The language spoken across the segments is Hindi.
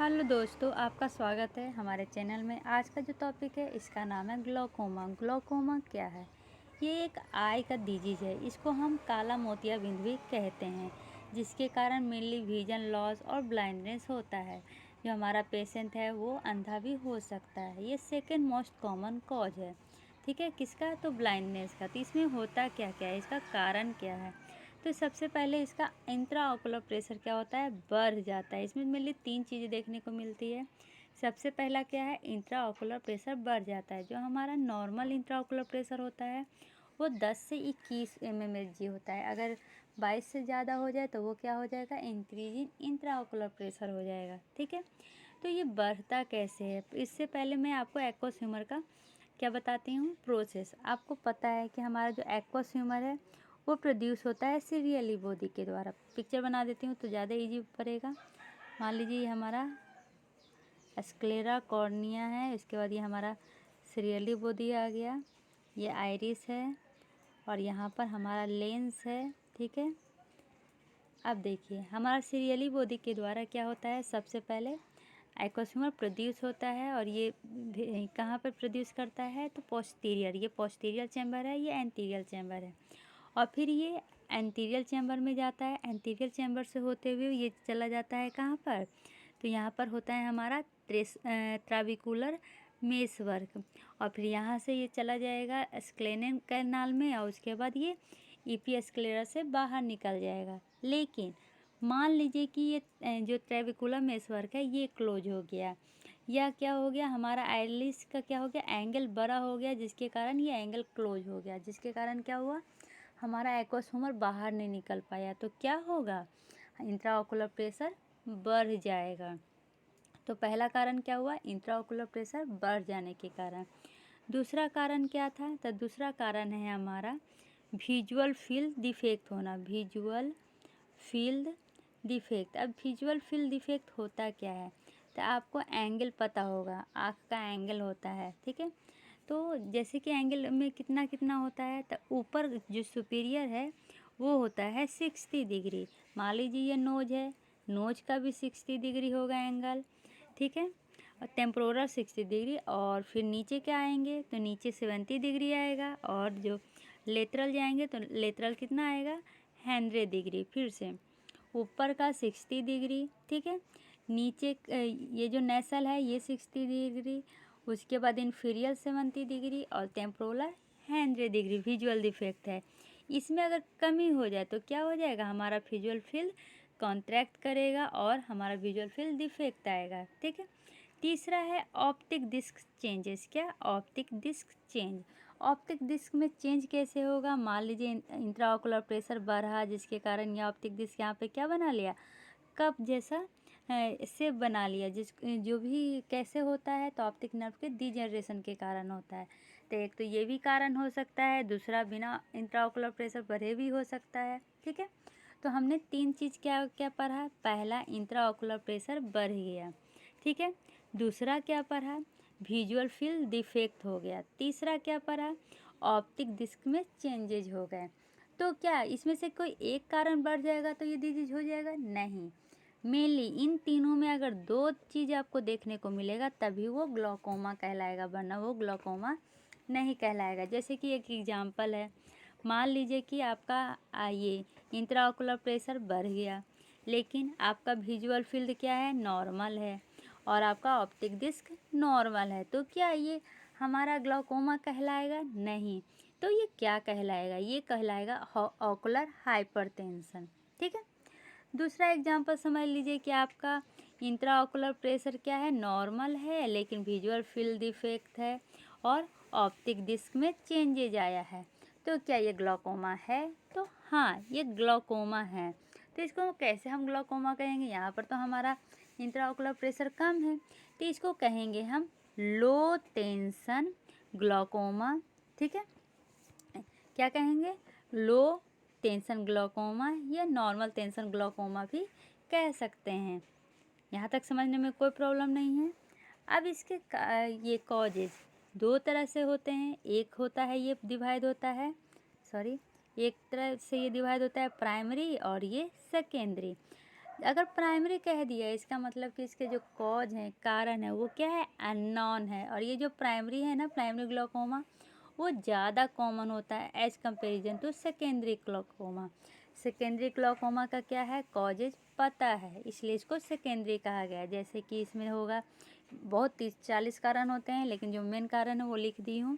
हेलो दोस्तों, आपका स्वागत है हमारे चैनल में। आज का जो टॉपिक है इसका नाम है ग्लोकोमा। ग्लोकोमा क्या है? ये एक आई का डिजीज है। इसको हम काला मोतियाबिंद भी कहते हैं, जिसके कारण मेनली विजन लॉस और ब्लाइंडनेस होता है। जो हमारा पेशेंट है वो अंधा भी हो सकता है। ये सेकेंड मोस्ट कॉमन कॉज है। ठीक है, किसका? तो ब्लाइंडनेस का। तो इसमें होता क्या क्या है, इसका कारण क्या है? तो सबसे पहले इसका इंट्रा ऑकुलर प्रेशर क्या होता है, बढ़ जाता है। इसमें मेनली तीन चीज़ें देखने को मिलती है। सबसे पहला क्या है, इंट्रा ऑकुलर प्रेशर बढ़ जाता है। जो हमारा नॉर्मल इंट्रा ऑकुलर प्रेशर होता है वो 10 से 21 mmHg होता है। अगर 22 से ज़्यादा हो जाए तो वो क्या हो जाएगा, इंक्रीजिंग इंट्रा ऑकुलर प्रेशर हो जाएगा। ठीक है, तो ये बढ़ता कैसे है? इससे पहले मैं आपको एक्वस ह्यूमर का क्या बताती हूँ प्रोसेस। आपको पता है कि हमारा जो एक्वस ह्यूमर है वो प्रोड्यूस होता है सीरियली बॉडी के द्वारा। पिक्चर बना देती हूँ तो ज़्यादा इजी पड़ेगा। मान लीजिए ये हमारा स्क्लेरा कॉर्निया है, इसके बाद ये हमारा सीरियली बॉडी आ गया, ये आइरिस है और यहाँ पर हमारा लेंस है। ठीक है, अब देखिए हमारा सीरियली बॉडी के द्वारा क्या होता है, सबसे पहले एक्वस ह्यूमर प्रोड्यूस होता है। और ये कहाँ पर प्रोड्यूस करता है, तो पोस्टीरियर, ये पोस्टीरियर चैम्बर है, ये एंटीरियर चैम्बर है। और फिर ये एंटीरियर चैम्बर में जाता है। एंटीरियर चैम्बर से होते हुए ये चला जाता है कहाँ पर, तो यहाँ पर होता है हमारा ट्राविकुलर मेसवर्क। और फिर यहाँ से ये चला जाएगा स्क्लेनन कैनाल में, और उसके बाद ये ईपी स्क्लेरा से बाहर निकल जाएगा। लेकिन मान लीजिए कि ये जो ट्रेविकुलर मेसवर्क है ये क्लोज हो गया, या क्या हो गया, हमारा आइरिस का क्या हो गया, एंगल बड़ा हो गया, जिसके कारण ये एंगल क्लोज हो गया, जिसके कारण क्या हुआ, हमारा एक्वस ह्यूमर बाहर नहीं निकल पाया। तो क्या होगा, इंट्राओकुलर प्रेशर बढ़ जाएगा। तो पहला कारण क्या हुआ, इंट्राओकुलर प्रेशर बढ़ जाने के कारण। दूसरा कारण क्या था, तो दूसरा कारण है हमारा विजुअल फील्ड डिफेक्ट होना। Visual field defect. अब विजुअल फील्ड डिफेक्ट होता क्या है, तो आपको एंगल पता होगा, आँख का एंगल होता है। ठीक है, तो जैसे कि एंगल में कितना कितना होता है, तो ऊपर जो सुपीरियर है वो होता है 60 डिग्री। मान लीजिए ये नोज है, नोज का भी 60 डिग्री होगा एंगल। ठीक है, और टेम्पोरल 60 डिग्री। और फिर नीचे क्या आएंगे, तो नीचे 70 डिग्री आएगा। और जो लेटरल जाएंगे तो लेटरल कितना आएगा, 100 डिग्री। फिर से ऊपर का 60 डिग्री। ठीक है, नीचे ये जो नेसल है ये 60 डिग्री, उसके बाद इन्फीरियर 70 डिग्री और टेम्पोरल 100 डिग्री। विजुअल डिफेक्ट है। इसमें अगर कमी हो जाए तो क्या हो जाएगा, हमारा विजुअल फील्ड कॉन्ट्रैक्ट करेगा और हमारा विजुअल फील्ड डिफेक्ट आएगा। ठीक है, तीसरा है ऑप्टिक डिस्क चेंजेस। क्या, optic disc change. Optic disc में चेंज कैसे होगा, मान लीजिए इंट्राओकुलर प्रेशर बढ़ा, जिसके कारण ये ऑप्टिक डिस्क यहाँ पे क्या बना लिया, कप जैसा शेप बना लिया। जो भी कैसे होता है, तो ऑप्टिक नर्व के डिजनरेशन के कारण होता है। तो एक तो ये भी कारण हो सकता है, दूसरा बिना इंट्राओकुलर प्रेशर बढ़े भी हो सकता है। ठीक है, तो हमने तीन चीज़ क्या क्या पढ़ा, पहला इंट्राओकुलर प्रेशर बढ़ गया। ठीक है, दूसरा क्या पढ़ा, विजुअल फील्ड डिफेक्ट हो गया। तीसरा क्या पढ़ा, ऑप्टिक डिस्क में चेंजेज हो गए। तो क्या इसमें से कोई एक कारण बढ़ जाएगा तो ये डिजीज हो जाएगा? नहीं, मेनली इन तीनों में अगर दो चीज़ आपको देखने को मिलेगा तभी वो ग्लोकोमा कहलाएगा, वरना वो ग्लोकोमा नहीं कहलाएगा। जैसे कि एक एग्जांपल है, मान लीजिए कि आपका ये इंट्राओकुलर प्रेशर बढ़ गया, लेकिन आपका विजुअल फील्ड क्या है, नॉर्मल है, और आपका ऑप्टिक डिस्क नॉर्मल है। तो क्या ये हमारा ग्लोकोमा कहलाएगा? नहीं। तो ये क्या कहलाएगा, ये कहलाएगा ऑकुलर हाइपरटेंशन। ठीक है, दूसरा एग्जांपल समझ लीजिए कि आपका इंट्राओकुलर प्रेशर क्या है, नॉर्मल है, लेकिन विजुअल फील्ड डिफेक्ट है और ऑप्टिक डिस्क में चेंजेज आया है। तो क्या ये ग्लोकोमा है? तो हाँ, ये ग्लोकोमा है। तो इसको कैसे हम ग्लोकोमा कहेंगे, यहाँ पर तो हमारा इंट्राओकुलर प्रेशर कम है, तो इसको कहेंगे हम लो टेंशन ग्लोकोमा। ठीक है, क्या कहेंगे, लो टेंशन ग्लोकोमा या नॉर्मल टेंशन ग्लोकोमा भी कह सकते हैं। यहाँ तक समझने में कोई प्रॉब्लम नहीं है। अब इसके ये कॉजेज दो तरह से होते हैं। एक होता है ये डिवाइड होता है, सॉरी, एक तरह से ये डिवाइड होता है प्राइमरी और ये सेकेंडरी। अगर प्राइमरी कह दिया इसका मतलब कि इसके जो कॉज हैं, कारण है, वो क्या है, अननोन है। और ये जो प्राइमरी है ना, प्राइमरी ग्लोकोमा, वो ज़्यादा कॉमन होता है as comparison to secondary glaucoma. Secondary glaucoma का क्या है, कॉजेज पता है, इसलिए इसको सेकेंडरी कहा गया है। जैसे कि इसमें होगा बहुत 30-40 कारण होते हैं, लेकिन जो मेन कारण है वो लिख दी हूँ।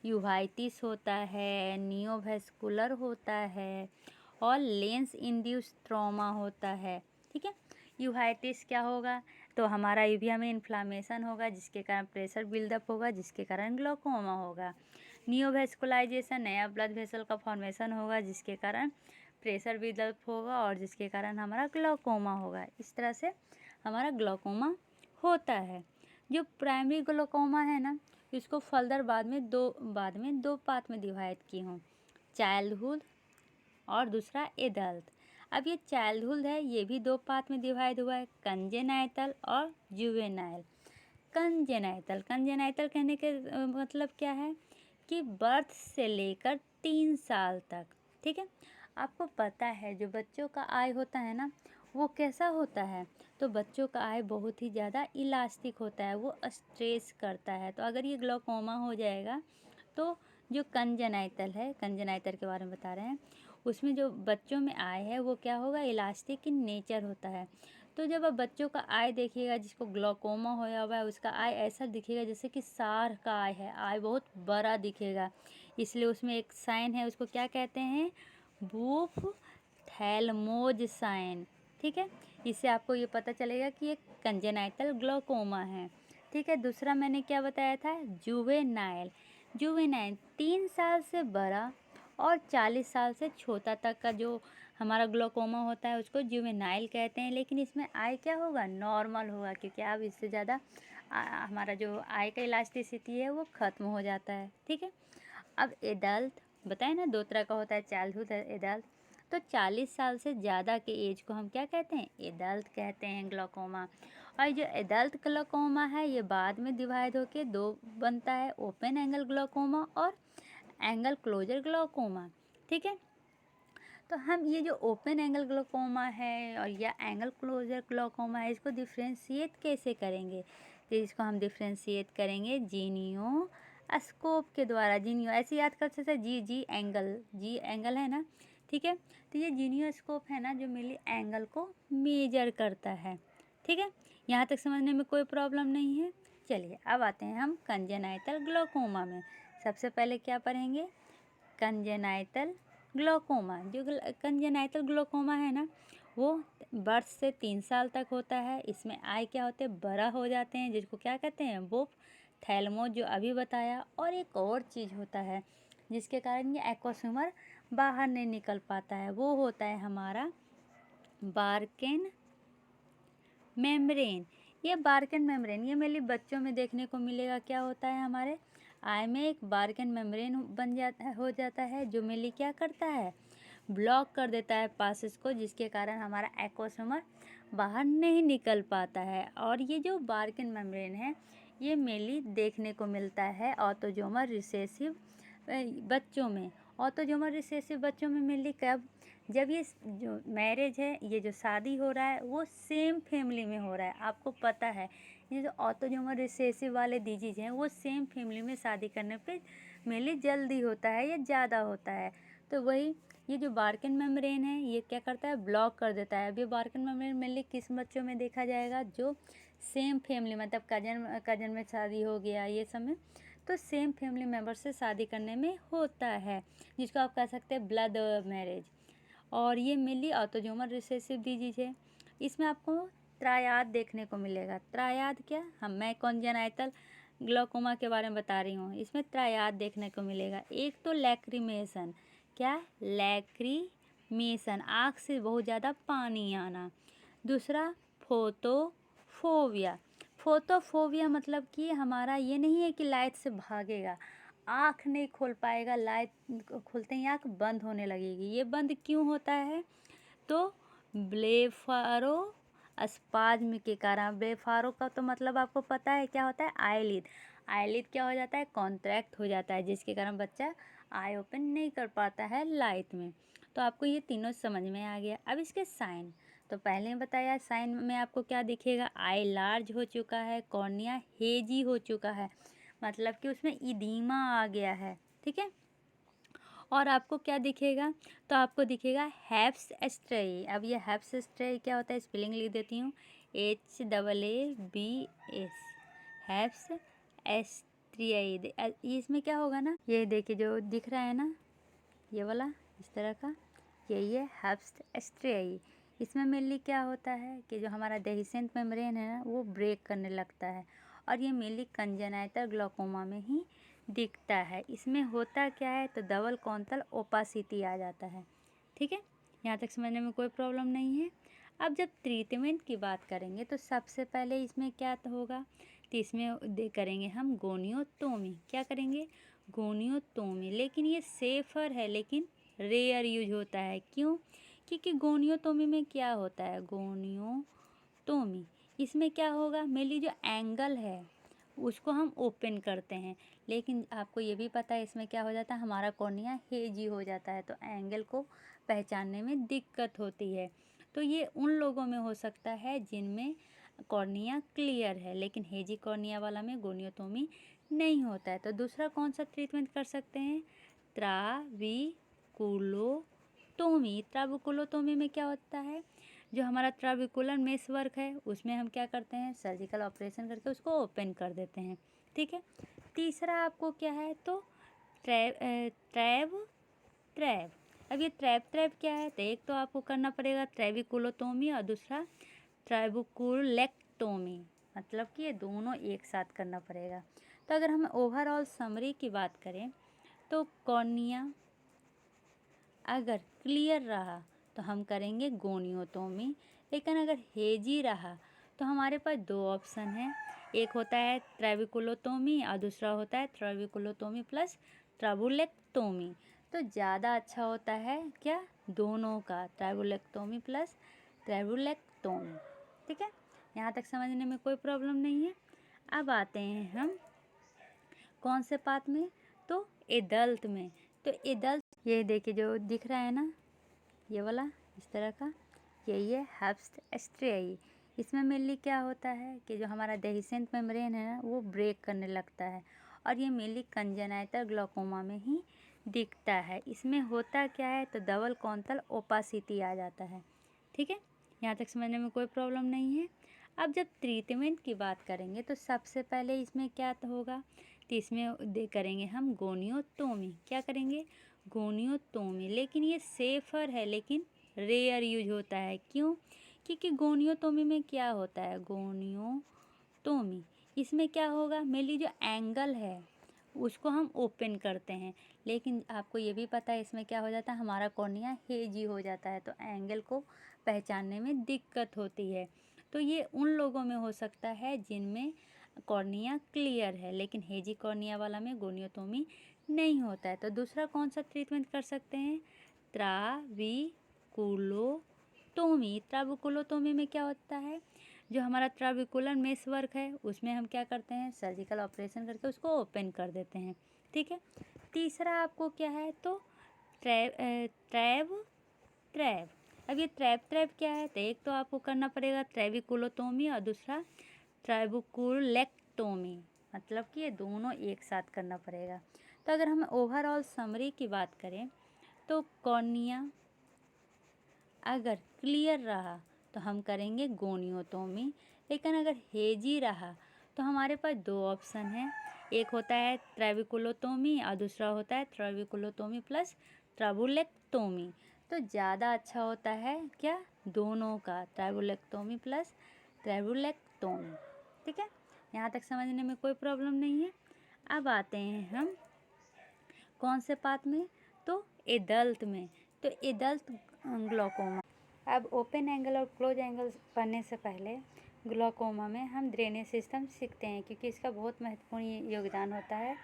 यूवाइटिस होता है, नियोवैस्कुलर होता है, और लेंस इंड्यूस ट्रॉमा होता है। ठीक है, यूवाइटिस क्या होगा, तो हमारा यूविया में इन्फ्लामेशन होगा, जिसके कारण प्रेशर बिल्डअप होगा, जिसके कारण ग्लोकोमा होगा। नियोवैस्कुलाइजेशन, नया ब्लड वेसल का फॉर्मेशन होगा, जिसके कारण प्रेशर बिल्डअप होगा और जिसके कारण हमारा ग्लोकोमा होगा। इस तरह से हमारा ग्लोकोमा होता है। जो प्राइमरी ग्लोकोमा है ना, इसको फर्दर बाद में दो पार्ट में डिवाइड की हूँ, चाइल्डहुड और दूसरा एडल्ट। अब ये चाइल्डहुड है, ये भी दो पार्ट में डिवाइड हुआ है, कंजेनाइटल और जुवेनाइल। कंजेनाइटल कहने के मतलब क्या है कि बर्थ से लेकर 3 साल तक। ठीक है, आपको पता है जो बच्चों का आई होता है ना, वो कैसा होता है, तो बच्चों का आई बहुत ही ज़्यादा इलास्टिक होता है, वो स्ट्रेस करता है। तो अगर ये ग्लोकोमा हो जाएगा तो जो कंजेनाइटल है, कंजेनाइटल के बारे में बता रहे हैं, उसमें जो बच्चों में आई है वो क्या होगा, इलास्टिक इन नेचर होता है। तो जब आप बच्चों का आई देखिएगा जिसको ग्लोकोमा होया हुआ है, उसका आई ऐसा दिखेगा जैसे कि सार का आई है, आई बहुत बड़ा दिखेगा। इसलिए उसमें एक साइन है, उसको क्या कहते हैं, बूफ थैलमोज साइन। ठीक है, इससे आपको ये पता चलेगा कि एक कंजेनाइटल ग्लोकोमा है। ठीक है, दूसरा मैंने क्या बताया था, जुवेनाइल। जुवेनाइल 3 साल से बड़ा और 40 साल से छोटा तक का जो हमारा ग्लोकोमा होता है उसको जुवेनाइल कहते हैं। लेकिन इसमें आई क्या होगा, नॉर्मल होगा, क्योंकि अब इससे ज़्यादा हमारा जो आई का इलास्टिसिटी है वो ख़त्म हो जाता है। ठीक है, अब एडल्ट बताए ना, दो तरह का होता है, चाइल्डहुड और एडल्ट। तो 40 साल से ज़्यादा के एज को हम क्या कहते हैं, एडल्ट कहते हैं ग्लोकोमा। और जो एडल्ट ग्लोकोमा है ये बाद में डिवाइड होके दो बनता है, ओपन एंगल ग्लोकोमा और एंगल क्लोजर ग्लोकोमा। ठीक है, तो हम ये जो ओपन एंगल ग्लोकोमा है और या एंगल क्लोजर ग्लोकोमा है, इसको डिफ्रेंशिएट कैसे करेंगे, तो इसको हम डिफ्रेंशिएट करेंगे जीनियो स्कोप के द्वारा। जीनियो ऐसे याद कर सकते हैं, जी एंगल है ना। ठीक है, तो ये जीनियो स्कोप है ना जो मेनली एंगल को मेजर करता है। ठीक है, यहाँ तक समझने में कोई प्रॉब्लम नहीं है। चलिए अब आते हैं हम कंजेनाइटल ग्लोकोमा में। सबसे पहले क्या पढ़ेंगे, कंजेनाइटल ग्लोकोमा। जो कंजेनाइटल ग्लोकोमा है ना, वो बर्थ से 3 साल तक होता है। इसमें आई क्या होते हैं, बड़ा हो जाते हैं, जिसको क्या कहते हैं, वो थैलमो जो अभी बताया। और एक और चीज़ होता है जिसके कारण ये एक्वासुमर बाहर नहीं निकल पाता है, वो होता है हमारा बार्केन मेम्ब्रेन। ये बार्केन मेम्ब्रेन ये मेनली बच्चों में देखने को मिलेगा। क्या होता है, हमारे आई में एक बार्केन मेम्ब्रेन हो जाता है, जो मेनली क्या करता है, ब्लॉक कर देता है पासेस को, जिसके कारण हमारा एक्वासोमर बाहर नहीं निकल पाता है। और ये जो बार्केन मेम्ब्रेन है ये मेनली देखने को मिलता है ऑटोसोमल रिसेसिव बच्चों में। ऑटोसोमल रिसेसिव बच्चों में मेनली कब, जब ये जो मैरिज है, ये जो शादी हो रहा है वो सेम फैमिली में हो रहा है। आपको पता है ये जो ऑटोसोमल रिसेसिव वाले डिजीज हैं वो सेम फैमिली में शादी करने पे मेनली जल्दी होता है या ज़्यादा होता है। तो वही ये जो बार्केन मेम्ब्रेन है ये क्या करता है, ब्लॉक कर देता है। अब ये बार्केन मेम्ब्रेन मेनली किस बच्चों में देखा जाएगा, जो सेम फैमिली मतलब कजन में शादी हो गया ये सब में, तो सेम फैमिली मेम्बर से शादी करने में होता है, जिसको आप कह सकते हैं ब्लड मैरिज। और ये मेनली ऑटोसोमल रिसेसिव डिजीज है। इसमें आपको ट्रायाद देखने को मिलेगा। ट्रायाद क्या, मैं कॉन्जेनाइटल ग्लोकोमा के बारे में बता रही हूँ, इसमें ट्रायाद देखने को मिलेगा। एक तो लैक्रिमेशन, क्या, लैक्रिमेशन, आँख से बहुत ज़्यादा पानी आना। दूसरा फोटोफोबिया। फोटोफोबिया मतलब कि हमारा ये नहीं है कि लाइट से भागेगा, आँख नहीं खोल पाएगा, लाइट खुलते ही आँख बंद होने लगेगी। ये बंद क्यों होता है, तो ब्लेफारो अस्पाज्म के कारण। ब्लेफारो का तो मतलब आपको पता है क्या होता है, आईलिड। आईलिड क्या हो जाता है, कॉन्ट्रैक्ट हो जाता है, जिसके कारण बच्चा आई ओपन नहीं कर पाता है लाइट में। तो आपको ये तीनों समझ में आ गया। अब इसके साइन, तो पहले ही बताया साइन में आपको क्या दिखेगा, आई लार्ज हो चुका है, कॉर्निया हेजी हो चुका है, मतलब कि उसमें इदीमा आ गया है। ठीक है, और आपको क्या दिखेगा, तो आपको दिखेगा हैप्स एस्ट्रेई। अब ये हैप्स एस्ट्रेई क्या होता है, स्पेलिंग लिख देती हूँ, HAABS, हैप्स एस्ट्रियाई। इसमें क्या होगा ना, ये देखिए जो दिख रहा है ना, ये वाला इस तरह का, यही है हैप्स एस्ट्रियाई। इसमें मेनली क्या होता है कि जो हमारा डेहिसेंट मेम्ब्रेन है ना, वो ब्रेक करने लगता है, और ये मेनली कंजेनाइटल ग्लाकोमा में ही दिखता है। इसमें होता क्या है, तो डबल कॉन्टल ओपासिटी आ जाता है। ठीक है, यहाँ तक समझने में कोई प्रॉब्लम नहीं है। अब जब ट्रीटमेंट की बात करेंगे तो सबसे पहले इसमें क्या होगा, तो इसमें करेंगे हम गोनियोटोमी। क्या करेंगे, गोनियोटोमी। लेकिन ये सेफ़र है, लेकिन रेयर यूज होता है। क्यों, क्योंकि गोनियोटोमी में क्या होता है, गोनियोटोमी इसमें क्या होगा, मेनली जो एंगल है उसको हम ओपन करते हैं, लेकिन आपको ये भी पता है इसमें क्या हो जाता है, हमारा कॉर्निया हेजी हो जाता है, तो एंगल को पहचानने में दिक्कत होती है। तो ये उन लोगों में हो सकता है जिनमें कॉर्निया क्लियर है, लेकिन हेजी कॉर्निया वाला में गोनियोटोमी नहीं होता है। तो दूसरा कौन सा ट्रीटमेंट कर सकते हैं, ट्राविकुलोटोमी। ट्राविकुलोटोमी में क्या होता है, जो हमारा ट्राविकुलर मेश वर्क है उसमें हम क्या करते हैं, सर्जिकल ऑपरेशन करके उसको ओपन कर देते हैं। ठीक है, तीसरा आपको क्या है, तो ट्रैब। अब ये ट्रैब क्या है, तो एक तो आपको करना पड़ेगा ट्रेविकुलोटोमी और दूसरा ट्राइबुकुलेक्टोमी, मतलब कि ये दोनों एक साथ करना पड़ेगा। तो अगर हम ओवरऑल समरी की बात करें तो कॉर्निया अगर क्लियर रहा तो हम करेंगे गोनियोटोमी, लेकिन अगर हेजी रहा तो हमारे पास दो ऑप्शन हैं, एक होता है ट्रेविकुलोटोमी और दूसरा होता है ट्रेविकुलोटोमी प्लस ट्राबुलेक्टोमी। तो ज़्यादा अच्छा होता है क्या, दोनों का, ट्राबुलेक्टोमी प्लस ट्रेबुलेक्टोमी। ठीक है, यहाँ तक समझने में कोई प्रॉब्लम नहीं है। अब आते हैं हम कौन से पार्ट में, तो एडल्ट में। तो एडल्ट, ये देखिए जो दिख रहा है ना, ये वाला इस तरह का, यही है हैप्स एस्ट्रियाई। इसमें मेनली क्या होता है कि जो हमारा डेहिसेंट मेम्ब्रेन है ना, वो ब्रेक करने लगता है, और ये मेनली कंजेनाइटल ग्लाकोमा में ही दिखता है। इसमें होता क्या है, तो डबल कॉन्टल ओपासिटी आ जाता है। ठीक है, यहाँ तक समझने में कोई प्रॉब्लम नहीं है। अब जब ट्रीटमेंट की बात करेंगे तो सबसे पहले इसमें क्या होगा, तो इसमें करेंगे हम गोनियोटोमी। क्या करेंगे, गोनियोटोमी। लेकिन ये सेफ़र है, लेकिन रेयर यूज होता है। क्यों, क्योंकि गोनियोटोमी में क्या होता है, गोनियोटोमी इसमें क्या होगा, मेनली जो एंगल है उसको हम ओपन करते हैं, लेकिन आपको ये भी पता है इसमें क्या हो जाता है, हमारा कॉर्निया हेजी हो जाता है, तो एंगल को पहचानने में दिक्कत होती है। तो ये उन लोगों में हो सकता है जिनमें कॉर्निया क्लियर है, लेकिन हेजी कॉर्निया वाला में गोनियोटोमी नहीं होता है। तो दूसरा कौन सा ट्रीटमेंट कर सकते हैं, ट्राविकुलोटोमी। ट्राविकुलोटोमी में क्या होता है, जो हमारा ट्राविकुलर मेश वर्क है उसमें हम क्या करते हैं, सर्जिकल ऑपरेशन करके उसको ओपन कर देते हैं। ठीक है, तीसरा आपको क्या है, तो ट्रैब। अब ये ट्रैब क्या है, तो एक तो आपको करना पड़ेगा ट्रेविकुलोटोमी और दूसरा ट्राइबुकुलेक्टोमी, मतलब कि ये दोनों एक साथ करना पड़ेगा। तो अगर हम ओवरऑल समरी की बात करें तो कॉर्निया अगर क्लियर रहा तो हम करेंगे गोनियोटोमी, लेकिन अगर हेजी रहा तो हमारे पास दो ऑप्शन हैं, एक होता है ट्रेविकुलोटोमी और दूसरा होता है ट्रेविकुलोटोमी प्लस ट्राबुलेक्टोमी। तो ज़्यादा अच्छा होता है क्या, दोनों का, ट्राबुलेक्टोमी प्लस ट्रेबुलेक्टोमी। ठीक है, यहाँ तक समझने में कोई प्रॉब्लम नहीं है। अब आते हैं हम कौन से पार्ट में, तो एडल्ट में। तो एडल्ट ग्लाकोमा। अब ओपन एंगल और क्लोज एंगल पढ़ने से पहले ग्लाकोमा में हम ड्रेनेज सिस्टम सीखते हैं, क्योंकि इसका बहुत महत्वपूर्ण योगदान होता है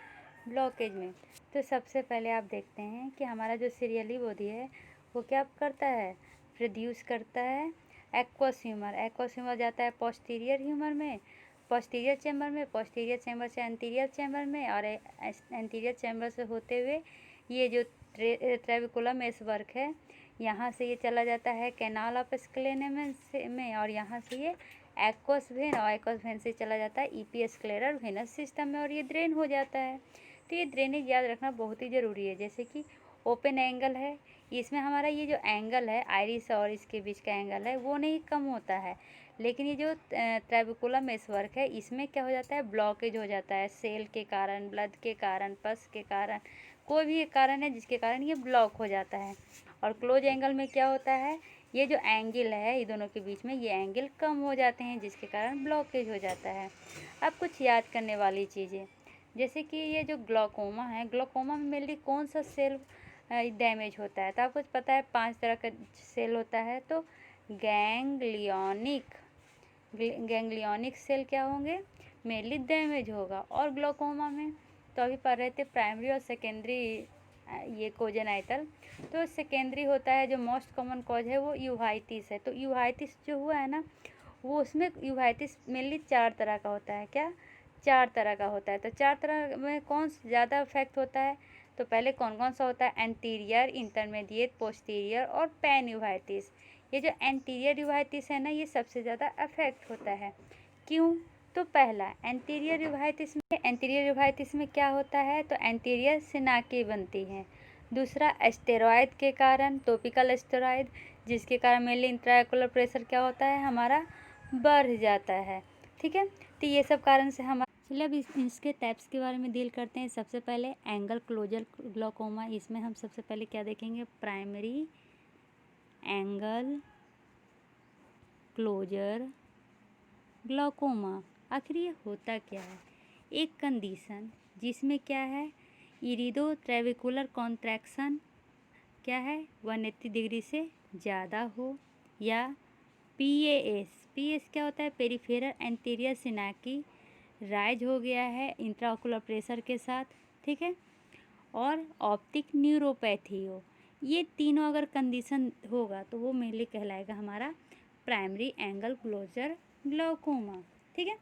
ब्लॉकेज में। तो सबसे पहले आप देखते हैं कि हमारा जो सीरियली बॉडी है वो क्या करता है, प्रोड्यूस करता है एक्वस ह्यूमर। एक्वस ह्यूमर जाता है पोस्टीरियर ह्यूमर में, पोस्टीरियर चैम्बर में, पोस्टीरियर चैम्बर से एंटीरियर चैम्बर में, और एंटीरियर चैम्बर से होते हुए ये जो ट्रेविकुलर मेश वर्क है यहाँ से ये चला जाता है कैनाल ऑफ स्क्लेनेम में, और यहाँ से ये एक्वस वेन, और एक्वस वेन से चला जाता है ईपी स्क्लेरल वेनस सिस्टम में, और ये ड्रेन हो जाता है। तो ये ड्रेनेज याद रखना बहुत ही ज़रूरी है। जैसे कि ओपन एंगल है, इसमें हमारा ये जो एंगल है आइरिस और इसके बीच का एंगल है वो नहीं कम होता है, लेकिन ये जो ट्रैबेकुलम मेसवर्क है इसमें क्या हो जाता है, ब्लॉकेज हो जाता है सेल के कारण, ब्लड के कारण, पस के कारण, कोई भी एक कारण है जिसके कारण ये ब्लॉक हो जाता है। और क्लोज एंगल में क्या होता है, ये जो एंगल है ये दोनों के बीच में ये एंगल कम हो जाते हैं जिसके कारण ब्लॉकेज हो जाता है। अब कुछ याद करने वाली चीज़ें, जैसे कि ये जो ग्लूकोमा है, ग्लूकोमा में मेनली कौन सा सेल डैमेज होता है, तो आपको पता है 5 तरह का सेल होता है। तो गैंग्लियोनिक सेल क्या होंगे, मेनली डैमेज होगा। और ग्लूकोमा में तो अभी पढ़ रहे थे प्राइमरी और सेकेंडरी ये कोजेनाइटल। तो सेकेंडरी होता है जो मोस्ट कॉमन कॉज है वो यूवाइटिस है। तो यूवाइटिस जो हुआ है ना, वो उसमें यूवाइटिस मेनली 4 तरह का होता है। क्या, 4 तरह का होता है। तो 4 तरह में कौन ज़्यादा इफेक्ट होता है, तो पहले कौन कौन सा होता है, एंटीरियर, इंटरमीडिएट, पोस्टीरियर और पैन यूवाइटिस। ये जो एंटीरियर यूवाइटिस है ना, ये सबसे ज़्यादा अफेक्ट होता है। क्यों, तो पहला एंटीरियर यूवाइटिस में क्या होता है, तो एंटीरियर सिनाके बनती हैं। दूसरा स्टेरॉयड के कारण, टॉपिकल स्टेरॉयड, जिसके कारण मेनली इंट्राओकुलर प्रेशर क्या होता है हमारा बढ़ जाता है। ठीक है, तो ये सब कारण से हमारा, चलिए अब इसके टाइप्स के बारे में डील करते हैं। सबसे पहले एंगल क्लोजर ग्लूकोमा, इसमें हम सबसे पहले क्या देखेंगे, प्राइमरी एंगल क्लोजर ग्लूकोमा। आखिर ये होता क्या है, एक कंडीशन जिसमें क्या है, इरिडो ट्रेविकुलर कॉन्ट्रैक्शन क्या है 180 डिग्री से ज़्यादा हो, या पीएस क्या होता है, पेरिफेरल एंटीरियर सिनाकी राइज हो गया है इंट्राओकुलर प्रेशर के साथ। ठीक है, और ऑप्टिक न्यूरोपैथी हो, ये तीनों अगर कंडीशन होगा तो वो मेनली कहलाएगा हमारा प्राइमरी एंगल क्लोजर ग्लूकोमा। ठीक है,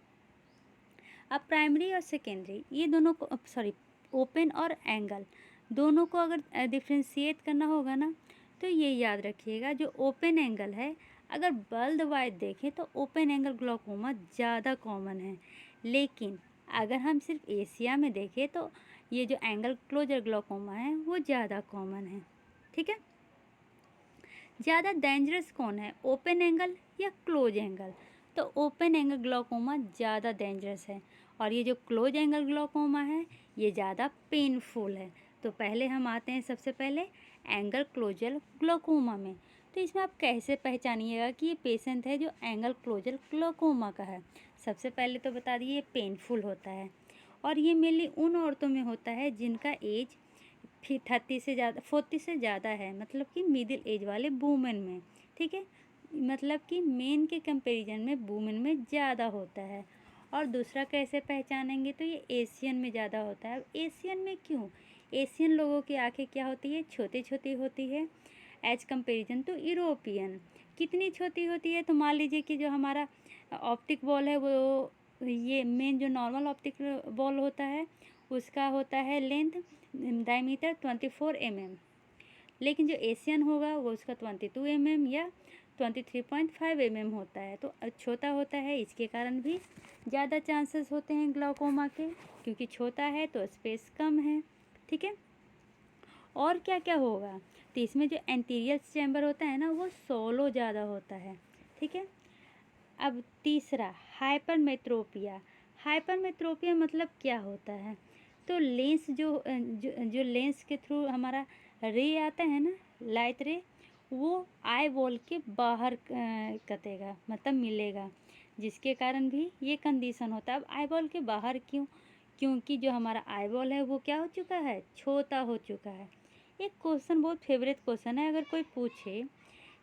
अब प्राइमरी और सेकेंडरी ये दोनों को, सॉरी, ओपन और एंगल दोनों को अगर डिफ्रेंशिएट करना होगा ना, तो ये याद रखिएगा, जो ओपन एंगल है अगर वर्ल्ड वाइड देखें तो ओपन एंगल ग्लूकोमा ज़्यादा कॉमन है, लेकिन अगर हम सिर्फ एशिया में देखें तो ये जो एंगल क्लोजर ग्लूकोमा है वो ज़्यादा कॉमन है। ठीक है, ज़्यादा डेंजरस कौन है, ओपन एंगल या क्लोज एंगल, तो ओपन एंगल ग्लूकोमा ज़्यादा डेंजरस है, और ये जो क्लोज एंगल ग्लूकोमा है ये ज़्यादा पेनफुल है। तो पहले हम आते हैं सबसे पहले एंगल क्लोजर ग्लूकोमा में। तो इसमें आप कैसे पहचानिएगा कि ये पेशेंट है जो एंगल क्लोजर ग्लूकोमा का है। सबसे पहले तो बता दिए ये पेनफुल होता है, और ये मेनली उन औरतों में होता है जिनका एज 40 से ज़्यादा है, मतलब कि मिडिल एज वाले वुमेन में। ठीक है, मतलब कि मेन के कंपैरिजन में वुमेन में ज़्यादा होता है। और दूसरा कैसे पहचानेंगे, तो ये एशियन में ज़्यादा होता है। एशियन में क्यों, एशियन लोगों की आंखें क्या होती है, छोटी छोटी होती है एज कंपैरिजन टू यूरोपियन। कितनी छोटी होती है, तो मान लीजिए कि जो हमारा ऑप्टिक बॉल है वो, ये मेन जो नॉर्मल ऑप्टिक बॉल होता है उसका होता है लेंथ डायमीटर 24 mm, लेकिन जो एशियन होगा वो उसका 22 mm या 23.5 mm होता है। तो छोटा होता है, इसके कारण भी ज़्यादा चांसेस होते हैं ग्लूकोमा के, क्योंकि छोटा है तो स्पेस कम है। ठीक है, और क्या क्या होगा, तो इसमें जो एंटीरियर चैम्बर होता है ना वो सोलो ज़्यादा होता है। ठीक है, अब तीसरा हाइपरमेट्रोपिया। हाइपरमेट्रोपिया मतलब क्या होता है, तो लेंस जो लेंस के थ्रू हमारा रे आता है ना, लाइट रे, वो आई बॉल के बाहर कटेगा, मतलब मिलेगा, जिसके कारण भी ये कंडीशन होता है। अब आई बॉल के बाहर क्यों, क्योंकि जो हमारा आई बॉल है वो क्या हो चुका है, छोटा हो चुका है। एक क्वेश्चन बहुत फेवरेट क्वेश्चन है, अगर कोई पूछे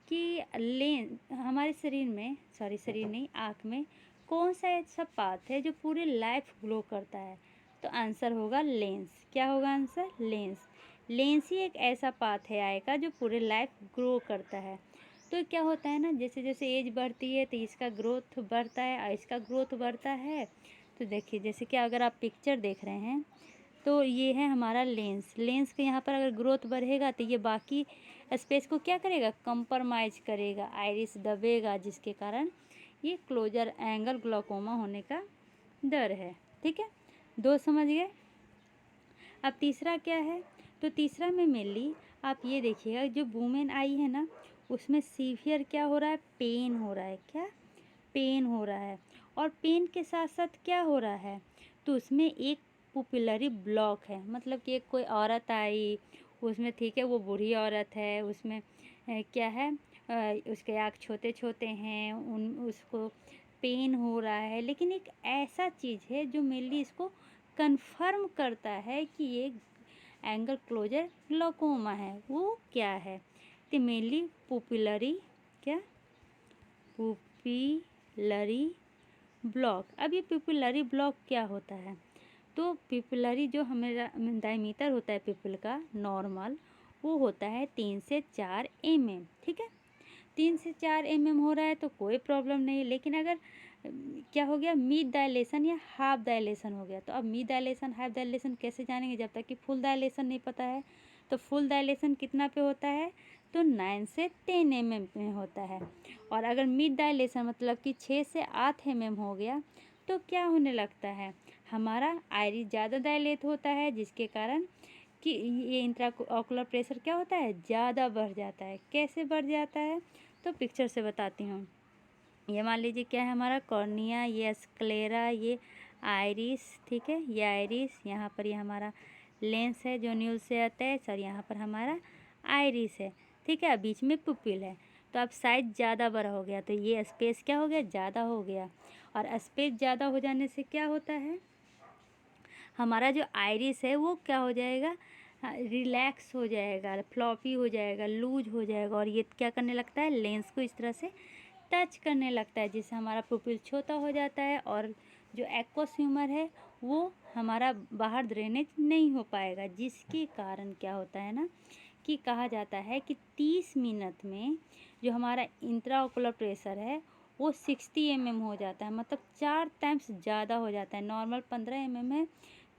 कि लेंस हमारे शरीर में, सॉरी शरीर नहीं, आँख में कौन सा ऐसा पार्ट है जो पूरी लाइफ ग्लो करता है, तो आंसर होगा लेंस। क्या होगा आंसर, लेंस। लेंस ही एक ऐसा पार्ट है आई का जो पूरे लाइफ ग्रो करता है। तो क्या होता है ना, जैसे जैसे एज बढ़ती है तो इसका ग्रोथ बढ़ता है और इसका ग्रोथ बढ़ता है। तो देखिए, जैसे कि अगर आप पिक्चर देख रहे हैं तो ये है हमारा लेंस। लेंस के यहाँ पर अगर ग्रोथ बढ़ेगा तो ये बाकी स्पेस को क्या करेगा, कंप्रोमाइज करेगा, आइरिस दबेगा, जिसके कारण ये क्लोजर एंगल ग्लाकोमा होने का डर है। ठीक है, दो समझ गए। अब तीसरा क्या है, तो तीसरा में मेनली आप ये देखिएगा, जो वुमेन आई है ना, उसमें सीवियर क्या हो रहा है, पेन हो रहा है। क्या पेन हो रहा है, और पेन के साथ साथ क्या हो रहा है, तो उसमें एक पुपिलरी ब्लॉक है। मतलब कि एक कोई औरत आई उसमें, ठीक है, वो बूढ़ी औरत है, उसमें क्या है, उसके आँख छोटे छोटे हैं, उसको पेन हो रहा है, लेकिन एक ऐसा चीज़ है जो मेनली इसको कंफर्म करता है कि ये एंगल क्लोजर ग्लाकोमा है। वो क्या है, तो मेनली पुपिलरी, क्या, पुपिलरी ब्लॉक। अब ये पुपिलरी ब्लॉक क्या होता है, तो पिपलरी जो हमारा डायमीटर होता है पिपल का नॉर्मल, वो होता है 3 से 4 mm। ठीक है, 3 से 4 mm हो रहा है तो कोई प्रॉब्लम नहीं है। लेकिन अगर क्या हो गया, मिड डायलेशन या हाफ डायलेशन हो गया, तो अब मिड डायलेशन हाफ डायलेशन कैसे जानेंगे, जब तक कि फुल डायलेशन नहीं पता है। तो फुल डायलेशन कितना पे होता है, तो 9 से 10 mm में होता है। और अगर मिड डायलेशन मतलब कि 6 से 8 mm हो गया, तो क्या होने लगता है, हमारा आइरिस ज़्यादा डायलेट होता है, जिसके कारण कि ये इंट्राओकुलर प्रेशर क्या होता है, ज़्यादा बढ़ जाता है। कैसे बढ़ जाता है, तो पिक्चर से बताती हूँ। ये मान लीजिए क्या है, हमारा कॉर्निया, ये स्क्लेरा, ये आइरिस। ठीक है, ये आइरिस, यहाँ पर ये हमारा लेंस है जो न्यूज़ से आता है, सर यहाँ पर हमारा आइरिस है। ठीक है, बीच में पुपिल है। तो अब साइज ज़्यादा बड़ा हो गया, तो ये स्पेस क्या हो गया, ज़्यादा हो गया। और स्पेस ज़्यादा हो जाने से क्या होता है, हमारा जो आइरिस है वो क्या हो जाएगा, रिलैक्स हो जाएगा, फ्लॉपी हो जाएगा, लूज हो जाएगा, और ये क्या करने लगता है, लेंस को इस तरह से टच करने लगता है, जिससे हमारा पुपिल छोटा हो जाता है, और जो एक्वस ह्यूमर है वो हमारा बाहर ड्रेनेज नहीं हो पाएगा। जिसके कारण क्या होता है ना, कि कहा जाता है कि 30 मिनट में जो हमारा इंट्राओकुलर प्रेशर है वो 60 mm हो जाता है। मतलब 4 टाइम्स ज़्यादा हो जाता है। नॉर्मल 15 mm है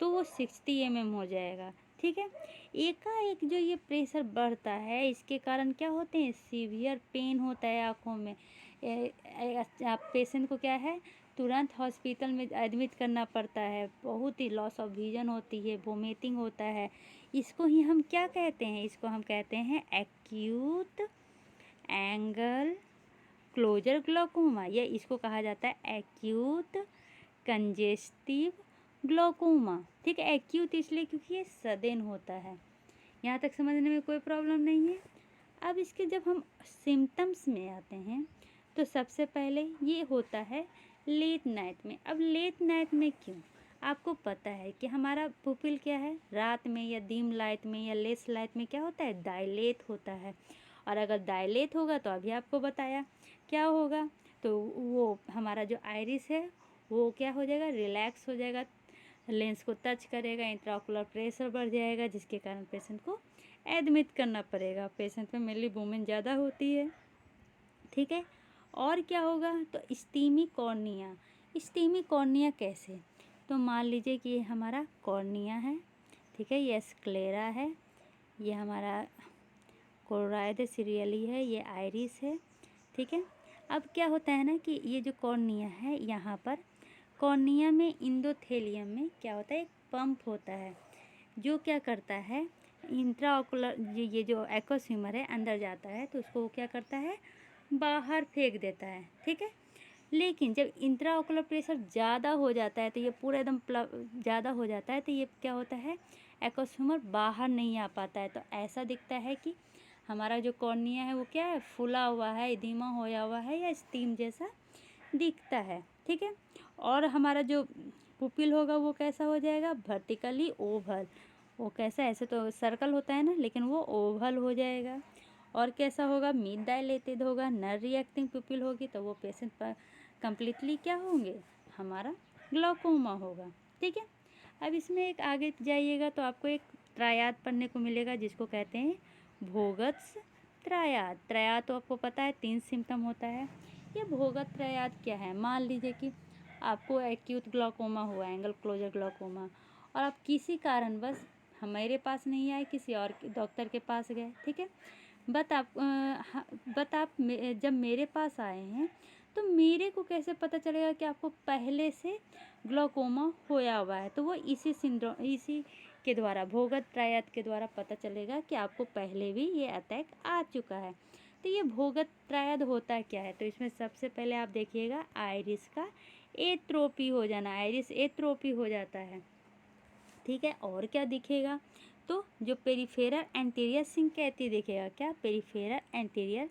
तो वो 60 mm हो जाएगा। ठीक है, एकाएक जो ये प्रेशर बढ़ता है, इसके कारण क्या होते हैं, सीवियर पेन होता है आँखों में। पेशेंट को क्या है, तुरंत हॉस्पिटल में एडमिट करना पड़ता है। बहुत ही लॉस ऑफ विजन होती है, वोमिटिंग होता है। इसको ही हम क्या कहते हैं, इसको हम कहते हैं एक्यूट एंगल क्लोजर ग्लाकोमा, या इसको कहा जाता है एक्यूट कंजेस्टिव ग्लाकोमा। ठीक है, एक्यूट इसलिए क्योंकि ये सडन होता है। यहाँ तक समझने में कोई प्रॉब्लम नहीं है। अब इसके जब हम सिम्टम्स में आते हैं, तो सबसे पहले ये होता है लेट नाइट में। अब लेट नाइट में क्यों, आपको पता है कि हमारा पुपिल क्या है, रात में या डिम लाइट में या लेस लाइट में क्या होता है, डायलेट होता है। और अगर डायलेट होगा तो अभी आपको बताया क्या होगा, तो वो हमारा जो आइरिस है वो क्या हो जाएगा, रिलैक्स हो जाएगा, लेंस को टच करेगा, इंट्राओकुलर प्रेशर बढ़ जाएगा, जिसके कारण पेशेंट को एडमिट करना पड़ेगा। पेशेंट में मेनली वुमेन ज़्यादा होती है। ठीक है, और क्या होगा, तो स्टीमी कॉर्निया। स्टीमी कॉर्निया कैसे, तो मान लीजिए कि ये हमारा कॉर्निया है। ठीक है, ये स्क्लेरा है, ये हमारा कोरोइड सीरियली है, ये आइरिस है। ठीक है, अब क्या होता है ना कि ये जो कॉर्निया है, यहाँ पर कॉर्निया में इंडोथेलियम में क्या होता है, एक पंप होता है जो क्या करता है, इंट्राओकुलर ये जो एक्वस ह्यूमर है अंदर जाता है तो उसको वो क्या करता है, बाहर फेंक देता है। ठीक है, लेकिन जब इंट्राओकुलर प्रेशर ज़्यादा हो जाता है तो ये पूरा एकदम ज़्यादा हो जाता है, तो ये क्या होता है, एक्वस ह्यूमर बाहर नहीं आ पाता है। तो ऐसा दिखता है कि हमारा जो कॉर्निया है वो क्या है, फूला हुआ है, एडिमा होया हुआ है, या स्टीम जैसा दिखता है। ठीक है, और हमारा जो पुपिल होगा वो कैसा हो जाएगा, वर्टिकली ओवल। वो कैसा, ऐसे तो सर्कल होता है ना, लेकिन वो ओवल हो जाएगा। और कैसा होगा, मिड डायलेटेड होगा, नॉन रिएक्टिंग पुपिल होगी, तो वो पेशेंट पर कम्प्लीटली क्या होंगे, हमारा ग्लाकोमा होगा। ठीक है, अब इसमें एक आगे जाइएगा तो आपको एक ट्रायाड पढ़ने को मिलेगा, जिसको कहते हैं भोगत्स ट्रायाड। ट्रायाड तो आपको पता है 3 सिम्टम होता है। ये भोगत ट्रायाड क्या है, मान लीजिए कि आपको एक्यूट ग्लाकोमा हुआ, एंगल क्लोजर ग्लाकोमा, और आप किसी कारणवश हमारे पास नहीं आए, किसी और डॉक्टर के पास गए, ठीक है। बट आप जब मेरे पास आए हैं तो मेरे को कैसे पता चलेगा कि आपको पहले से ग्लोकोमा होया हुआ है? तो वो इसी के द्वारा, भोगत ट्रायद के द्वारा पता चलेगा कि आपको पहले भी ये अटैक आ चुका है। तो ये भोगत ट्रायद होता क्या है? तो इसमें सबसे पहले आप देखिएगा आइरिस का एट्रोपी हो जाना, आइरिस एट्रोपी हो जाता है, ठीक है। और क्या दिखेगा? तो जो पेरिफेरल एंटीरियर सिंकैथी दिखेगा, क्या? Peripheral anterior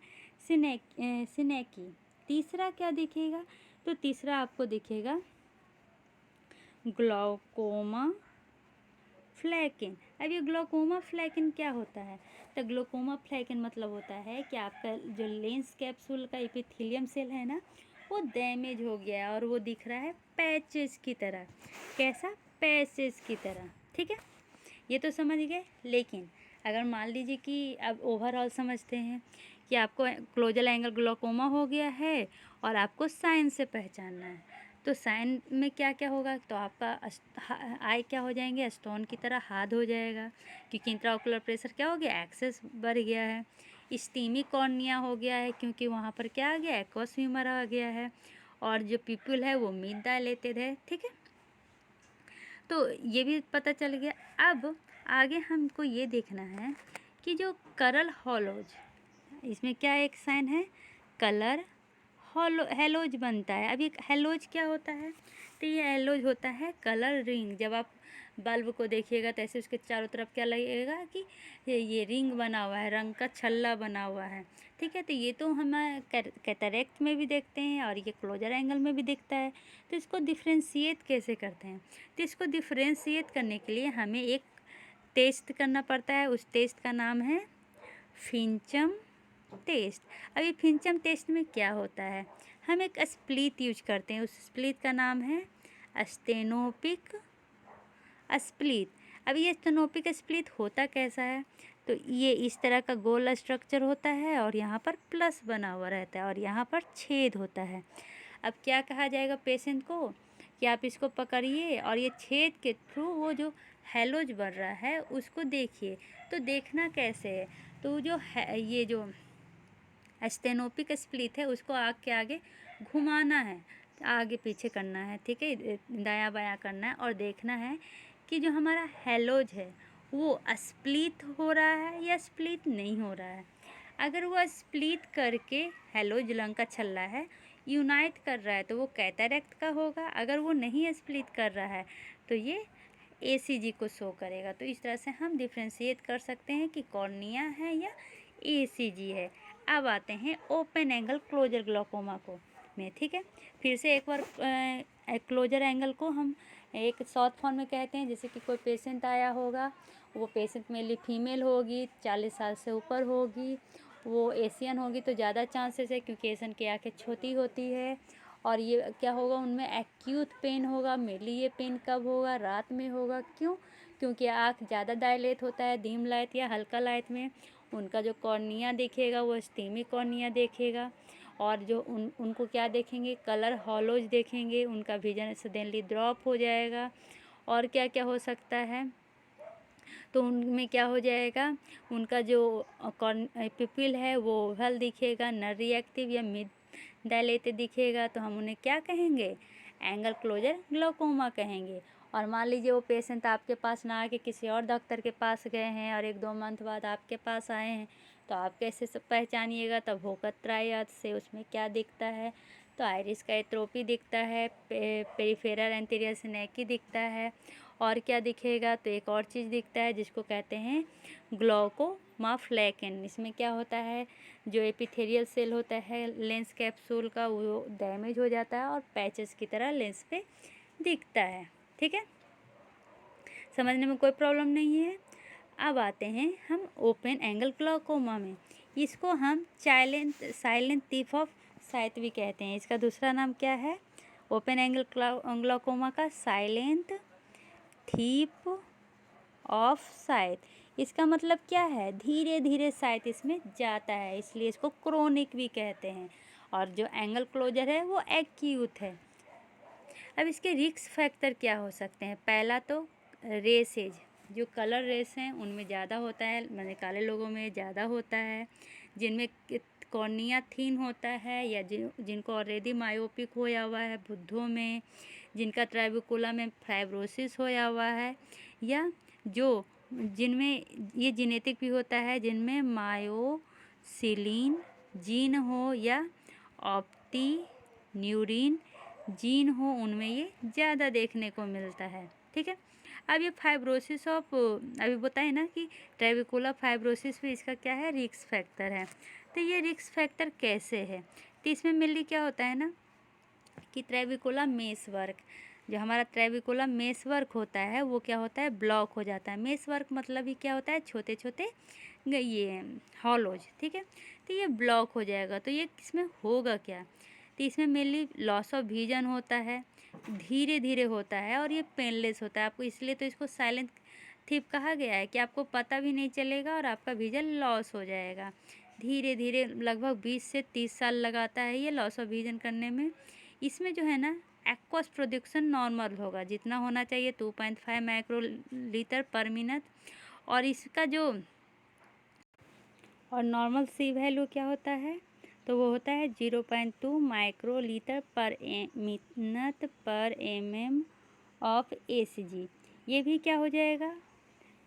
synechiae. तीसरा क्या दिखेगा? तो तीसरा आपको दिखेगा ग्लोकोमा फ्लैकिन। अब ये ग्लोकोमा फ्लैकिन क्या होता है? तो ग्लोकोमा फ्लैकिन मतलब होता है कि आपका जो लेंस कैप्सूल का एपिथेलियम सेल है ना, वो डैमेज हो गया है और वो दिख रहा है पैचेस की तरह। कैसा? पैचेस की तरह, ठीक है। ये तो समझ गए। लेकिन अगर मान लीजिए कि अब ओवरऑल समझते हैं कि आपको क्लोजल एंगल ग्लोकोमा हो गया है और आपको साइन से पहचानना है, तो साइन में क्या क्या होगा? तो आपका आई क्या हो जाएंगे? स्टोन की तरह हार्ड हो जाएगा, क्योंकि इंट्राओकुलर प्रेशर क्या हो गया? एक्सेस बढ़ गया है। स्टीमी कॉर्निया हो गया है, क्योंकि वहाँ पर क्या आ गया? एक्वस ह्यूमर आ गया है। और जो पीपल है वो मिड डायलेटेड है, ठीक है। तो ये भी पता चल गया। अब आगे हमको ये देखना है कि जो करल हॉलोज, इसमें क्या एक साइन है? कलर हेलोज बनता है। अब ये हेलोज क्या होता है? तो ये हेलोज होता है कलर रिंग। जब आप बल्ब को देखिएगा तो ऐसे उसके चारों तरफ क्या लगेगा कि ये रिंग बना हुआ है, रंग का छल्ला बना हुआ है, ठीक है। तो ये तो हम कैटरेक्ट में भी देखते हैं और ये क्लोजर एंगल में भी दिखता है। तो इसको डिफ्रेंशिएट कैसे करते हैं? तो इसको डिफ्रेंशिएट करने के लिए हमें एक टेस्ट करना पड़ता है। उस टेस्ट का नाम है फिंचम टेस्ट। अभी फिंचम टेस्ट में क्या होता है? हम एक स्प्लिट यूज करते हैं, उस स्प्लिट का नाम है स्टेनोपिक स्प्लिट। अब ये स्टेनोपिक स्प्लिट होता कैसा है? तो ये इस तरह का गोल स्ट्रक्चर होता है और यहाँ पर प्लस बना हुआ रहता है और यहाँ पर छेद होता है। अब क्या कहा जाएगा पेशेंट को कि आप इसको पकड़िए और ये छेद के थ्रू वो जो हेलोज बन रहा है उसको देखिए। तो देखना कैसे है? तो जो है ये जो स्टेनोपिक स्प्लिट है उसको आग के आगे घुमाना है, आगे पीछे करना है, ठीक है, दायां बायां करना है और देखना है कि जो हमारा हेलोज है वो स्प्लिट हो रहा है या स्प्लिट नहीं हो रहा है। अगर वो स्प्लिट करके हेलोज लंग का छल्ला है यूनाइट कर रहा है तो वो कैटरेक्ट का होगा। अगर वो नहीं स्प्लिट कर रहा है तो ये ACG को शो करेगा। तो इस तरह से हम डिफ्रेंशिएट कर सकते हैं कि कॉर्निया है या ACG है। अब आते हैं ओपन एंगल क्लोजर ग्लोकोमा को में, ठीक है। फिर से एक बार क्लोजर एंगल को हम एक शॉर्ट फॉर्म में कहते हैं। जैसे कि कोई पेशेंट आया होगा, वो पेशेंट मेनली फीमेल होगी, 40 साल से ऊपर होगी, वो एशियन होगी तो ज़्यादा चांसेस है क्योंकि एशियन की आँखें छोटी होती है। और ये क्या होगा? उनमें एक्यूट पेन होगा। मेनली ये पेन कब होगा? रात में होगा। क्यों? क्योंकि आँख ज़्यादा डायलेट होता है डीम लाइट या हल्का लाइट में। उनका जो कॉर्निया देखेगा वो स्टीमी कॉर्निया देखेगा और जो उनको क्या देखेंगे? कलर हॉलोज देखेंगे। उनका विजन सडनली ड्रॉप हो जाएगा। और क्या क्या हो सकता है? तो उनमें क्या हो जाएगा? उनका जो पिपिल है वो ओवल दिखेगा, नॉन रिएक्टिव या मिड डायलेटेड दिखेगा। तो हम उन्हें क्या कहेंगे? एंगल क्लोजर ग्लोकोमा कहेंगे। और मान लीजिए वो पेशेंट आपके पास ना आके किसी और डॉक्टर के पास गए हैं और 1-2 मंथ बाद आपके पास आए हैं, तो आप कैसे सब पहचानिएगा? तब भोगत ट्रायड से उसमें क्या दिखता है? तो आइरिस का एट्रोपी दिखता है, पेरिफेरल एंटीरियर सिनेकी दिखता है। और क्या दिखेगा? तो एक और चीज़ दिखता है जिसको कहते हैं ग्लोकोमा फ्लैकिन। इसमें क्या होता है? जो एपिथेलियल सेल होता है लेंस कैप्सूल का वो डैमेज हो जाता है और पैचेस की तरह लेंस पे दिखता है, ठीक है। समझने में कोई प्रॉब्लम नहीं है। अब आते हैं हम ओपन एंगल ग्लोकोमा में। इसको हम साइलेंट टिप ऑफ साइट भी कहते हैं। इसका दूसरा नाम क्या है? ओपन एंगल ग्लोकोमा का साइलेंट थिप ऑफ साइट। इसका मतलब क्या है? धीरे धीरे साइट इसमें जाता है, इसलिए इसको क्रोनिक भी कहते हैं। और जो एंगल क्लोजर है वो एक्यूट है। अब इसके रिस्क फैक्टर क्या हो सकते हैं? पहला तो रेसेज, जो कलर रेस हैं उनमें ज़्यादा होता है, मैंने काले लोगों में ज़्यादा होता है। जिनमें कॉर्निया थीन होता है या जिनको ऑलरेडी मायोपिक होया हुआ है, बुद्धों में जिनका ट्राइबिकुला में फाइब्रोसिस होया हुआ है, या जो जिनमें ये जेनेटिक भी होता है, जिनमें मायोसिलीन जीन हो या ऑप्टिन्यूरिन जीन हो, उनमें ये ज़्यादा देखने को मिलता है। ठीक है। अब ये फाइब्रोसिस ऑफ अभी बताए ना कि ट्राइबिकुलर फाइब्रोसिस भी इसका क्या है, रिस्क फैक्टर है। तो ये रिस्क फैक्टर कैसे है, तो इसमें मेनली क्या होता है ना कि ट्राइबिकुलर मेसवर्क, जो हमारा ट्राइबिकुलर मेसवर्क होता है वो क्या होता है, ब्लॉक हो जाता है। मेसवर्क मतलब ही क्या होता है, छोटे छोटे ये हॉलोज। ठीक है। तो ये ब्लॉक हो जाएगा, तो ये इसमें होगा क्या, तो इसमें मेनली लॉस ऑफ विजन होता है, धीरे धीरे होता है और ये पेनलेस होता है आपको, इसलिए तो इसको साइलेंट थिप कहा गया है कि आपको पता भी नहीं चलेगा और आपका विजन लॉस हो जाएगा धीरे धीरे। लगभग 20 से 30 साल लगाता है ये लॉस ऑफ विजन करने में। इसमें जो है ना एक्वस प्रोडक्शन नॉर्मल होगा, जितना होना चाहिए 2.5 माइक्रो लीटर पर मिनट, और इसका जो और नॉर्मल सी वैल्यू क्या होता है, तो वो होता है 0.2 माइक्रो लीटर पर मिनट पर mm ऑफ ACG। ये भी क्या हो जाएगा,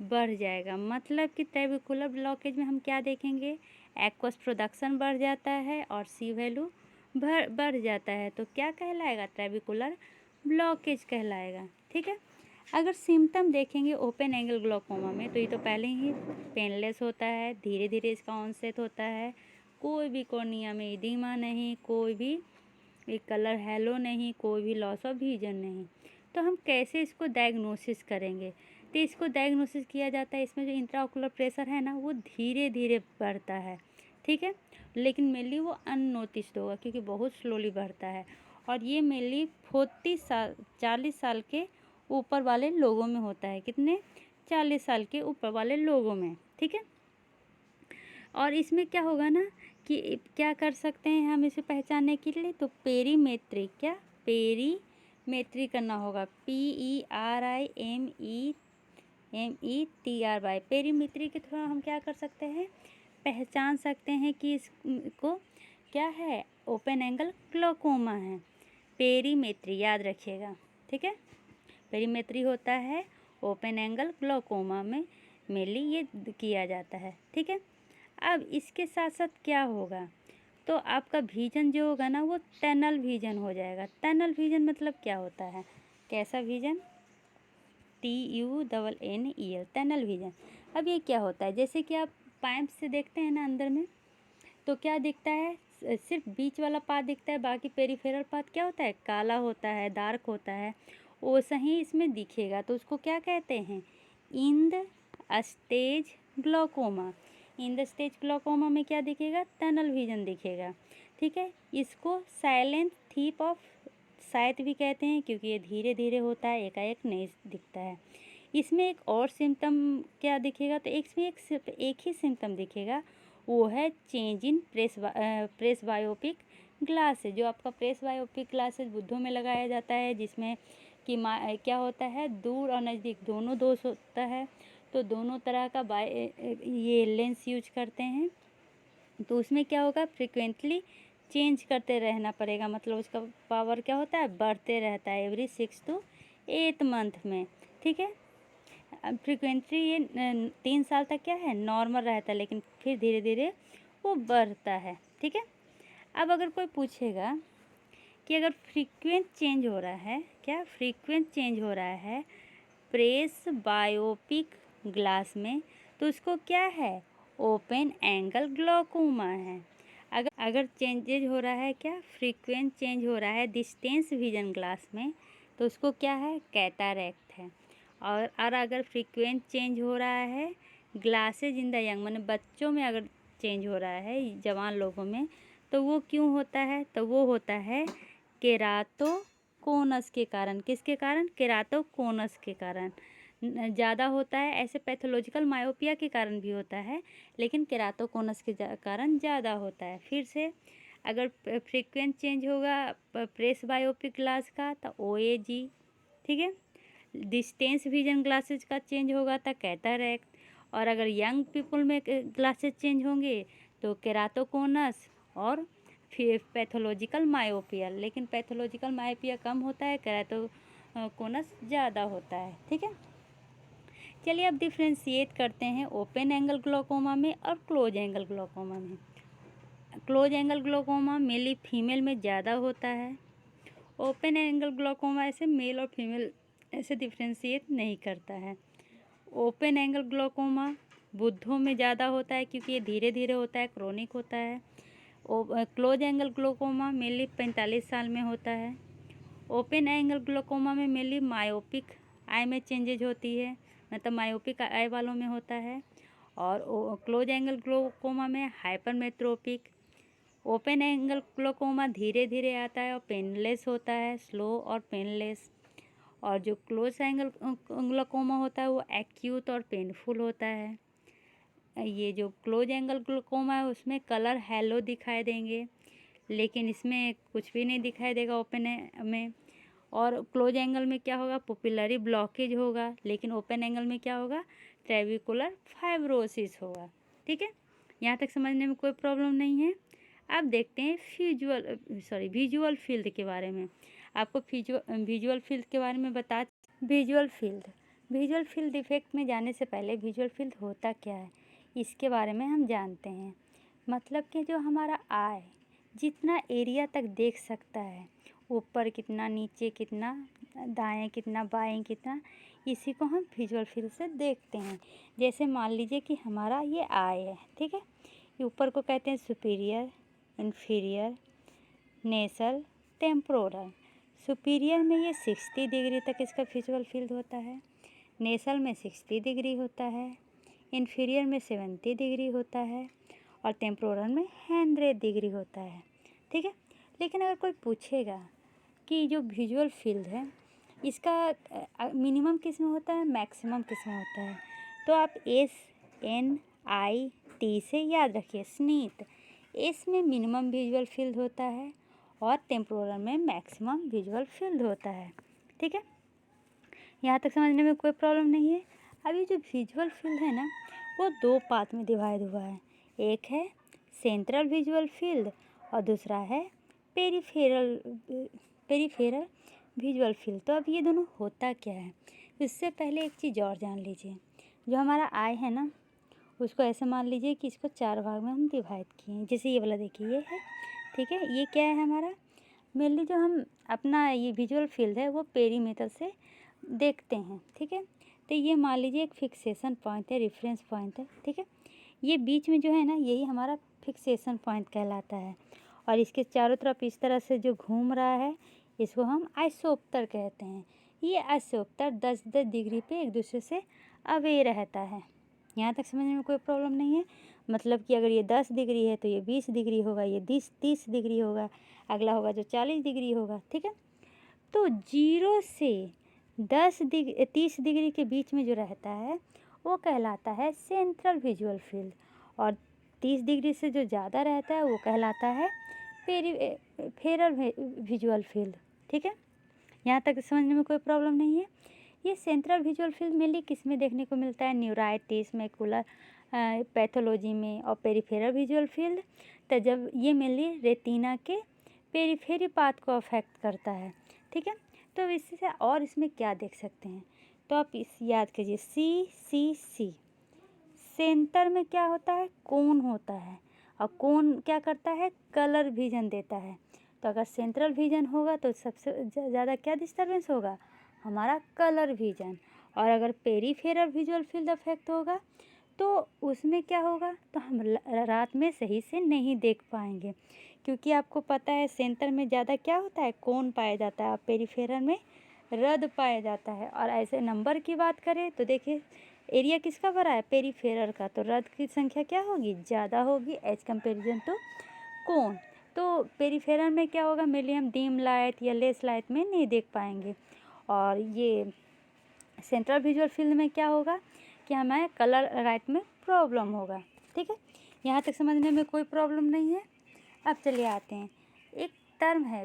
बढ़ जाएगा। मतलब कि ट्राइबिकुलर ब्लॉकेज में हम क्या देखेंगे, एक्वस प्रोडक्शन बढ़ जाता है और सी वैल्यू बढ़ जाता है, तो क्या कहलाएगा, ट्राइबिकुलर ब्लॉकेज कहलाएगा। ठीक है। अगर सिम्टम देखेंगे ओपन एंगल ग्लोकोमा में, तो ये तो पहले ही पेनलेस होता है, धीरे धीरे इसका ऑनसेट होता है, कोई भी कॉर्निया में इडिमा नहीं, कोई भी कलर हेलो नहीं, कोई भी लॉस ऑफ विजन नहीं। तो हम कैसे इसको डायग्नोसिस करेंगे, तो इसको डायग्नोसिस किया जाता है, इसमें जो इंट्राओकुलर प्रेशर है ना वो धीरे धीरे बढ़ता है। ठीक है। लेकिन मेनली वो अननोटिस्ड होगा क्योंकि बहुत स्लोली बढ़ता है, और ये मेनली 40 साल के ऊपर वाले लोगों में होता है। कितने, 40 साल के ऊपर वाले लोगों में। ठीक है। और इसमें क्या होगा ना कि क्या कर सकते हैं हम इसे पहचानने के लिए, तो पेरीमेट्री, क्या पेरीमेट्री करना होगा, PERIMETRY। पेरीमेट्री के थ्रू हम क्या कर सकते हैं, पहचान सकते हैं कि इसको क्या है, ओपन एंगल ग्लोकोमा है। पेरीमेट्री याद रखिएगा। ठीक है। पेरीमेट्री होता है ओपन एंगल ग्लोकोमा में मेनली ये किया जाता है। ठीक है। अब इसके साथ साथ क्या होगा, तो आपका विजन जो होगा ना वो टनल विजन हो जाएगा। टनल विजन मतलब क्या होता है, कैसा विजन, TUNNEL, टनल विजन। अब ये क्या होता है, जैसे कि आप पाइप से देखते हैं ना अंदर में, तो क्या दिखता है, सिर्फ बीच वाला पार्ट दिखता है, बाकी पेरिफेरल पार्ट क्या होता है, काला होता है, डार्क होता है। वैसा ही इसमें दिखेगा, तो उसको क्या कहते हैं, in the stage glaucoma. In the stage glaucoma में क्या दिखेगा, टनल विजन दिखेगा। ठीक है। इसको साइलेंट थिप ऑफ साइट भी कहते हैं क्योंकि ये धीरे धीरे होता है, एकाएक नहीं दिखता है। इसमें एक और सिम्टम क्या दिखेगा, तो इसमें एक ही सिम्टम दिखेगा, वो है change in press biopic glasses. जो आपका प्रेस बायोपिक ग्लासेज बुद्धों में लगाया जाता है, जिसमें कि क्या होता है, दूर और नज़दीक दोनों दोष होता है, तो दोनों तरह का ये लेंस यूज करते हैं। तो उसमें क्या होगा, फ्रिक्वेंटली चेंज करते रहना पड़ेगा, मतलब उसका पावर क्या होता है, बढ़ते रहता है एवरी 6 to 8 मंथ में। ठीक है। अब फ्रिक्वेंटली ये 3 साल तक क्या है, नॉर्मल रहता है, लेकिन फिर धीरे धीरे वो बढ़ता है। ठीक है। अब अगर कोई पूछेगा कि अगर फ्रीक्वेंट चेंज हो रहा है, क्या फ्रीक्वेंट चेंज हो रहा है प्रेस बायोपिक ग्लास में, तो उसको क्या है, ओपन एंगल ग्लोकोमा है। अगर चेंजेज हो रहा है, क्या फ्रीक्वेंट चेंज हो रहा है डिस्टेंस विजन ग्लास में, तो उसको क्या है, कैटारैक्ट है। और अगर फ्रीक्वेंट चेंज हो रहा है ग्लासेज इन द यंग, माने बच्चों में अगर चेंज हो रहा है, जवान लोगों में, तो वो क्यों होता है, तो वो होता है केराटोकोनस के कारण। किसके कारण, केराटोकोनस के कारण ज़्यादा होता है। ऐसे पैथोलॉजिकल मायोपिया के कारण भी होता है, लेकिन केराटोकोनस के कारण ज़्यादा होता है। फिर से अगर फ्रीक्वेंट चेंज होगा प्रेस बायोपिक ग्लास का, तो OAG। ठीक है। डिस्टेंस विजन ग्लासेज का चेंज होगा तो कैटरैक्ट, और अगर यंग पीपल में ग्लासेज चेंज होंगे तो केराटोकोनस और फिर पैथोलॉजिकल मायोपिया। लेकिन पैथोलॉजिकल मायोपिया कम होता है, केराटोकोनस ज़्यादा होता है। ठीक है, चलिए अब डिफ्रेंशिएट करते हैं ओपन एंगल ग्लोकोमा में और क्लोज एंगल ग्लोकोमा में। Close angle glaucoma mainly female में ज़्यादा होता है। ओपन एंगल ग्लोकोमा ऐसे मेल और फीमेल ऐसे डिफ्रेंशिएट नहीं करता है। ओपन एंगल ग्लोकोमा बुद्धों में ज़्यादा होता है क्योंकि ये धीरे धीरे होता है, क्रोनिक होता है। क्लोज एंगल ग्लोकोमा मेनली 45 साल में होता है। ओपन एंगल ग्लोकोमा में मेनली मायोपिक आई में चेंजेज होती है, मतलब मायोपिक आई वालों में होता है। और क्लोज एंगल ग्लोकोमा में हाइपरमेट्रोपिक। ओपन एंगल ग्लोकोमा धीरे धीरे आता है और पेनलेस होता है, स्लो और पेनलेस। और जो क्लोज एंगल ग्लोकोमा होता है वो एक्यूट और पेनफुल होता है। ये जो क्लोज एंगल ग्लोकोमा है उसमें कलर हेलो दिखाई देंगे, लेकिन इसमें कुछ भी नहीं दिखाई देगा ओपन में। और क्लोज एंगल में क्या होगा, पुपिलरी ब्लॉकेज होगा, लेकिन ओपन एंगल में क्या होगा, ट्रेविकुलर फाइब्रोसिस होगा। ठीक है, यहाँ तक समझने में कोई प्रॉब्लम नहीं है। अब देखते हैं विजुअल फील्ड के बारे में। आपको विजुअल फील्ड के बारे में विजुअल फील्ड डिफेक्ट में जाने से पहले विजुअल फील्ड होता क्या है इसके बारे में हम जानते हैं। मतलब कि जो हमारा आई जितना एरिया तक देख सकता है, ऊपर कितना, नीचे कितना, दाएं कितना, बाएं कितना, इसी को हम विजुअल फील्ड से देखते हैं। जैसे मान लीजिए कि हमारा ये आई है, ठीक है, ये ऊपर को कहते हैं सुपीरियर, इन्फीरियर, नेसल, टेम्पोरल। सुपीरियर में ये 60 डिग्री तक इसका विजुअल फील्ड होता है, नेसल में 60 डिग्री होता है, इन्फीरियर में 70 डिग्री होता है, और टेम्पोरल में 100 डिग्री होता है। ठीक है, लेकिन अगर कोई पूछेगा कि जो विजुअल फील्ड है इसका मिनिमम किस में होता है, मैक्सिमम किस में होता है, तो आप SNIT से याद रखिए, स्नीट। एस में मिनिमम विजुअल फील्ड होता है और टेम्पोरल में मैक्सिमम विजुअल फील्ड होता है। ठीक है, यहाँ तक समझने में कोई प्रॉब्लम नहीं है। अभी जो विजुअल फील्ड है ना वो 2 पार्ट में डिवाइड हुआ है। एक है सेंट्रल विजुअल फील्ड और दूसरा है पेरिफेरल विजुअल फील्ड। तो अब ये दोनों होता क्या है, इससे पहले एक चीज़ और जान लीजिए। जो हमारा आई है ना उसको ऐसे मान लीजिए कि इसको 4 भाग में हम डिवाइड किए हैं। जैसे ये वाला देखिए, ये है, ठीक है, ये क्या है हमारा, मेनली जो हम अपना ये विजुअल फील्ड है वो पेरीमीटर से देखते हैं। ठीक है, तो ये मान लीजिए एक फिक्सेशन पॉइंट है, रेफरेंस पॉइंट है। ठीक है, ये बीच में जो है ना यही हमारा फिक्सेशन पॉइंट कहलाता है, और इसके चारों तरफ इस तरह से जो घूम रहा है इसको हम आइसोप्टर कहते हैं। ये आइसोप्टर 10-10 डिग्री पे एक दूसरे से अवे रहता है। यहाँ तक समझने में कोई प्रॉब्लम नहीं है। मतलब कि अगर ये 10 डिग्री है तो ये 20 डिग्री होगा, ये 30 डिग्री होगा, अगला होगा जो 40 डिग्री होगा। ठीक है, तो 0 से 30 डिग्री के बीच में जो रहता है वो कहलाता है सेंट्रल विजुअल फील्ड, और 30 डिग्री से जो ज़्यादा रहता है वो कहलाता है पेरिफेरल विजुअल फील्ड। ठीक है, यहाँ तक समझने में कोई प्रॉब्लम नहीं है। ये सेंट्रल विजुअल फील्ड मेनली किस में देखने को मिलता है, न्यूराइटिस, मैकुलर पैथोलॉजी में, और पेरिफेरल विजुअल फील्ड तो जब ये मेनली रेटिना के पेरिफेरी पार्ट को अफेक्ट करता है। ठीक है, तो इससे और इसमें क्या देख सकते हैं, तो आप इस याद कीजिए, CCC सेंटर में क्या होता है, कोन होता है, और कोन क्या करता है, कलर विजन देता है। तो अगर सेंट्रल विजन होगा तो सबसे ज़्यादा क्या डिस्टर्बेंस होगा, हमारा कलर विजन। और अगर पेरीफेरल विजुअल फील्ड अफेक्ट होगा तो उसमें क्या होगा, तो हम रात में सही से नहीं देख पाएंगे, क्योंकि आपको पता है सेंटर में ज़्यादा क्या होता है, कोन पाया जाता है, और पेरीफेरल में रद पाया जाता है। और ऐसे नंबर की बात करें तो देखिए एरिया किसका बड़ा है, पेरीफेरल का, तो रद की संख्या क्या होगी, ज़्यादा होगी एज कंपेरिजन टू कोन। तो पेरीफेरल में क्या होगा, मेनली हम डीम लाइट या लेस लाइट में नहीं देख पाएंगे। और ये सेंट्रल विजुअल फील्ड में क्या होगा कि हमें कलर राइट में प्रॉब्लम होगा। ठीक है, यहाँ तक समझने में कोई प्रॉब्लम नहीं है। अब चलिए आते हैं, एक टर्म है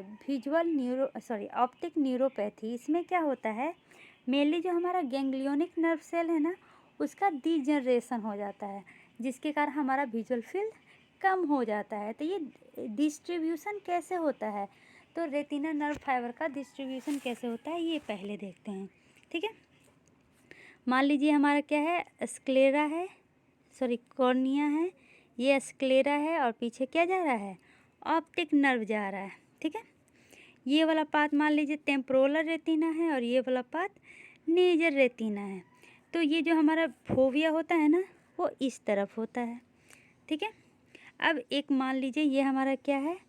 ऑप्टिक न्यूरोपैथी। इसमें क्या होता है, मेनली जो हमारा गैंग्लियोनिक नर्व सेल है ना, उसका डिजनरेशन हो जाता है, जिसके कारण हमारा विजुअल फील्ड कम हो जाता है। तो ये डिस्ट्रीब्यूशन कैसे होता है, तो रेटिना नर्व फाइबर का डिस्ट्रीब्यूशन कैसे होता है ये पहले देखते हैं। ठीक है, मान लीजिए हमारा क्या है, स्क्लेरा है, सॉरी कॉर्निया है, ये स्क्लेरा है और पीछे क्या जा रहा है, ऑप्टिक नर्व जा रहा है। ठीक है, ये वाला पार्ट मान लीजिए टेम्पोरल रेटिना है और ये वाला पार्ट नेजल रेटिना है। तो ये जो हमारा फोविया होता है ना, वो इस तरफ होता है। ठीक है, अब एक मान लीजिए ये हमारा क्या है,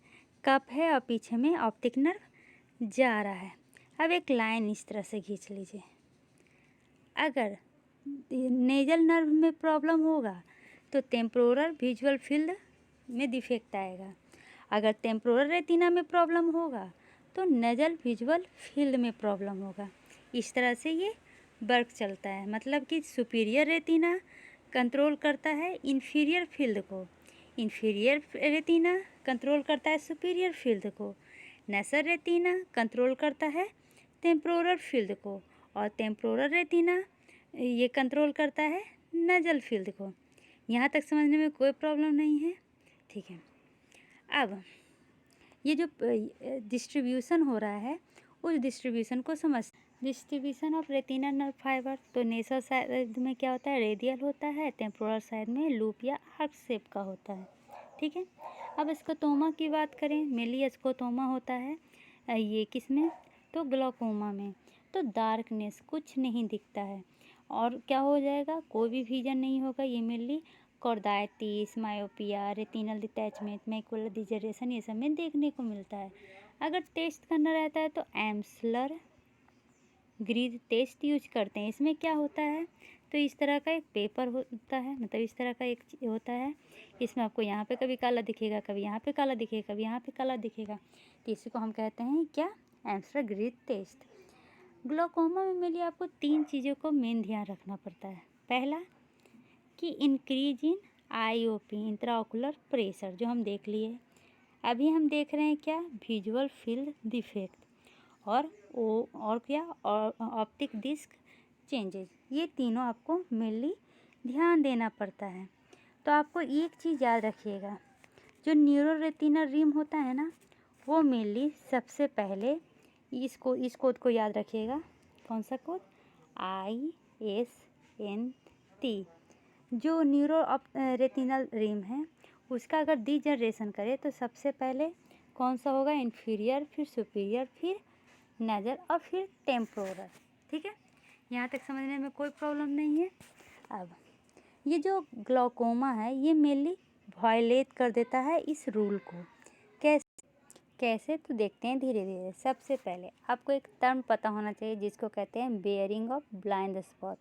कप है और पीछे में ऑप्टिक नर्व जा रहा है। अब एक लाइन इस तरह से खींच लीजिए। अगर नेजल नर्व में प्रॉब्लम होगा तो टेम्पोरल विजुअल फील्ड में डिफेक्ट आएगा। अगर टेम्पोरल रेटिना में प्रॉब्लम होगा तो नेजल विजुअल फील्ड में प्रॉब्लम होगा। इस तरह से ये वर्क चलता है, मतलब कि सुपीरियर रेटिना कंट्रोल करता है इन्फीरियर फील्ड को, इन्फीरियर रेटिना कंट्रोल करता है सुपीरियर फील्ड को, नेसर रेटिना कंट्रोल करता है टेम्पोरल फील्ड को, और टेम्पोरल रेटिना ये कंट्रोल करता है नेजल फील्ड को। यहाँ तक समझने में कोई प्रॉब्लम नहीं है। ठीक है, अब ये जो डिस्ट्रीब्यूशन हो रहा है उस डिस्ट्रीब्यूशन को समझ, distribution of retina nerve fibre, तो नेसर साइड में क्या होता है, रेडियल होता है, टेम्पोरल साइड में लूप या आर्क शेप का होता है। ठीक है, अब स्कोतोमा की बात करें, मेनली स्कोतोमा होता है ये किस में, तो ग्लाउकोमा में। तो डार्कनेस, कुछ नहीं दिखता है और क्या हो जाएगा, कोई भी विजन नहीं होगा। ये mainly choroiditis, myopia, retinal detachment, macular degeneration ये सब में देखने को मिलता है। अगर टेस्ट करना रहता है तो एम्सलर ग्रीड टेस्ट यूज करते हैं। इसमें क्या होता है, तो इस तरह का एक पेपर होता है, मतलब इस तरह का एक होता है। इसमें आपको यहाँ पे कभी काला दिखेगा, कभी यहाँ पे काला दिखेगा, कभी यहाँ पे काला दिखेगा। तो इसी को हम कहते हैं क्या, एम्सलर ग्रीड टेस्ट। ग्लाउकोमा में मेनली आपको 3 चीज़ों को मेन ध्यान रखना पड़ता है। पहला कि increase in IOP, intraocular pressure, जो हम देख लिए। अभी हम देख रहे हैं क्या, विजुअल फील्ड डिफेक्ट, और क्या, और ऑप्टिक डिस्क चेंजेस। ये तीनों आपको मेनली ध्यान देना पड़ता है। तो आपको एक चीज़ याद रखिएगा, जो न्यूरो रेटिनल रिम होता है ना, वो मेनली सबसे पहले इस कोड को याद रखिएगा। कौन सा कोड, ISNT। जो न्यूरो रेटिनल रिम है उसका अगर डिजनरेशन करे तो सबसे पहले कौन सा होगा, इन्फीरियर, फिर सुपीरियर, फिर नेजल और फिर टेम्पोरल। ठीक है, यहाँ तक समझने में कोई प्रॉब्लम नहीं है। अब ये जो ग्लाउकोमा है ये मेनली वायलेट कर देता है इस रूल को। कैसे तो देखते हैं धीरे धीरे। सबसे पहले आपको एक टर्म पता होना चाहिए जिसको कहते हैं बेयरिंग ऑफ ब्लाइंड स्पॉट।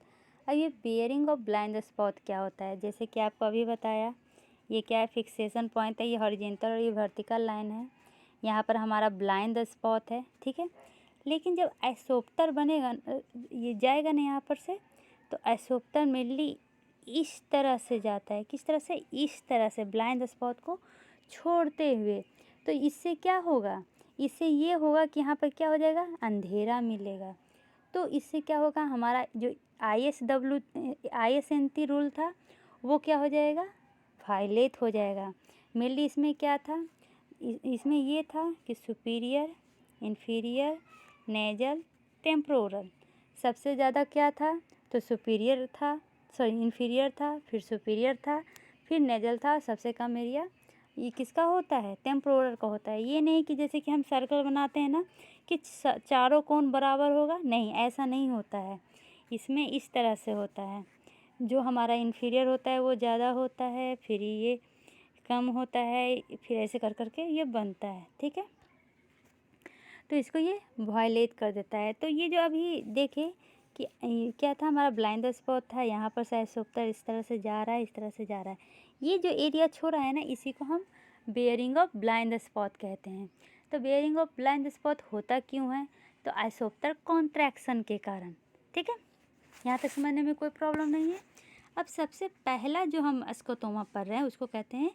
अब ये बेयरिंग ऑफ ब्लाइंड स्पॉट क्या होता है, जैसे कि आपको अभी बताया, ये क्या है, फिक्सेशन पॉइंट है, ये हॉरिजेंटल और ये वर्टिकल लाइन है, यहाँ पर हमारा ब्लाइंड स्पॉट है। ठीक है, लेकिन जब एसोप्टर बनेगा, ये जाएगा ना यहाँ पर से, तो एसोप्टर मेनली इस तरह से जाता है। किस तरह से, इस तरह से ब्लाइंड स्पॉट को छोड़ते हुए। तो इससे क्या होगा, इससे ये होगा कि यहाँ पर क्या हो जाएगा, अंधेरा मिलेगा। तो इससे क्या होगा, हमारा जो ISNT रूल था वो क्या हो जाएगा, वायलेट हो जाएगा। मेनली इसमें क्या था, इसमें ये था कि सुपीरियर, इन्फीरियर, नेजल, टेम्पोरल। सबसे ज़्यादा क्या था, तो सुपीरियर था, सॉरी इन्फीरियर था, फिर सुपीरियर था, फिर नेजल था, सबसे कम एरिया ये किसका होता है, टेम्पोरल का होता है। ये नहीं कि जैसे कि हम सर्कल बनाते हैं ना कि चारों कोण बराबर होगा, नहीं, ऐसा नहीं होता है। इसमें इस तरह से होता है, जो हमारा इन्फीरियर होता है वो ज़्यादा होता है, फिर ये कम होता है, फिर ऐसे कर करके ये बनता है। ठीक है, तो इसको ये वायलेट कर देता है। तो ये जो अभी देखे कि क्या था, हमारा ब्लाइंड स्पॉट था, यहाँ पर से एसोप्टर इस तरह से जा रहा है, इस तरह से जा रहा है। ये जो एरिया छोड़ा है ना, इसी को हम बेयरिंग ऑफ ब्लाइंड स्पॉट कहते हैं। तो बेयरिंग ऑफ ब्लाइंड स्पॉट होता क्यों है, तो एसोप्टर कॉन्ट्रैक्शन के कारण। ठीक है, यहाँ तक समझने में कोई प्रॉब्लम नहीं है। अब सबसे पहला जो हम स्कोतोमा पढ़ रहे हैं उसको कहते हैं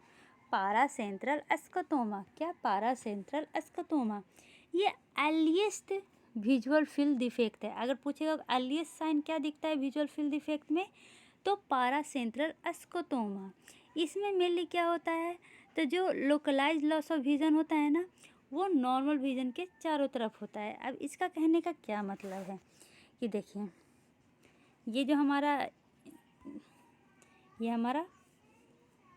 पारासेंट्रल स्कोतोमा। क्या, पारासेंट्रल स्कोतोमा। ये अर्लीस्ट विजुअल फील्ड डिफेक्ट है। अगर पूछेगा अर्लीस्ट साइन क्या दिखता है विजुअल फील्ड डिफेक्ट में, तो पारासेंट्रल स्कोटोमा। इसमें मेनली क्या होता है, तो जो लोकलाइज लॉस ऑफ विजन होता है ना, वो नॉर्मल विजन के चारों तरफ होता है। अब इसका कहने का क्या मतलब है कि देखिए, ये जो हमारा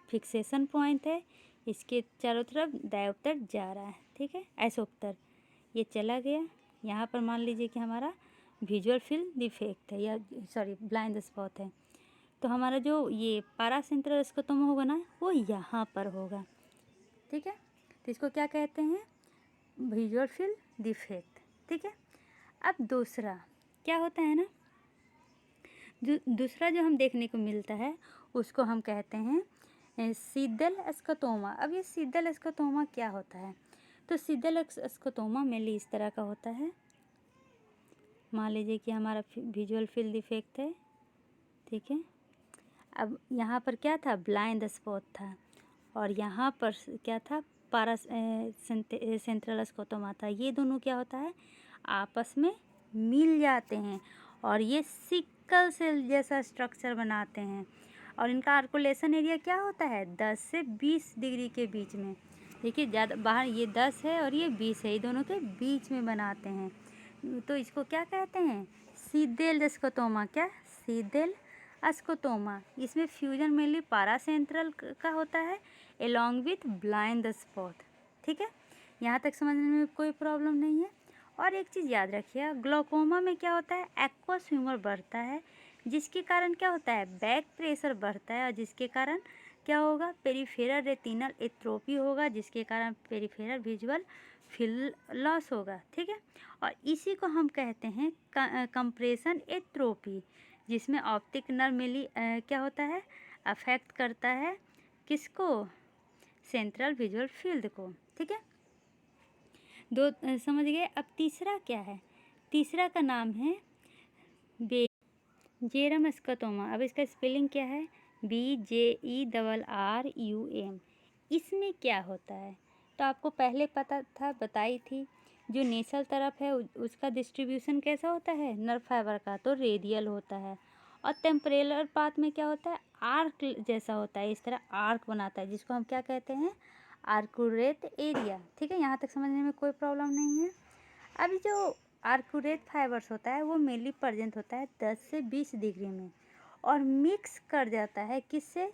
फिक्सेशन पॉइंट है, इसके चारों तरफ डायोप्टर जा रहा है, ठीक है, ऐसोप्टर ये चला गया। यहाँ पर मान लीजिए कि हमारा विजुअल फील्ड डिफेक्ट है, या सॉरी ब्लाइंड स्पॉट है, तो हमारा जो ये पारासेंट्रल स्कोटोमा होगा ना, वो यहाँ पर होगा, ठीक है। तो इसको क्या कहते हैं, विजुअल फील्ड डिफेक्ट, ठीक है। अब दूसरा क्या होता है ना, दूसरा जो हम देखने को मिलता है उसको हम कहते हैं सीदल स्कोटोमा। अब ये सीदल स्कोटोमा क्या होता है, तो सीदल स्कोटोमा मेनली इस तरह का होता है। मान लीजिए कि हमारा विजुअल फील्ड डिफेक्ट है, ठीक है। अब यहाँ पर क्या था, ब्लाइंड स्पॉट था, और यहाँ पर क्या था, सेंट्रल स्कोटोमा था। ये दोनों क्या होता है, आपस में मिल जाते हैं और ये सिकल सेल जैसा स्ट्रक्चर बनाते हैं। और इनका आर्कुलेशन एरिया क्या होता है, 10 से 20 डिग्री के बीच में। देखिए ज़्यादा बाहर ये 10 है और ये 20 है, ये दोनों के बीच में बनाते हैं। तो इसको क्या कहते हैं, सीदेल स्कोटोमा। क्या, सीदेल स्कोटोमा। इसमें फ्यूजन मेनली पारासेंट्रल का होता है एलॉन्ग विथ ब्लाइंड स्पॉट, ठीक है। यहाँ तक समझने में कोई प्रॉब्लम नहीं है। और एक चीज़ याद रखिए, ग्लोकोमा में क्या होता है, एक्वस ह्यूमर बढ़ता है, जिसके कारण क्या होता है, बैक प्रेशर बढ़ता है, और जिसके कारण क्या होगा, पेरिफेरल रेटिनल एट्रोफी होगा, जिसके कारण पेरिफेरल विजुअल फील्ड लॉस होगा, ठीक है। और इसी को हम कहते हैं कंप्रेशन एट्रोफी, जिसमें ऑप्टिक नर्व मेनली क्या होता है, अफेक्ट करता है किसको, सेंट्रल विजुअल फील्ड को, ठीक है। दो समझ गए। अब तीसरा क्या है, तीसरा का नाम है जेरम स्कोटोमा। अब इसका स्पेलिंग क्या है, BJERRUM। इसमें क्या होता है, तो आपको पहले पता था, बताई थी, जो नेसल तरफ है उसका डिस्ट्रीब्यूशन कैसा होता है नर्व फाइबर का, तो रेडियल होता है। और टेम्परेलर पाथ में क्या होता है, आर्क जैसा होता है, इस तरह आर्क बनाता है, जिसको हम क्या कहते हैं, आर्कुरेट एरिया, ठीक है। यहाँ तक समझने में कोई प्रॉब्लम नहीं है। अभी जो आर्कुरेट फाइबर्स होता है वो मेनली प्रेजेंट होता है 10 से 20 डिग्री में, और मिक्स कर जाता है किससे,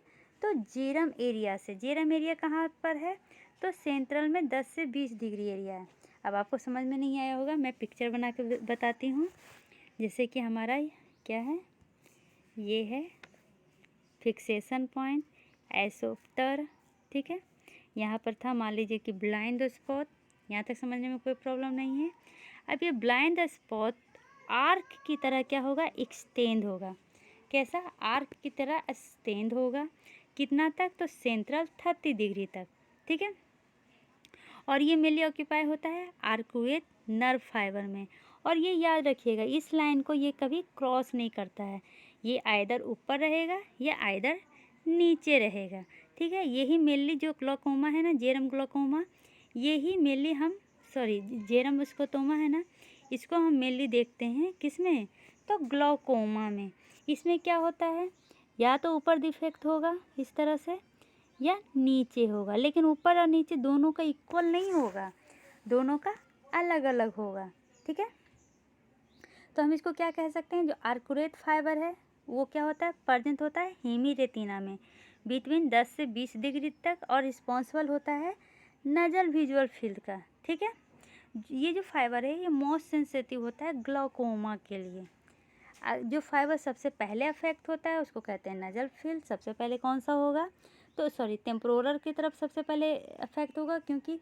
तो जेरम एरिया से। जेरम एरिया कहाँ पर है, तो सेंट्रल में 10 से 20 डिग्री एरिया है। अब आपको समझ में नहीं आया होगा, मैं पिक्चर बना के बताती हूँ। जैसे कि हमारा क्या है, ये है फिक्सेशन पॉइंट एसोप्टर, ठीक है। यहाँ पर था मान लीजिए कि ब्लाइंड स्पॉट। यहाँ तक समझने में कोई प्रॉब्लम नहीं है। अब ये ब्लाइंड स्पॉट आर्क की तरह क्या होगा, एक्सटेंड होगा। कैसा, आर्क की तरह एक्सटेंड होगा, कितना तक, तो सेंट्रल 30 डिग्री तक, ठीक है। और ये मेनली ऑक्यूपाई होता है आर्कुएट नर्व फाइबर में। और ये याद रखिएगा, इस लाइन को ये कभी क्रॉस नहीं करता है, ये आइदर ऊपर रहेगा या आइदर नीचे रहेगा, ठीक है। यही मेनली जो ग्लोकोमा है ना, जेरम ग्लोकोमा, यही मेनली हम जेरम स्कोटोमा है ना, इसको हम मेनली देखते हैं किसमें, तो ग्लोकोमा में। इसमें क्या होता है, या तो ऊपर डिफेक्ट होगा इस तरह से, या नीचे होगा, लेकिन ऊपर और नीचे दोनों का इक्वल नहीं होगा, दोनों का अलग अलग होगा, ठीक है। तो हम इसको क्या कह सकते हैं, जो आर्कुरेट फाइबर है वो क्या होता है, प्रेजेंट होता है हेमी रेटिना में बिटवीन 10 से 20 डिग्री तक, और रिस्पॉन्सिबल होता है नजल विजुअल फील्ड का, ठीक है। ये जो फाइबर है ये मोस्ट सेंसिटिव होता है ग्लोकोमा के लिए। जो फाइबर सबसे पहले अफेक्ट होता है उसको कहते हैं नजल फील्ड। सबसे पहले कौन सा होगा, तो टेम्पोरल की तरफ सबसे पहले अफेक्ट होगा, क्योंकि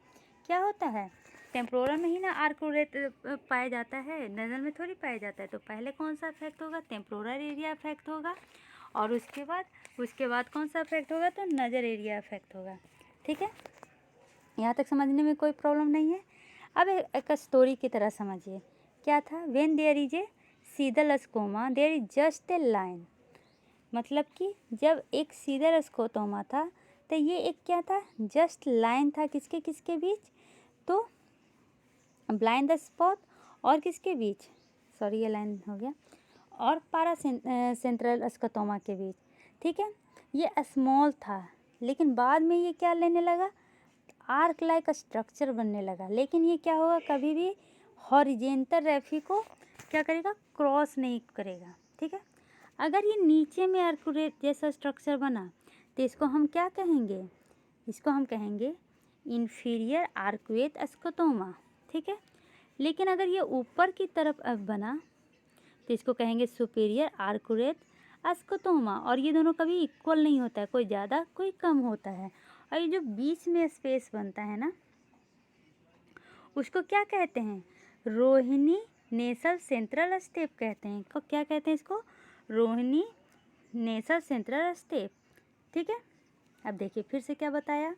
क्या होता है, टेम्पोरल में ही ना आर्कुरेट पाया जाता है, नज़र में थोड़ी पाया जाता है। तो पहले कौन सा अफेक्ट होगा, टेम्पोरल एरिया अफेक्ट होगा, और उसके बाद कौन सा अफेक्ट होगा, तो नज़र एरिया अफेक्ट होगा, ठीक है। यहाँ तक समझने में कोई प्रॉब्लम नहीं है। अब एक स्टोरी की तरह समझिए, क्या था, when there is a Seidel scotoma there is just a line. मतलब कि जब एक सीदल स्कोटोमा था तो ये एक क्या था, जस्ट लाइन था, किसके किसके बीच, तो ब्लाइंड स्पॉट और किसके बीच, सॉरी ये लाइन हो गया, और पारा सेंट्रल स्कोटोमा के बीच। ठीक है, ये स्मॉल था लेकिन बाद में ये क्या लेने लगा, आर्क लाइक स्ट्रक्चर बनने लगा। लेकिन ये क्या होगा, कभी भी हॉरिजेंटल रेफी को क्या करेगा, क्रॉस नहीं करेगा। ठीक है, अगर ये नीचे में आर्कुएट जैसा स्ट्रक्चर बना तो इसको हम क्या कहेंगे, इसको हम कहेंगे इन्फीरियर आर्कुएट स्कोटोमा। ठीक है, लेकिन अगर ये ऊपर की तरफ अब बना तो इसको कहेंगे सुपीरियर आर्कुएट स्कोटोमा। और ये दोनों कभी इक्वल नहीं होता है, कोई ज़्यादा कोई कम होता है। और ये जो बीच में स्पेस बनता है ना, उसको क्या कहते हैं, रोहिणी नेसल सेंट्रल स्टेप कहते हैं। को क्या कहते हैं इसको, रोहिणी नेसल सेंट्रल स्टेप। ठीक है, अब देखिए फिर से क्या बताया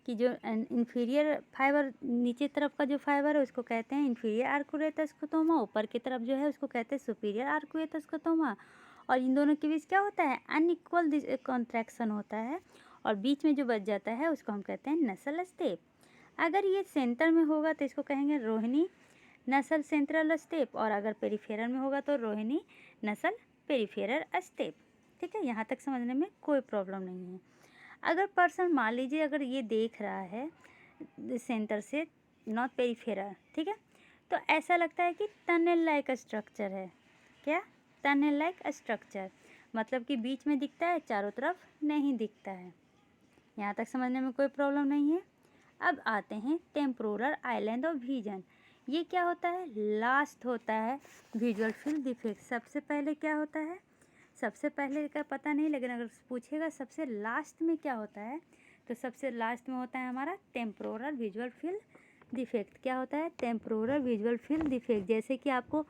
कि जो इन्फीरियर फाइबर, नीचे तरफ का जो फाइबर है उसको कहते हैं इन्फीरियर आर्कुएट स्कोटोमा, ऊपर की तरफ जो है उसको कहते हैं सुपीरियर आर्कुएट स्कोटोमा। और इन दोनों के बीच क्या होता है, अनइक्वल कॉन्ट्रैक्शन होता है, और बीच में जो बच जाता है उसको हम कहते हैं नसल स्टेप। अगर ये सेंटर में होगा तो इसको कहेंगे रोहिणी नसल सेंट्रल स्टेप, और अगर पेरिफेरल में होगा तो रोहिणी नसल पेरिफेरल स्टेप। ठीक है, यहाँ तक समझने में कोई प्रॉब्लम नहीं है। अगर पर्सन मान लीजिए अगर ये देख रहा है सेंटर से नॉट पेरिफेरल, ठीक है, तो ऐसा लगता है कि टनल लाइक स्ट्रक्चर है। क्या, टनल लाइक स्ट्रक्चर, मतलब कि बीच में दिखता है, चारों तरफ नहीं दिखता है। यहाँ तक समझने में कोई प्रॉब्लम नहीं है। अब आते हैं टेम्पोरल आइलैंड ऑफ विजन। ये क्या होता है, लास्ट होता है विजुअल फील्ड डिफेक्ट। सबसे पहले क्या होता है, सबसे पहले का पता नहीं, लेकिन अगर पूछेगा सबसे लास्ट में क्या होता है, तो सबसे लास्ट में होता है हमारा टेम्पोरल विजुअल फील्ड डिफेक्ट। क्या होता है, टेम्पोरल विजुअल फील्ड डिफेक्ट। जैसे कि आपको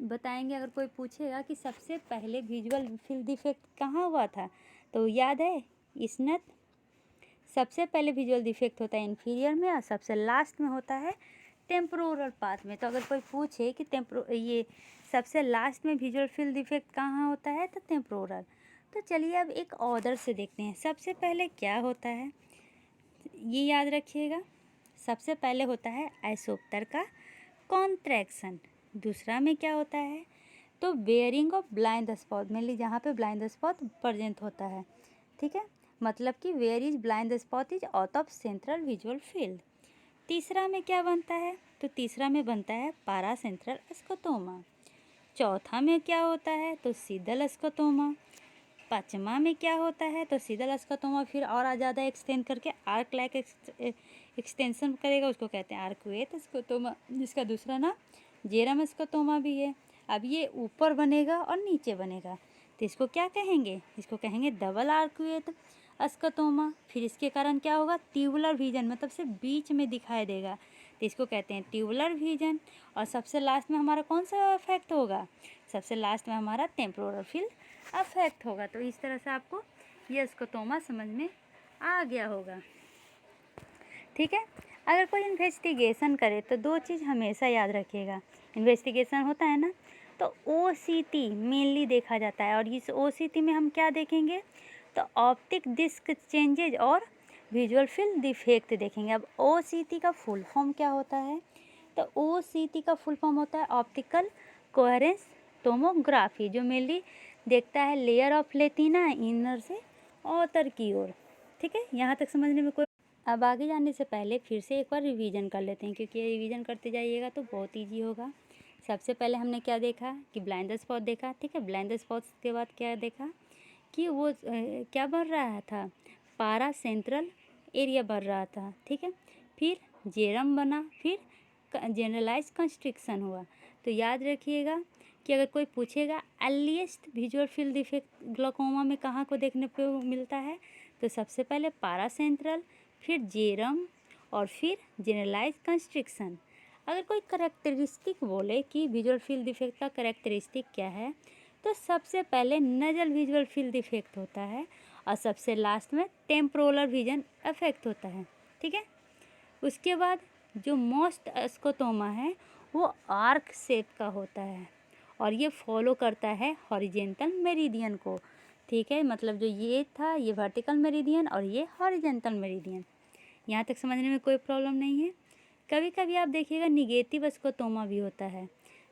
बताएंगे, अगर कोई पूछेगा कि सबसे पहले विजुअल फील्ड डिफेक्ट कहाँ हुआ था, तो याद है इसनत, सबसे पहले विजुअल डिफेक्ट होता है इन्फीरियर में, और सबसे लास्ट में होता है टेम्पोरल पार्ट में। तो अगर कोई पूछे कि ये सबसे लास्ट में विजुअल फील्ड डिफेक्ट कहाँ होता है, तो टेम्पोरल। तो चलिए अब एक ऑर्डर से देखते हैं, सबसे पहले क्या होता है, ये याद रखिएगा। सबसे पहले होता है आइसोप्टर का कॉन्ट्रैक्शन। दूसरा में क्या होता है, तो bearing of blind spot, mainly जहाँ पे ब्लाइंड स्पॉट प्रेजेंट होता है। ठीक है, मतलब कि where is blind spot is out of central visual field. तीसरा में क्या बनता है, तो तीसरा में बनता है पारा सेंट्रल स्कोटोमा। चौथा में क्या होता है, तो सीदल स्कोटोमा। पाँचवा में क्या होता है, तो सीदल स्कोटोमा फिर और ज़्यादा एक्सटेंड करके आर्क लाइक एक्सटेंशन करेगा, उसको कहते हैं आर्कुएट स्कोटोमा, जिसका दूसरा नाम जेरम स्कोटोमा भी है। अब ये ऊपर बनेगा और नीचे बनेगा, तो इसको क्या कहेंगे, इसको कहेंगे डबल आर्कुएट स्कोटोमा। फिर इसके कारण क्या होगा, ट्यूबुलर विजन, मतलब से बीच में दिखाई देगा, तो इसको कहते हैं ट्यूबुलर विजन। और सबसे लास्ट में हमारा कौन सा अफेक्ट होगा, सबसे लास्ट में हमारा टेम्पोरल फील्ड अफेक्ट होगा। तो इस तरह से आपको ये स्कोटोमा समझ में आ गया होगा। ठीक है, अगर कोई इन्वेस्टिगेशन करे तो दो चीज़ हमेशा याद रखिएगा। इन्वेस्टिगेशन होता है ना, तो OCT मेनली देखा जाता है, और इस OCT में हम क्या देखेंगे, तो ऑप्टिक डिस्क चेंजेज और विजुअल फील्ड डिफेक्ट देखेंगे। अब OCT का फुल फॉर्म क्या होता है, तो OCT का फुल फॉर्म होता है ऑप्टिकल कोहेरेंस टोमोग्राफी, जो मेनली देखता है लेयर ऑफ लेटिना इनर से आउटर की ओर। ठीक है, यहाँ तक समझने में कोई, अब आगे जाने से पहले फिर से एक बार रिवीजन कर लेते हैं, क्योंकि ये रिवीजन करते जाइएगा तो बहुत ईजी होगा। सबसे पहले हमने क्या देखा कि ब्लाइंड स्पॉट देखा। ठीक है, ब्लाइंड स्पॉट के बाद क्या देखा कि वो क्या बढ़ रहा था, पारा सेंट्रल एरिया बढ़ रहा था। ठीक है, फिर जेरम बना, फिर जनरलाइज कंस्ट्रिक्शन हुआ। तो याद रखिएगा कि अगर कोई पूछेगा earliest visual field defect glaucoma में कहाँ को देखने को मिलता है, तो सबसे पहले पारा सेंट्रल, फिर जेरम, और फिर जनरलाइज कंस्ट्रिक्शन। अगर कोई करेक्टरिस्टिक बोले कि विजुअल फील्ड डिफेक्ट का करेक्टरिस्टिक क्या है, तो सबसे पहले नजल विजुअल फील्ड डिफेक्ट होता है, और सबसे लास्ट में टेम्पोरल विजन अफेक्ट होता है। ठीक है, उसके बाद जो मोस्ट स्कोटोमा है वो आर्क शेप का होता है, और ये फॉलो करता है हॉरिजेंटल मेरिडियन को। ठीक है, मतलब जो ये था ये वर्टिकल मेरिडियन और ये हॉरिजेंटल मेरिडियन। यहाँ तक समझने में कोई प्रॉब्लम नहीं है। कभी कभी आप देखिएगा निगेटिव स्कोटोमा भी होता है,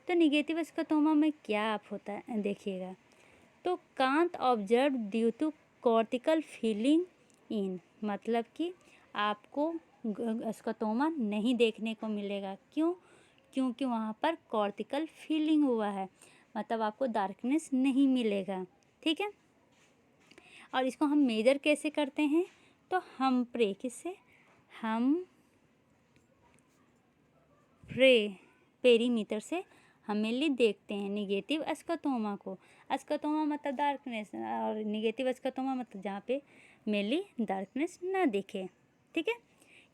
तो निगेटिव स्कोटोमा में क्या आप होता है देखिएगा, तो can't observe due to cortical filling in, मतलब कि आपको स्कोटोमा नहीं देखने को मिलेगा। क्यों? क्योंकि वहाँ पर कॉर्टिकल फीलिंग हुआ है, मतलब आपको डार्कनेस नहीं मिलेगा। ठीक है, और इसको हम मेजर कैसे करते हैं, तो हम प्रे किससे, हम प्रे पेरीमीटर से हम मेनली देखते हैं निगेटिव स्कोटोमा को। स्कोटोमा मतलब डार्कनेस, और निगेटिव स्कोटोमा मतलब जहाँ पे मेनली डार्कनेस ना दिखे। ठीक है,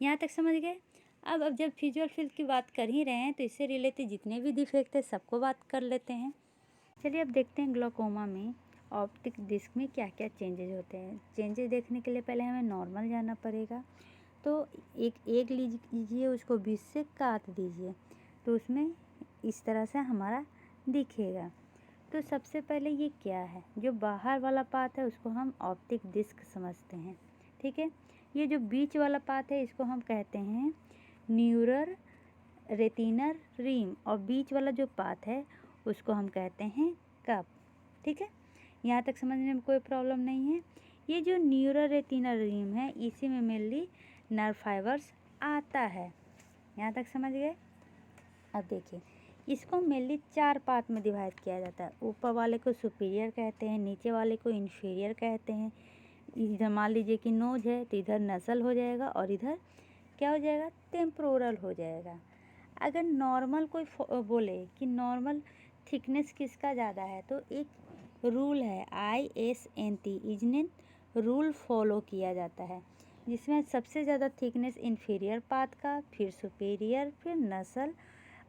यहाँ तक समझ गए। अब जब विजुअल फील्ड की बात कर ही रहे हैं तो इससे रिलेटेड जितने भी डिफेक्ट है सबको बात कर लेते हैं। चलिए अब देखते हैं ग्लोकोमा में ऑप्टिक डिस्क में क्या क्या चेंजेज होते हैं। चेंजेस देखने के लिए पहले हमें नॉर्मल जाना पड़ेगा। तो एक लीजिए, उसको बीच से काट दीजिए, तो उसमें इस तरह से हमारा दिखेगा। तो सबसे पहले ये क्या है, जो बाहर वाला पार्ट है उसको हम ऑप्टिक डिस्क समझते हैं। ठीक है, ये जो बीच वाला पार्ट है इसको हम कहते हैं न्यूरल रेटिनल रिम, और बीच वाला जो पार्ट है उसको हम कहते हैं कप। ठीक है, यहाँ तक समझने में कोई प्रॉब्लम नहीं है। ये जो न्यूरल रेटिनल रिम है इसी में मेनली नर्व फाइबर्स आता है। यहाँ तक समझ गए। अब देखिए, इसको मेनली 4 पार्ट में डिवाइड किया जाता है। ऊपर वाले को सुपीरियर कहते हैं, नीचे वाले को इन्फीरियर कहते हैं। इधर मान लीजिए कि नोज है तो इधर नसल हो जाएगा, और इधर क्या हो जाएगा, टेम्पोरल हो जाएगा। अगर नॉर्मल कोई बोले कि नॉर्मल थिकनेस किसका ज़्यादा है, तो एक रूल है ISNT इजनेट रूल फॉलो किया जाता है, जिसमें सबसे ज़्यादा थिकनेस इन्फीरियर पार्ट का, फिर सुपीरियर, फिर नसल,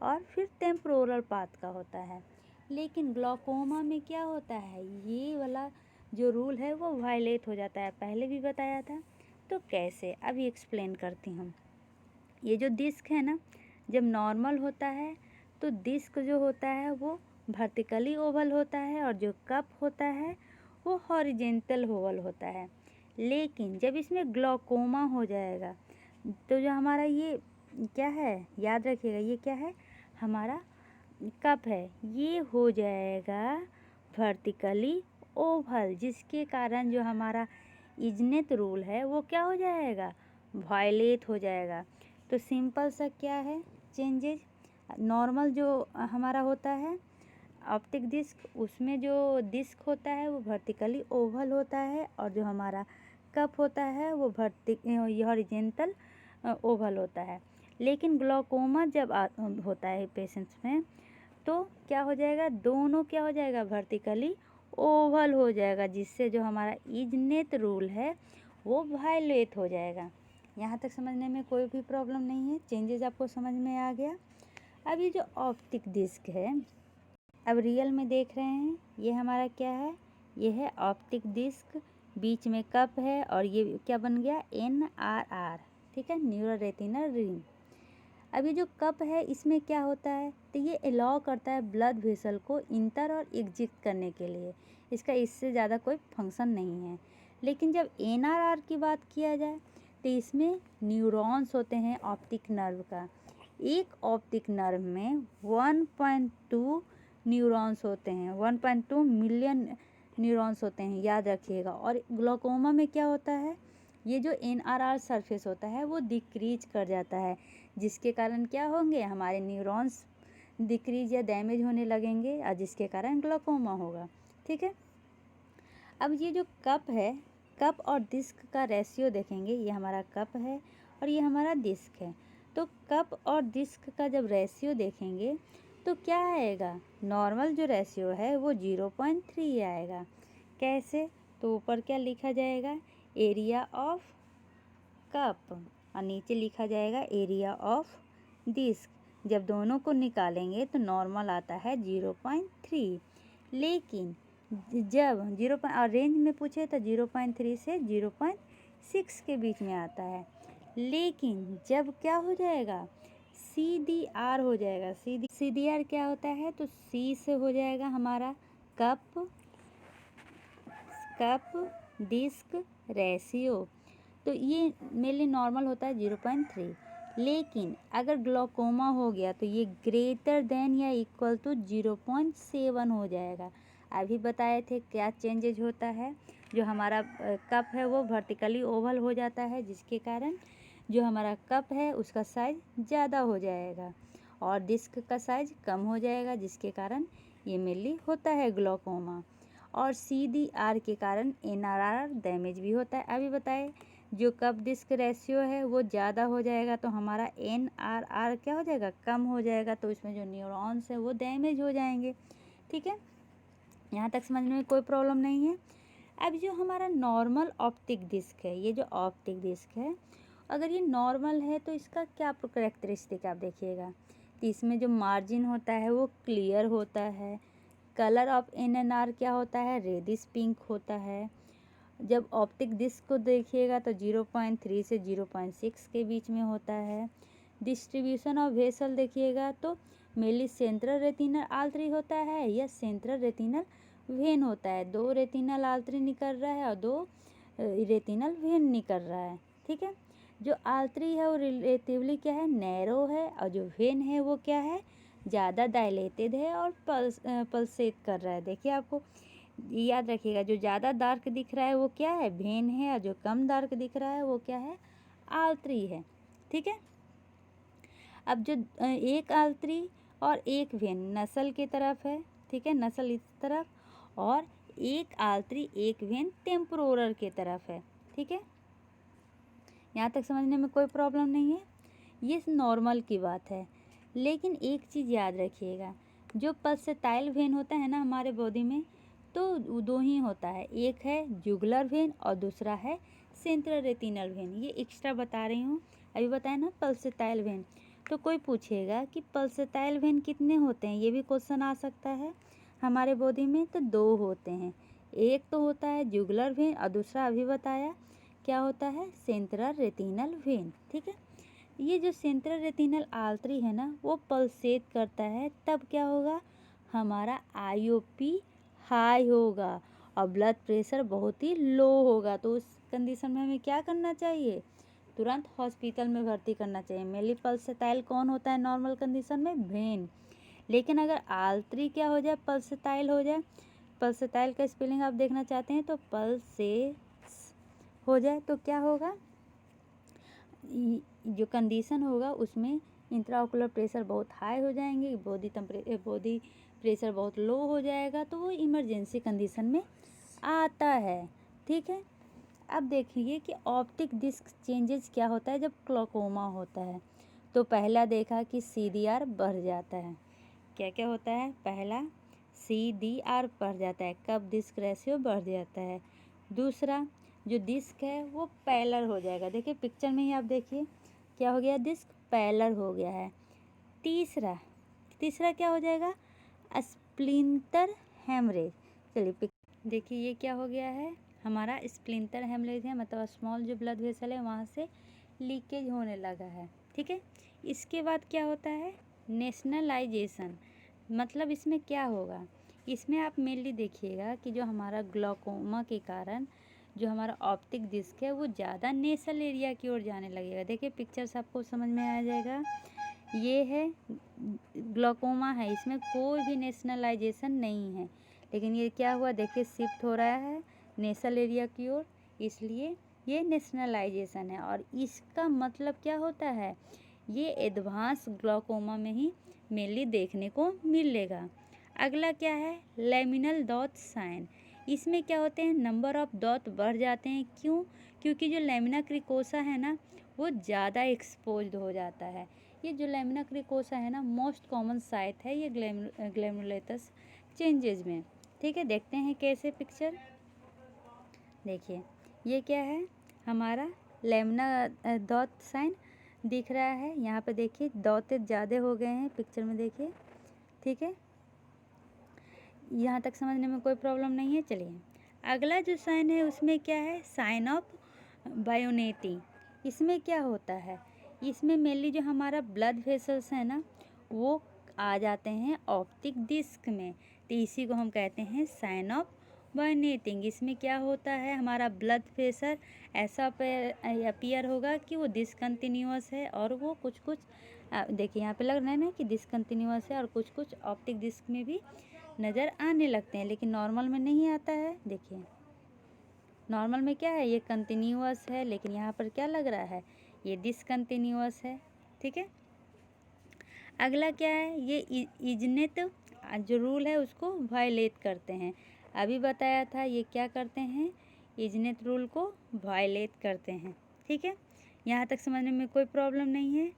और फिर टेम्पोरल पार्ट का होता है। लेकिन ग्लोकोमा में क्या होता है, ये वाला जो रूल है वो वायलेट हो जाता है। पहले भी बताया था, तो कैसे अभी एक्सप्लेन करती हूँ। ये जो डिस्क है ना, जब नॉर्मल होता है तो डिस्क जो होता है वो वर्टिकली ओवल होता है, और जो कप होता है वो हॉरिजेंटल ओवल होता है। लेकिन जब इसमें ग्लोकोमा हो जाएगा तो जो हमारा ये क्या है, याद रखिएगा, ये क्या है, हमारा कप है, ये हो जाएगा वर्टिकली ओवल, जिसके कारण जो हमारा इजनेट रूल है वो क्या हो जाएगा, वायलेट हो जाएगा। तो सिंपल सा क्या है चेंजेज, नॉर्मल जो हमारा होता है ऑप्टिक डिस्क, उसमें जो डिस्क होता है वो वर्टिकली ओवल होता है, और जो हमारा कप होता है वो हॉरिजेंटल ओवल होता है। लेकिन ग्लोकोमा जब होता है पेशेंट्स में तो क्या हो जाएगा, दोनों क्या हो जाएगा, वर्टिकली ओवल हो जाएगा, जिससे जो हमारा इजनेट रूल है वो वायलेट हो जाएगा। यहाँ तक समझने में कोई भी प्रॉब्लम नहीं है, चेंजेस आपको समझ में आ गया। अब ये जो ऑप्टिक डिस्क है, अब रियल में देख रहे हैं, ये हमारा क्या है, ये है ऑप्टिक डिस्क, बीच में कप है, और ये क्या बन गया, NRR। ठीक है, न्यूरल रेटिनल रिंग। अब ये जो कप है इसमें क्या होता है, तो ये अलाउ करता है ब्लड वेसल को इंटर और एग्जिट करने के लिए, इसका इससे ज़्यादा कोई फंक्शन नहीं है। लेकिन जब NRR की बात किया जाए तो इसमें न्यूरॉन्स होते हैं ऑप्टिक नर्व का। एक ऑप्टिक नर्व में 1.2 न्यूरॉन्स होते हैं, 1.2 मिलियन न्यूरॉन्स होते हैं, याद रखिएगा। और ग्लोकोमा में क्या होता है, ये जो NRR सरफेस होता है वो डिक्रीज कर जाता है, जिसके कारण क्या होंगे, हमारे न्यूरॉन्स डिक्रीज या डैमेज होने लगेंगे, और जिसके कारण ग्लोकोमा होगा। ठीक है, अब ये जो कप है, कप और डिस्क का रेशियो देखेंगे, ये हमारा कप है और ये हमारा डिस्क है। तो कप और डिस्क का जब रेशियो देखेंगे तो क्या आएगा, नॉर्मल जो रेशियो है वो 0.3 आएगा। कैसे, तो ऊपर क्या लिखा जाएगा, एरिया ऑफ कप, और नीचे लिखा जाएगा एरिया ऑफ डिस्क। जब दोनों को निकालेंगे तो नॉर्मल आता है 0.3, लेकिन जब और रेंज में पूछे तो 0.3 से 0.6 के बीच में आता है। लेकिन जब क्या हो जाएगा, CDR हो जाएगा। CDR क्या होता है, तो C से हो जाएगा हमारा कप डिस्क रेशियो, तो ये मेरे लिए नॉर्मल होता है 0.3। लेकिन अगर ग्लोकोमा हो गया तो ये ग्रेटर देन या इक्वल टू 0.7 हो जाएगा। अभी बताए थे क्या चेंजेज होता है, जो हमारा कप है वो वर्टिकली ओवल हो जाता है, जिसके कारण जो हमारा कप है उसका साइज ज़्यादा हो जाएगा और डिस्क का साइज कम हो जाएगा, जिसके कारण ये मेनली होता है ग्लोकोमा। और CDR के कारण NRR डैमेज भी होता है। अभी बताए जो कप डिस्क रेशियो है वो ज़्यादा हो जाएगा तो हमारा NRR क्या हो जाएगा, कम हो जाएगा, तो इसमें जो न्यूरॉन्स है वो डैमेज हो जाएंगे। ठीक है, यहाँ तक समझने में कोई प्रॉब्लम नहीं है। अब जो हमारा नॉर्मल ऑप्टिक डिस्क है, ये जो ऑप्टिक डिस्क है अगर ये नॉर्मल है तो इसका क्या करेक्टरिस्टिक आप देखिएगा, तो इसमें जो मार्जिन होता है वो क्लियर होता है। कलर ऑफ NNR क्या होता है, रेडिश पिंक होता है। जब ऑप्टिक डिस्क को देखिएगा तो 0.3 से 0.6 के बीच में होता है। डिस्ट्रीब्यूशन ऑफ वेसल देखिएगा तो मेनली सेंट्रल रेटिनल आर्टरी होता है या सेंट्रल रेटिनल वेन होता है। 2 रेटिनल आर्टरी निकल रहा है और 2 रेटिनल वेन निकल रहा है। ठीक है, जो आर्टरी है वो रिलेटिवली क्या है, नैरो है, और जो वेन है वो क्या है, ज़्यादा डायलेटेड है और पल्सेट कर रहा है। देखिए आपको याद रखिएगा, जो ज़्यादा डार्क दिख रहा है वो क्या है, वेन है, और जो कम डार्क दिख रहा है वो क्या है, आर्टरी है। ठीक है, अब जो एक आर्टरी और एक वेन नसल की तरफ है, ठीक है, नसल इस तरफ, और एक आर्टरी एक वेन टेम्पोरल की तरफ है। ठीक है, यहाँ तक समझने में कोई प्रॉब्लम नहीं है, ये नॉर्मल की बात है। लेकिन एक चीज़ याद रखिएगा, जो पल्सेटाइल वेन होता है ना हमारे बॉडी में, तो दो ही होता है, एक है जुगुलर वेन और दूसरा है सेंट्रल रेटिनल वेन। ये एक्स्ट्रा बता रही हूँ, अभी बताया ना पल्सेटाइल वेन। तो कोई पूछेगा कि पल्सेटाइल वेन कितने होते हैं, ये भी क्वेश्चन आ सकता है हमारे बॉडी में। तो 2 होते हैं, एक तो होता है जुगुलर वेन और दूसरा अभी बताया क्या होता है, सेंट्रल रेटिनल वेन। ठीक है, ये जो सेंट्रल रेटिनल आर्टरी है ना वो पल्सेट करता है, तब क्या होगा, हमारा IOP हाई होगा और ब्लड प्रेशर बहुत ही लो होगा। तो उस कंडीशन में हमें क्या करना चाहिए, तुरंत हॉस्पिटल में भर्ती करना चाहिए। मेनली पल्सेटाइल कौन होता है नॉर्मल कंडीशन में, वेन। लेकिन अगर आर्टरी क्या हो जाए, पल्सेटाइल हो जाए, पल्सेटाइल का स्पेलिंग आप देखना चाहते हैं तो पल्सेस हो जाए, तो क्या होगा, जो कंडीशन होगा उसमें इंट्राओकुलर प्रेशर बहुत हाई हो जाएंगे, बॉडी प्रेशर बहुत लो हो जाएगा, तो वो इमरजेंसी कंडीशन में आता है। ठीक है, अब देखिए कि ऑप्टिक डिस्क चेंजेस क्या होता है जब ग्लोकोमा होता है। तो पहला देखा कि CDR बढ़ जाता है। क्या क्या होता है, पहला CDR बढ़ जाता है, कप डिस्क रेशियो बढ़ जाता है। दूसरा जो डिस्क है वो पैलर हो जाएगा, देखिए पिक्चर में ही आप देखिए क्या हो गया, डिस्क पैलर हो गया है। तीसरा क्या हो जाएगा, स्प्लिंटर हेमरेज। चलिए देखिए ये क्या हो गया है, हमारा स्प्लिंटर हेमरेज है, मतलब स्मॉल जो ब्लड वेसल है वहाँ से लीकेज होने लगा है। ठीक है, इसके बाद क्या होता है, नेशनलाइजेशन। मतलब इसमें क्या होगा, इसमें आप मेनली देखिएगा कि जो हमारा ग्लोकोमा के कारण जो हमारा ऑप्टिक डिस्क है वो ज़्यादा नेसल एरिया की ओर जाने लगेगा। देखिए पिक्चर्स आपको समझ में आ जाएगा, ये है ग्लोकोमा है, इसमें कोई भी नेशनलाइजेशन नहीं है, लेकिन ये क्या हुआ, देखिए शिफ्ट हो रहा है नेसल एरिया की ओर, इसलिए ये नेशनलाइजेशन है। और इसका मतलब क्या होता है, ये एडवांस ग्लोकोमा में ही मेनली देखने को मिलेगा। अगला क्या है, लेमिनल डॉट साइन। इसमें क्या होते हैं, नंबर ऑफ डॉट बढ़ जाते हैं, क्यों, क्योंकि जो लेमिना क्रिकोसा है ना वो ज़्यादा एक्सपोज्ड हो जाता है। ये जो लेमिना क्रिकोसा है ना मोस्ट कॉमन साइट है ये ग्लैमेरुलस चेंजेज में। ठीक है, देखते हैं कैसे पिक्चर, देखिए ये क्या है, हमारा लेमिना डॉट साइन दिख रहा है, यहाँ पे देखिए डॉट ज़्यादा हो गए हैं पिक्चर में, देखिए। ठीक है, यहाँ तक समझने में कोई प्रॉब्लम नहीं है। चलिए अगला जो साइन है उसमें क्या है, साइन ऑफ बायोनेटी। इसमें क्या होता है, इसमें मेनली जो हमारा ब्लड वेसल्स है ना वो आ जाते हैं ऑप्टिक डिस्क में, तो इसी को हम कहते हैं साइन ऑफ वॉमिटिंग। इसमें क्या होता है, हमारा ब्लड प्रेशर ऐसा अपीयर होगा कि वो डिसकंटिन्यूअस है, और वो कुछ कुछ देखिए यहाँ पे लग रहा है ना कि डिसकंटिन्यूअस है, और कुछ कुछ ऑप्टिक डिस्क में भी नज़र आने लगते हैं, लेकिन नॉर्मल में नहीं आता है। देखिए नॉर्मल में क्या है, ये कंटिन्यूअस है, लेकिन यहाँ पर क्या लग रहा है, ये डिसकंटिन्यूअस है। ठीक है, अगला क्या है, ये इजनेत जो रूल है उसको वायलेट करते हैं। अभी बताया था ये क्या करते हैं, इजनेत रूल को वायलेट करते हैं। ठीक है, यहाँ तक समझने में कोई प्रॉब्लम नहीं है।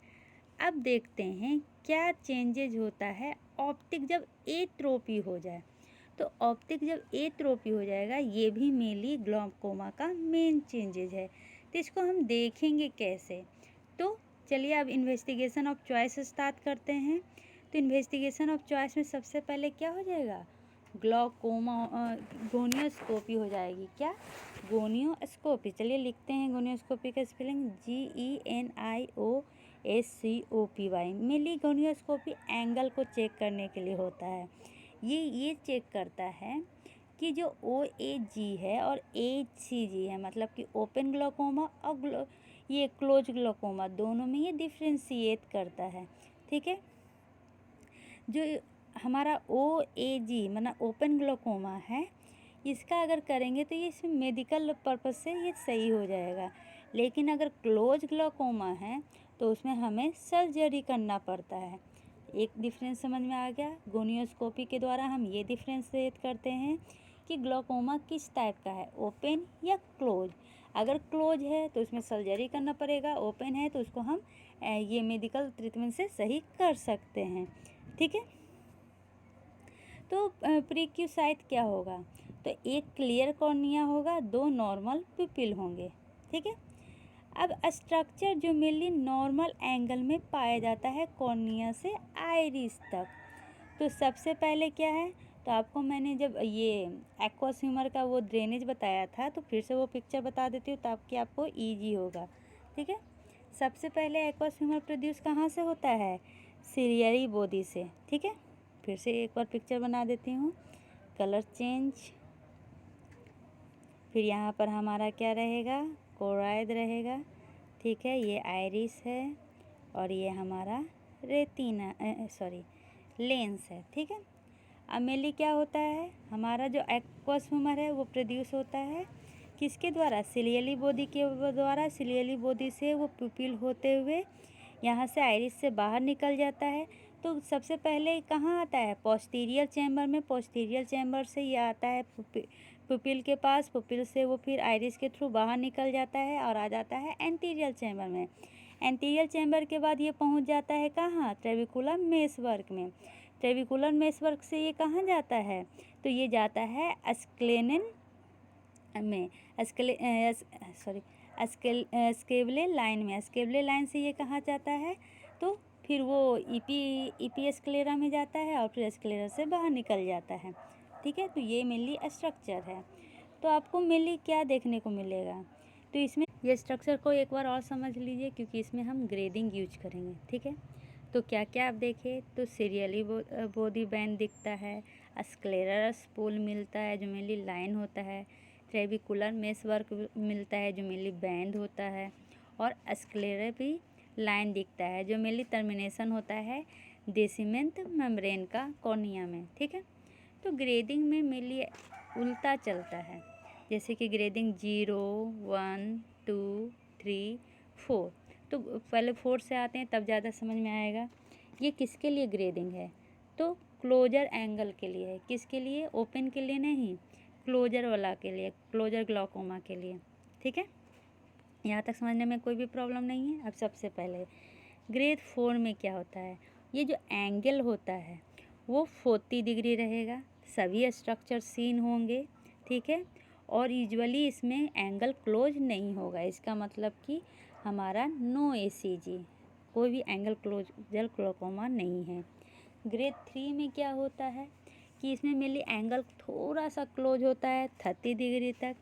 अब देखते हैं क्या चेंजेज होता है ऑप्टिक जब एट्रोपी हो जाए। तो ऑप्टिक जब एट्रोपी हो जाएगा, ये भी मेनली ग्लाउकोमा का मेन चेंजेज है। तो इसको हम देखेंगे कैसे, तो चलिए अब इन्वेस्टिगेशन ऑफ चॉइस स्टार्ट करते हैं। तो इन्वेस्टिगेशन ऑफ चॉइस में सबसे पहले क्या हो जाएगा, ग्लाउकोमा गोनियोस्कोपी हो जाएगी। क्या, गोनियोस्कोपी। चलिए लिखते हैं गोनियोस्कोपी का spelling GENIOSCOPY। Mainly gonioscopy angle को चेक करने के लिए होता है। ये चेक करता है कि जो OAG है और HCG है, मतलब कि ओपन ग्लाउकोमा और ये क्लोज ग्लाउकोमा, दोनों में ये डिफ्रेंशिएट करता है। ठीक है, जो हमारा OAG मतलब ओपन ग्लाउकोमा है, इसका अगर करेंगे तो ये इसमें मेडिकल पर्पज़ से ये सही हो जाएगा। लेकिन अगर क्लोज ग्लाउकोमा है तो उसमें हमें सर्जरी करना पड़ता है। एक डिफरेंस समझ में आ गया। गोनियोस्कोपी के द्वारा हम ये डिफ्रेंशिएट करते हैं कि ग्लाउकोमा किस टाइप का है, ओपन या क्लोज। अगर क्लोज है तो उसमें सर्जरी करना पड़ेगा, ओपन है तो उसको हम ये मेडिकल ट्रीटमेंट से सही कर सकते हैं। ठीक है, तो प्रीक्यूसाइट क्या होगा, तो एक क्लियर कॉर्निया होगा, 2 नॉर्मल पिपिल होंगे। ठीक है, अब स्ट्रक्चर जो मेनली नॉर्मल एंगल में पाया जाता है कॉर्निया से आइरिस तक। तो सबसे पहले क्या है, तो आपको मैंने जब ये एक्वस ह्यूमर का वो ड्रेनेज बताया था, तो फिर से वो पिक्चर बता देती हूँ ताकि आपको ईजी होगा। ठीक है, सबसे पहले एक्वस ह्यूमर प्रोड्यूस कहाँ से होता है, सीरियरी बॉडी से। ठीक है, फिर से एक बार पिक्चर बना देती हूँ, कलर चेंज। फिर यहाँ पर हमारा क्या रहेगा, कोराइड रहेगा। ठीक है, ये आइरिस है और ये हमारा रेटिना लेंस है। ठीक है, अब मेनली क्या होता है, हमारा जो एक्वस ह्यूमर है वो प्रोड्यूस होता है किसके द्वारा, सिलियरी बॉडी के द्वारा। सिलियरी बॉडी से वो पुपिल होते हुए यहाँ से आइरिस से बाहर निकल जाता है। तो सबसे पहले कहाँ आता है, पोस्टीरियर चैम्बर में। पोस्टीरियर चैम्बर से ये आता है पुपिल के पास। पुपिल से वो फिर आइरिस के थ्रू बाहर निकल जाता है और आ जाता है एंटीरियर चैम्बर में। एंटीरियर चैम्बर के बाद ये पहुंच जाता है कहाँ, ट्रेबिकुलर मेसवर्क में। ट्रेबिकुलर मेसवर्क से ये कहाँ जाता है, तो ये जाता है स्क्लेनिन में, स्केबले लाइन में। स्केबले लाइन से ये कहाँ जाता है, तो फिर वो ईपी स्क्लेरा में जाता है और फिर स्क्लेरा से बाहर निकल जाता है। ठीक है, तो ये मेनली स्ट्रक्चर है। तो आपको मेनली क्या देखने को मिलेगा, तो इसमें ये स्ट्रक्चर को एक बार और समझ लीजिए क्योंकि इसमें हम ग्रेडिंग यूज करेंगे। ठीक है, तो क्या क्या आप देखें, तो सीरियली बॉडी बैंड दिखता है, स्क्लेरल स्पूल मिलता है जो मेनली लाइन होता है, ट्रेबिकुलर मेसवर्क मिलता है जो मेनली बैंड होता है, और स्क्लेरा भी लाइन दिखता है जो मेनली टर्मिनेशन होता है डेसिमेंट मेम्ब्रेन का कॉर्निया में। ठीक है, तो ग्रेडिंग में मेनली उल्टा चलता है, जैसे कि ग्रेडिंग 0, 1, 2, 3, 4। तो पहले 4 से आते हैं तब ज़्यादा समझ में आएगा। ये किसके लिए ग्रेडिंग है, तो क्लोजर एंगल के लिए है। किसके लिए, ओपन के लिए नहीं, क्लोजर वाला के लिए, क्लोजर ग्लाउकोमा के लिए। ठीक है, यहाँ तक समझने में कोई भी प्रॉब्लम नहीं है। अब सबसे पहले ग्रेड 4 में क्या होता है, ये जो एंगल होता है वो 40 डिग्री रहेगा, सभी स्ट्रक्चर सीन होंगे। ठीक है, और यूजुअली इसमें एंगल क्लोज नहीं होगा, इसका मतलब कि हमारा नो ACG, कोई भी एंगल क्लोजर ग्लाउकोमा नहीं है। ग्रेड 3 में क्या होता है कि इसमें मेनली एंगल थोड़ा सा क्लोज होता है 30 डिग्री तक।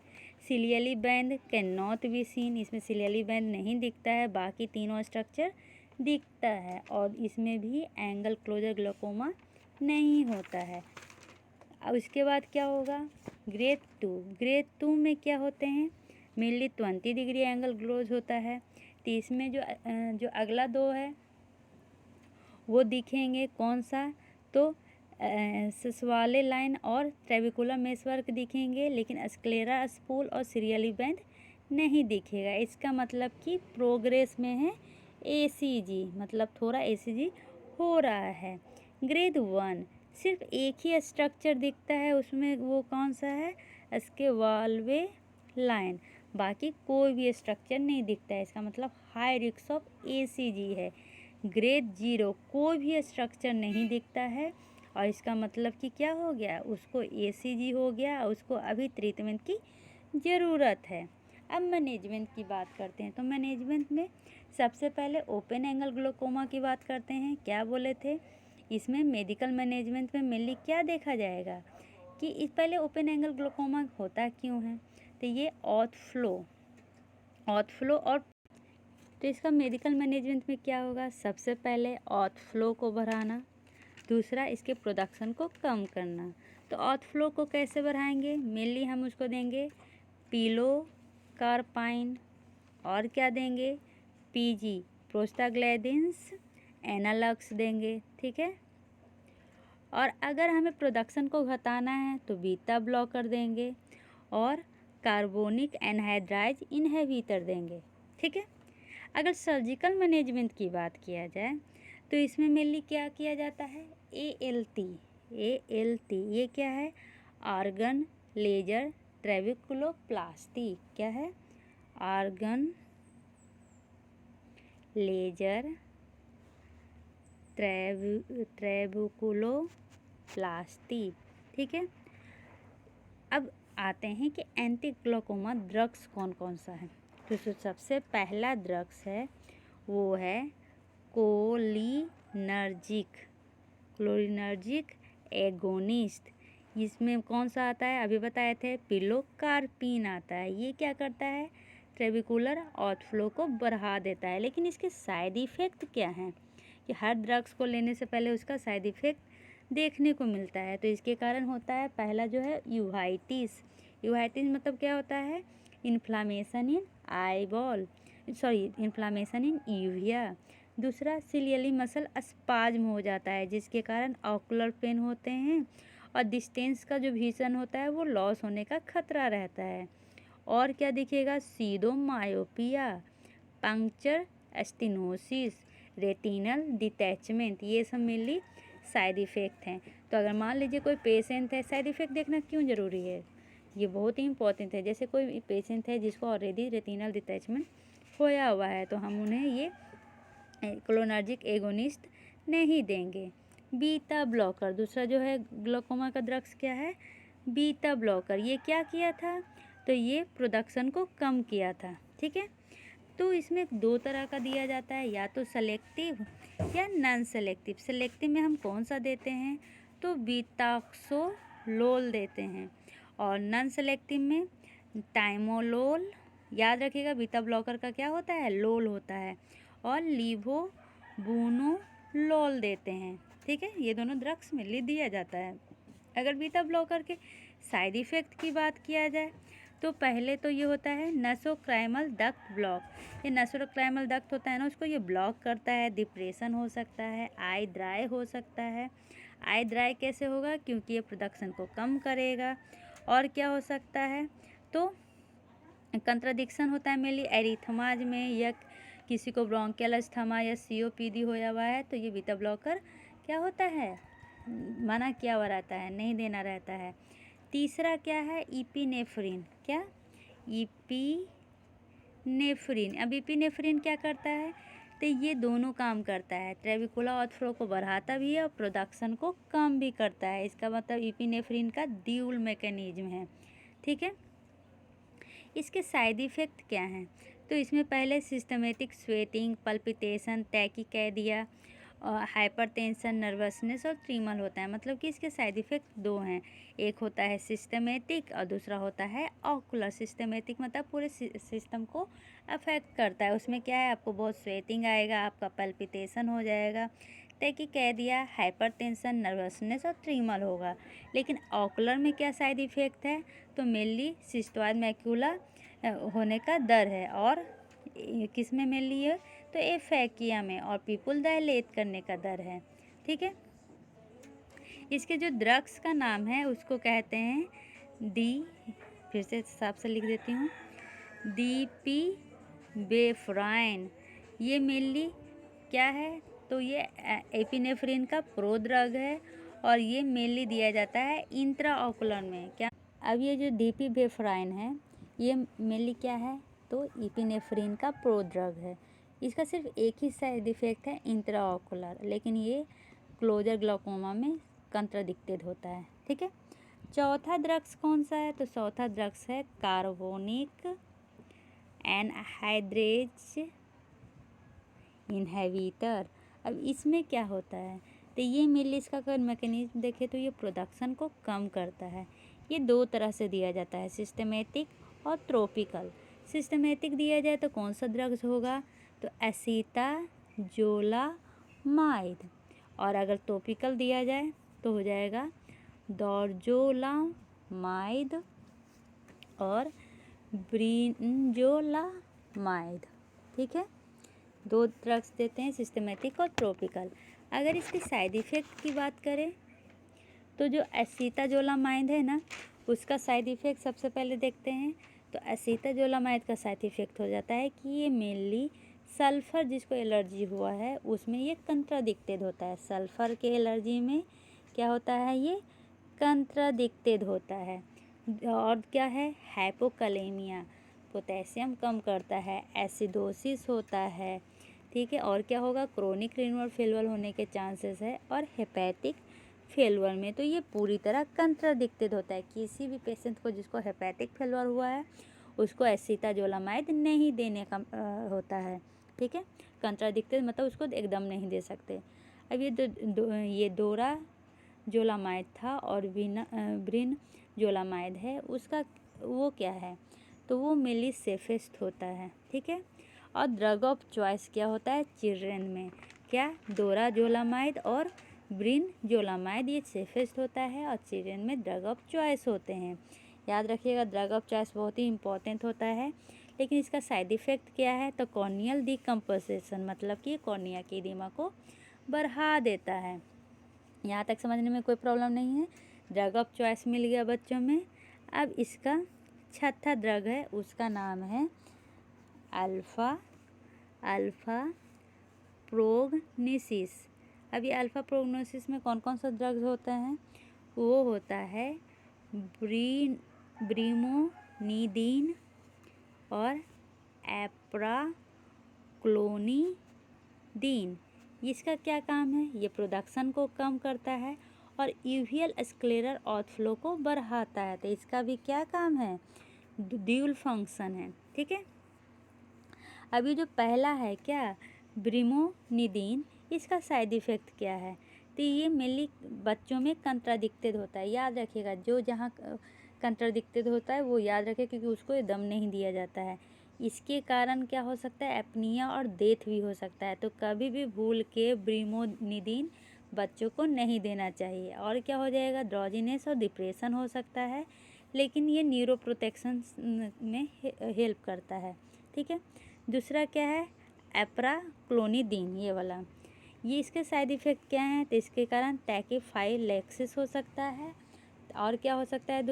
Ciliary band can not be seen, इसमें सिलियली बैंड नहीं दिखता है, बाकी तीनों स्ट्रक्चर दिखता है, और इसमें भी एंगल क्लोजर ग्लाउकोमा नहीं होता है। अब इसके बाद क्या होगा, ग्रेड टू में क्या होते हैं, मेनली 20 डिग्री एंगल ग्लोज होता है। तो इसमें जो अगला दो है वो दिखेंगे कौन सा, तो ससवाले लाइन और ट्रेबिकुलर मेसवर्क दिखेंगे, लेकिन स्क्लेरा स्पूल और सीरियली बैंड नहीं दिखेगा। इसका मतलब कि प्रोग्रेस में है एसीजी, मतलब थोड़ा एसीजी हो रहा है। ग्रेड 1 सिर्फ एक ही स्ट्रक्चर दिखता है, उसमें वो कौन सा है, इसके वाल्वे लाइन, बाकी कोई भी स्ट्रक्चर नहीं दिखता है। इसका मतलब हाई रिस्क ऑफ एसीजी है। ग्रेड 0 कोई भी स्ट्रक्चर नहीं दिखता है और इसका मतलब कि क्या हो गया, उसको एसीजी हो गया, उसको अभी ट्रीटमेंट की ज़रूरत है। अब मैनेजमेंट की बात करते हैं। तो मैनेजमेंट में सबसे पहले ओपन एंगल ग्लोकोमा की बात करते हैं। क्या बोले थे, इसमें मेडिकल मैनेजमेंट में मेनली क्या देखा जाएगा कि इस पहले ओपन एंगल ग्लोकोमा होता क्यों है, तो ये ऑथफ्लो और तो इसका मेडिकल मैनेजमेंट में क्या होगा, सबसे पहले ऑथफ्लो को बढ़ाना, दूसरा इसके प्रोडक्शन को कम करना। तो ऑथफ्लो को कैसे बढ़ाएंगे, मेनली हम उसको देंगे पिलो कार्पाइन और क्या देंगे, पीजी प्रोस्टाग्लैंडिन्स एनालॉग्स देंगे, ठीक है। और अगर हमें प्रोडक्शन को घटाना है तो बीटा ब्लॉकर देंगे और कार्बोनिक एनहाइड्राइज इनहिबिटर देंगे, ठीक है। अगर सर्जिकल मैनेजमेंट की बात किया जाए तो इसमें मेनली क्या किया जाता है, ALT ये क्या है, आर्गन लेजर ट्रेबिकुलोप्लास्टी, क्या है, आर्गन लेजर ट्रेबिकुलोप्लास्टी, ठीक है। अब आते हैं कि एंटी ग्लोकोमा ड्रग्स कौन कौन सा है। तो सबसे पहला ड्रग्स है वो है कोलिनर्जिक एगोनिस्ट। इसमें कौन सा आता है, अभी बताए थे, पिलोकार्पिन आता है। ये क्या करता है, ट्रेबिकुलर आउटफ्लो को बढ़ा देता है। लेकिन इसके साइड इफ़ेक्ट क्या हैं कि हर ड्रग्स को लेने से पहले उसका साइड इफ़ेक्ट देखने को मिलता है। तो इसके कारण होता है, पहला जो है यूवाइटिस मतलब क्या होता है, इन्फ्लामेशन इन यूविया। दूसरा सिलियली मसल स्पाज्म हो जाता है, जिसके कारण ऑकुलर पेन होते हैं और डिस्टेंस का जो विजन होता है वो लॉस होने का खतरा रहता है। और क्या दिखेगा, सीडोमायोपिया, पंक्चर स्टेनोसिस, रेटिनल डिटैचमेंट, ये सब मेनली साइड इफ़ेक्ट हैं। तो अगर मान लीजिए कोई पेशेंट है, साइड इफ़ेक्ट देखना क्यों ज़रूरी है, ये बहुत ही इंपॉर्टेंट है। जैसे कोई पेशेंट है जिसको ऑलरेडी रेटिनल डिटैचमेंट होया हुआ है तो हम उन्हें ये कोलिनर्जिक एगोनिस्ट नहीं देंगे। बीटा ब्लॉकर, दूसरा जो है ग्लोकोमा का ड्रग्स क्या है, बीटा ब्लॉकर। ये क्या किया था, तो ये प्रोडक्शन को कम किया था, ठीक है। तो इसमें दो तरह का दिया जाता है, या तो सेलेक्टिव या नॉन सेलेक्टिव। सेलेक्टिव में हम कौन सा देते हैं, तो बीटाक्सोलोल देते हैं, और नॉन सेलेक्टिव में टाइमोलोल, याद रखिएगा बीटा ब्लॉकर का क्या होता है, लोल होता है, और लीवोबुनोलोल देते हैं, ठीक है। ये दोनों ड्रग्स में ले दिया जाता है। अगर बीटा ब्लॉकर के साइड इफ़ेक्ट की बात किया जाए तो पहले तो ये होता है नसोक्राइमल डक्ट ब्लॉक। ये नसोक्राइमल डक्ट होता है ना, उसको ये ब्लॉक करता है, डिप्रेशन हो सकता है, आई ड्राई हो सकता है। आई ड्राई कैसे होगा, क्योंकि ये प्रोडक्शन को कम करेगा। और क्या हो सकता है, तो कंट्राडिक्शन होता है मेनली एरिथमाज में, या किसी को ब्रोंकियल अस्थमा या COPD होया हुआ है तो ये बीटा ब्लॉकर क्या होता है, मना किया हुआ रहता है, नहीं देना रहता है। तीसरा क्या है, इपिनेफ्रिन। क्या, इपिनेफ्रिन। अब इपिनेफ्रिन क्या करता है, तो ये दोनों काम करता है, ट्रेबिकुलर आउटफ्लो को बढ़ाता भी है और प्रोडक्शन को कम भी करता है। इसका मतलब इपिनेफ्रिन का ड्यूल मैकेनिज्म है, ठीक है। इसके साइड इफ़ेक्ट क्या हैं, तो इसमें पहले systematic sweating, palpitation, tachycardia, hypertension, nervousness और ट्रीमर होता है। मतलब कि इसके साइड इफ़ेक्ट दो हैं, एक होता है सिस्टमेटिक और दूसरा होता है ऑकुलर। सिस्टमेटिक मतलब पूरे सिस्टम को अफेक्ट करता है, उसमें क्या है, आपको बहुत स्वेटिंग आएगा, आपका पल्पिटेशन हो जाएगा। सकते हैं कि कह दिया हाइपरटेंशन, नर्वसनेस और ट्रीमर होगा, लेकिन ऑकुलर में क्या साइड इफ़ेक्ट है? तो मेनली सिस्टोइड मैक्यूला होने का डर है। और किस में मेनली है? तो एफेकिया में। और पीपुल डायलेट करने का डर है। ठीक है। इसके जो ड्रग्स का नाम है उसको कहते हैं फिर से साफ से लिख देती हूँ, डिपिवेफ्राइन। ये मेनली क्या है? तो ये एपिनेफ्रिन का प्रोड्रग है और ये मेनली दिया जाता है इंट्राऑकुलर में। क्या? अब ये जो डिपिवेफ्राइन है ये मेनली क्या है? तो एपिनेफ्रिन का प्रोड्रग है। इसका सिर्फ एक ही साइड इफ़ेक्ट है इंट्राऑकुलर, लेकिन ये क्लोजर ग्लाकोमा में कंट्राडिक्टेड होता है। ठीक है। चौथा ड्रग्स कौन सा है? तो चौथा ड्रग्स है कार्बोनिक एनहाइड्रेज इनहिबिटर। अब इसमें क्या होता है? तो ये मेनली इसका अगर मैकेनिज्म देखें तो ये प्रोडक्शन को कम करता है। ये दो तरह से दिया जाता है, सिस्टमेटिक और ट्रोपिकल। सिस्टमेटिक दिया जाए तो कौन सा ड्रग्स होगा? तो एसीटाजोलामाइड। और अगर टॉपिकल दिया जाए तो हो जाएगा डोरजोलामाइड और ब्रिंजोलामाइड। ठीक है। दो ड्रग्स देते हैं, सिस्टमेटिक और ट्रॉपिकल। अगर इसके साइड इफ़ेक्ट की बात करें तो जो एसीटाजोलामाइड है ना, उसका साइड इफ़ेक्ट सबसे पहले देखते हैं। तो एसीटाजोलामाइड का साइड इफ़ेक्ट हो जाता है कि ये मेनली सल्फ़र, जिसको एलर्जी हुआ है उसमें ये कंट्राडिक्टेड होता है। सल्फ़र के एलर्जी में क्या होता है? ये कंट्राडिक्टेड होता है। और क्या है? हाइपोकलेमिया, पोटेशियम कम करता है, एसिडोसिस होता है। ठीक है। और क्या होगा? क्रोनिक रिनल फेल्योर होने के चांसेस है। और हेपेटिक फेल्योर में तो ये पूरी तरह कंट्राडिक्टेड होता है। किसी भी पेशेंट को जिसको हेपेटिक फेल्योर हुआ है उसको एसीटाजोलामाइड नहीं देने का होता है। ठीक है। कंट्राडिक्टेड मतलब उसको एकदम नहीं दे सकते। अब ये डोरा जोलामाइड था और ब्रिन जोलामाइड है, उसका वो क्या है? तो वो मेनली सेफेस्ट होता है। ठीक है। और ड्रग ऑफ चॉइस क्या होता है चिल्ड्रेन में? क्या? डोरा जोलामाइड और ब्रिन जोलामाइड ये सेफेस्ट होता है और चिल्ड्रेन में ड्रग ऑफ चॉइस होते हैं। याद रखिएगा, ड्रग ऑफ चॉइस बहुत ही इंपॉर्टेंट होता है। लेकिन इसका साइड इफ़ेक्ट क्या है? तो कॉर्नियल डिकम्पोजिशन, मतलब कि कॉर्निया की एडिमा को बढ़ा देता है। यहाँ तक समझने में कोई प्रॉब्लम नहीं है। ड्रग ऑफ चॉइस मिल गया बच्चों में। अब इसका छठा ड्रग है, उसका नाम है अल्फ़ा प्रोग्नोसिस। अब ये अल्फ़ा प्रोग्नोसिस में कौन कौन सा ड्रग्स होता है? वो होता है ब्रीमोनिडीन और एप्राक्लोनिडीन। इसका क्या काम है? ये प्रोडक्शन को कम करता है और यूवियल स्क्लेरल आउटफ्लो को बढ़ाता है। तो इसका भी क्या काम है? ड्यूल फंक्शन है। ठीक है। अभी जो पहला है क्या, ब्रीमोनिडीन, इसका साइड इफ़ेक्ट क्या है? तो ये मेनली बच्चों में कंट्राडिक्टेड होता है। याद रखिएगा, जो जहाँ कंट्राडिक्टेड होता है वो याद रखें, क्योंकि उसको दम नहीं दिया जाता है। इसके कारण क्या हो सकता है? एपनिया और डेथ भी हो सकता है। तो कभी भी भूल के ब्रीमोनिडीन बच्चों को नहीं देना चाहिए। और क्या हो जाएगा? ड्रॉजीनेस और डिप्रेशन हो सकता है, लेकिन ये न्यूरो प्रोटेक्शन में हेल्प करता है। ठीक है। दूसरा क्या है? एप्राक्लोनिडीन, ये वाला। ये इसके साइड इफ़ेक्ट क्या हैं? तो इसके कारण टैकीफाइलैक्सिस हो सकता है। और क्या हो सकता है?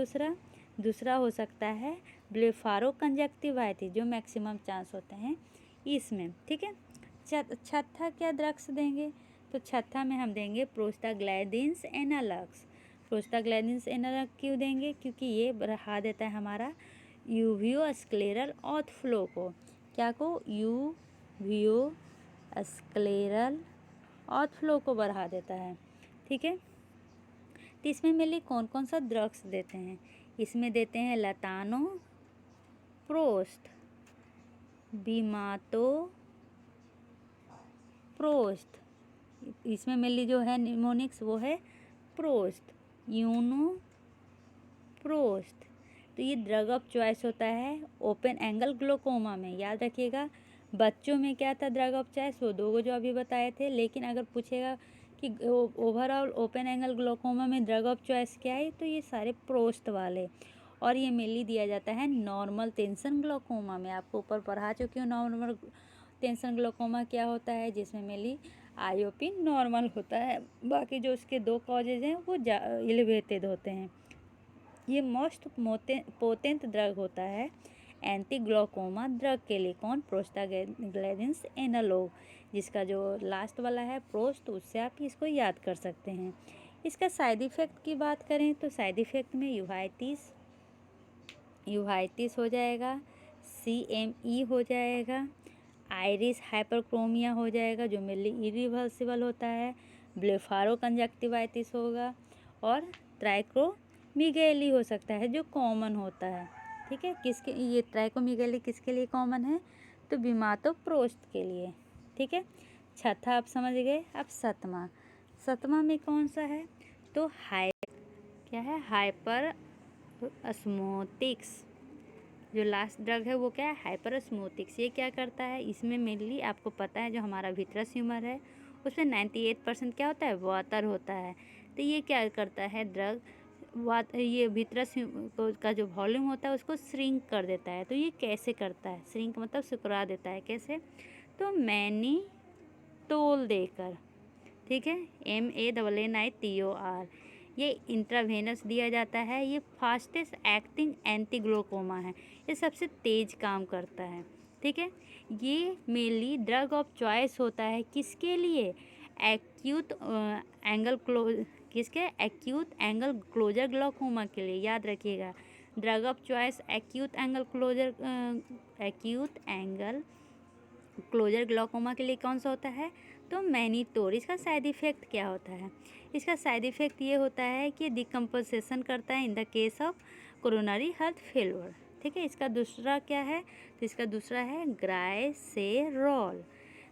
दूसरा हो सकता है ब्लेफारोकंजक्टिवाइटिस, जो मैक्सिमम चांस होते हैं इसमें। ठीक है। छठा क्या ड्रग्स देंगे? तो छठा में हम देंगे प्रोस्टाग्लैंडिन्स एनालॉग्स। प्रोस्टाग्लैंडिन्स एनालॉग क्यों देंगे? क्योंकि ये बढ़ा देता है हमारा यूवियोस्क्लेरल आउटफ्लो को। क्या को? यूवियोस्क्लेरल आउटफ्लो को बढ़ा देता है। ठीक है। तो इसमें मेनली कौन कौन सा ड्रग्स देते हैं? इसमें देते हैं लतानो प्रोस्ट, बीमाटोप्रोस्ट। इसमें मेनली जो है निमोनिक्स वो है प्रोस्ट, यूनोप्रोस्ट। तो ये ड्रग ऑफ चॉइस होता है ओपन एंगल ग्लोकोमा में। याद रखिएगा, बच्चों में क्या था ड्रग ऑफ चॉइस? वो दो जो अभी बताए थे। लेकिन अगर पूछेगा कि ओवरऑल ओपन एंगल ग्लोकोमा में ड्रग ऑफ चॉइस क्या है, तो ये सारे प्रोस्ट वाले, और ये मेनली दिया जाता है नॉर्मल टेंशन ग्लोकोमा में। आपको ऊपर पढ़ा चुकी हूँ नॉर्मल टेंशन ग्लोकोमा क्या होता है, जिसमें मेनली आईओपी नॉर्मल होता है, बाकी जो उसके 2 कॉजेज हैं वो एलिवेटेड होते हैं। ये मोस्ट पोटेंट ड्रग होता है एंटी ग्लोकोमा ड्रग के लिए। कौन? प्रोस्टाग्लैंडिन्स एनालॉग, जिसका जो लास्ट वाला है प्रोस्ट, उससे आप इसको याद कर सकते हैं। इसका साइड इफ़ेक्ट की बात करें तो साइड इफ़ेक्ट में यूवाइटिस हो जाएगा, CME हो जाएगा, आइरिस हाइपरक्रोमिया हो जाएगा जो मेनली इरिवर्सिबल होता है, ब्लेफारोकंजक्टिवाइटिस होगा, और ट्राइकोमीगैली हो सकता है जो कॉमन होता है। ठीक है, किसके ये ट्राइकोमीगैली किसके लिए कॉमन है? तो बीमाटोप्रोस्ट के लिए। ठीक है, छठा आप समझ गए। अब सतमा में कौन सा है? तो क्या है? हाइपर अस्मोटिक्स। जो लास्ट ड्रग है वो क्या है? हाइपर अस्मोटिक्स। ये क्या करता है? इसमें मेनली आपको पता है जो हमारा विट्रस ह्यूमर है उसमें 98% क्या होता है? वाटर होता है। तो ये क्या करता है ड्रग? ये विट्रस का जो वॉल्यूम होता है उसको श्रिंक कर देता है। तो ये कैसे करता है? श्रिंक मतलब सिकुड़ा देता है। कैसे? तो मैनिटोल देकर। ठीक है, MANNITOR। ये इंट्रावेनस दिया जाता है। ये फास्टेस्ट एक्टिंग एंटी ग्लोकोमा है, ये सबसे तेज काम करता है। ठीक है, ये मेनली ड्रग ऑफ चॉइस होता है किसके लिए? एक्यूट एंगल क्लोजर ग्लोकोमा के लिए। याद रखिएगा, drug of choice acute angle closure glaucoma के लिए कौन सा होता है? तो मैनिटोल। इसका साइड इफ़ेक्ट क्या होता है? इसका साइड इफ़ेक्ट ये होता है कि डिकम्पोजिशन करता है in the case of coronary heart failure. ठीक है, इसका दूसरा क्या है? तो इसका दूसरा है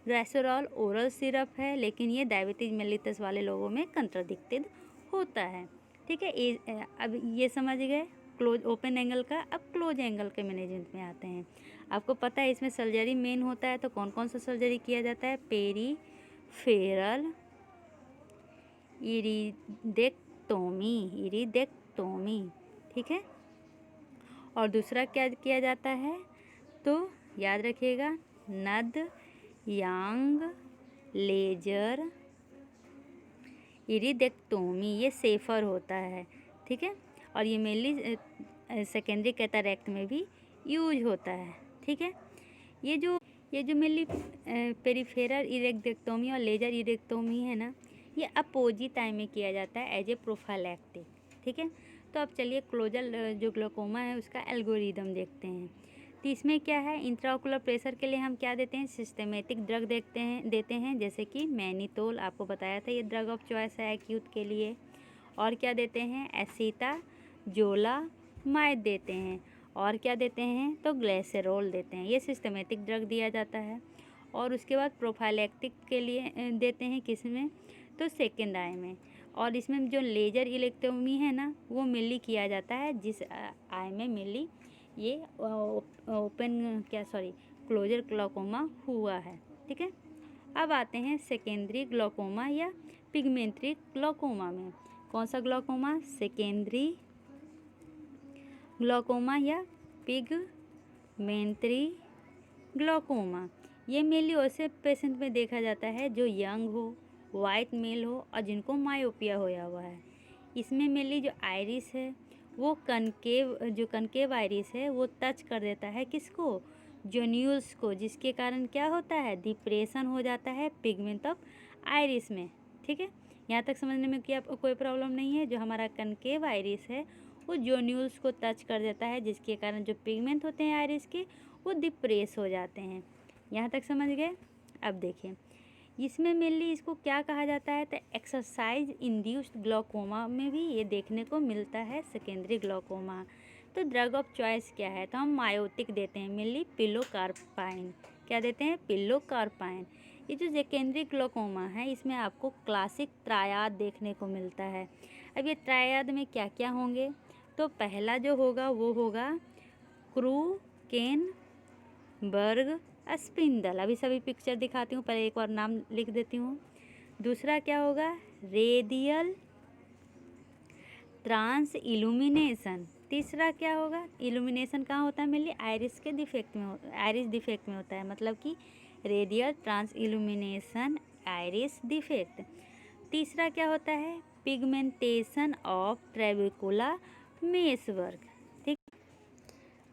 ग्राइसेरॉल ओरल सिरप है, लेकिन ये डायबिटीज मेलिटस वाले लोगों में कंट्राडिक्टेड होता है। ठीक है, अब ये समझ गए क्लोज ओपन एंगल का। अब क्लोज एंगल के मैनेजमेंट में आते हैं। आपको पता है इसमें सर्जरी मेन होता है, तो कौन कौन सा सर्जरी किया जाता है? पेरीफेरल इरिडेक्टोमी। ठीक है, और दूसरा क्या किया जाता है? तो याद रखिएगा, नद यांग लेजर इरिडेक्टोमी, ये सेफर होता है। ठीक है, और ये मेनली सेकेंडरी कैटरैक्ट में भी यूज होता है। ठीक है, ये जो मेनली पेरिफेरल इरिडेक्टोमी और लेजर इरिडेक्टोमी है ना, ये अपोजिट टाइम में किया जाता है एज ए प्रोफाइलैक्टिक। ठीक है, तो अब चलिए क्लोजल जो ग्लोकोमा है उसका एल्गोरिदम देखते हैं। तो इसमें क्या है? इंट्राओकुलर प्रेशर के लिए हम क्या देते हैं? सिस्टेमेटिक ड्रग देते हैं जैसे कि मैनिटोल, आपको बताया था ये ड्रग ऑफ चॉइस है एक्यूट के लिए। और क्या देते हैं? एसिटाजोलामाइड देते हैं। और क्या देते हैं? तो ग्लिसरॉल देते हैं। ये सिस्टेमेटिक ड्रग दिया जाता है। और उसके बाद प्रोफाइलैक्टिक के लिए देते हैं किसमें? तो सेकेंड आई में। और इसमें जो लेजर इलेक्ट्रोमी है ना, वो मेनली किया जाता है जिस आई में मेनली ये क्लोजर ग्लोकोमा हुआ है। ठीक है, अब आते हैं सेकेंडरी ग्लोकोमा या पिगमेंट्री ग्लोकोमा में। कौन सा ग्लोकोमा? सेकेंडरी ग्लोकोमा या पिगमेंट्री ग्लोकोमा। ये मेनली ऐसे पेशेंट में देखा जाता है जो यंग हो, वाइट मेल हो और जिनको मायोपिया होया हुआ है। इसमें मेनली जो आइरिस है वो कनकेव आइरिस है वो टच कर देता है किसको? जोन्यूल्स को, जिसके कारण क्या होता है? डिप्रेशन हो जाता है पिगमेंट ऑफ आइरिस में। ठीक है, यहाँ तक समझने में क्या कोई प्रॉब्लम नहीं है? जो हमारा कनकेव आइरिस है वो जोन्यूल्स को टच कर देता है, जिसके कारण जो पिगमेंट होते हैं आइरिस के वो डिप्रेस हो जाते हैं। यहाँ तक समझ गए? अब देखिए इसमें मेनली इसको क्या कहा जाता है? तो एक्सरसाइज इंड्यूस्ड ग्लोकोमा में भी ये देखने को मिलता है, सेकेंडरी ग्लोकोमा। तो ड्रग ऑफ चॉइस क्या है? तो हम मायोटिक देते हैं, मेनली पिलोकार्पाइन। क्या देते हैं? पिलोकार्पाइन। ये जो सेकेंडरी ग्लोकोमा है इसमें आपको क्लासिक ट्रायाड देखने को मिलता है। अब ये ट्रायाड में क्या क्या होंगे? तो पहला जो होगा वो होगा क्रूकेनबर्ग स्पिंडल। अभी सभी पिक्चर दिखाती हूँ, पहले एक बार नाम लिख देती हूँ। दूसरा क्या होगा, रेडियल ट्रांस इल्यूमिनेशन। तीसरा क्या होगा, इल्यूमिनेशन कहाँ होता है, मेनली आइरिस के डिफेक्ट में आइरिस डिफेक्ट में होता है, मतलब कि radial transillumination iris defect. तीसरा क्या होता है, पिगमेंटेशन ऑफ ट्रेबिकुला मेसवर्क। ठीक,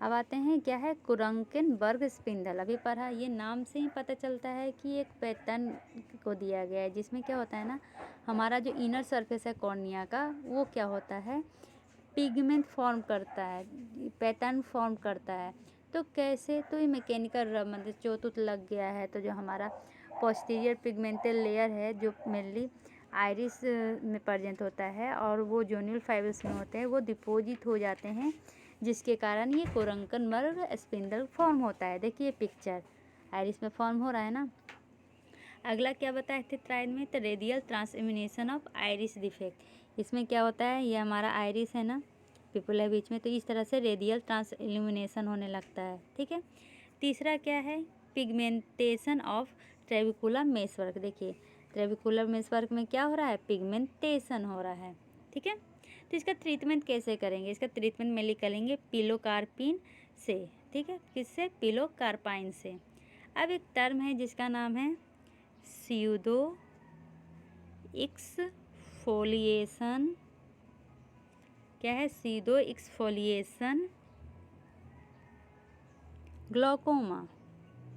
अब आते हैं क्या है, कुरंकेनबर्ग स्पिंडल। अभी पढ़ा, ये नाम से ही पता चलता है कि एक पैटर्न को दिया गया है जिसमें क्या होता है ना, हमारा जो इनर सरफेस है कॉर्निया का, वो क्या होता है, पिगमेंट फॉर्म करता है, पैटर्न फॉर्म करता है। तो कैसे, तो ये मैकेनिकल मतलब चोट लग गया है तो जो हमारा पोस्टीरियर पिगमेंटल लेयर है जो मेनली आइरिस में प्रेजेंट होता है और वो जोनियल फाइब्रस में होते हैं, वो डिपोजिट हो जाते हैं, जिसके कारण ये कुरंकेनबर्ग स्पिंडल फॉर्म होता है। देखिए पिक्चर आइरिस में फॉर्म हो रहा है ना। अगला क्या बताए थे ट्रायल में, तो रेडियल ट्रांसइल्यूमिनेशन ऑफ आइरिस डिफेक्ट। इसमें क्या होता है, ये हमारा आइरिस है ना, पिपुला है बीच में, तो इस तरह से रेडियल ट्रांसइल्यूमिनेशन होने लगता है। ठीक है। तीसरा क्या है, पिगमेंटेशन ऑफ ट्रेबिकुलर मेसवर्क। देखिए ट्रेबिकुलर मेसवर्क में क्या हो रहा है, पिगमेंटेशन हो रहा है। ठीक है। तो इसका ट्रीटमेंट कैसे करेंगे, इसका ट्रीटमेंट मेनली करेंगे पिलोकार्पिन से। ठीक है, किससे, पिलोकार्पाइन से। अब एक टर्म है जिसका नाम है स्यूडो एक्सफोलिएशन। क्या है, स्यूडो एक्सफोलिएशन ग्लोकोमा।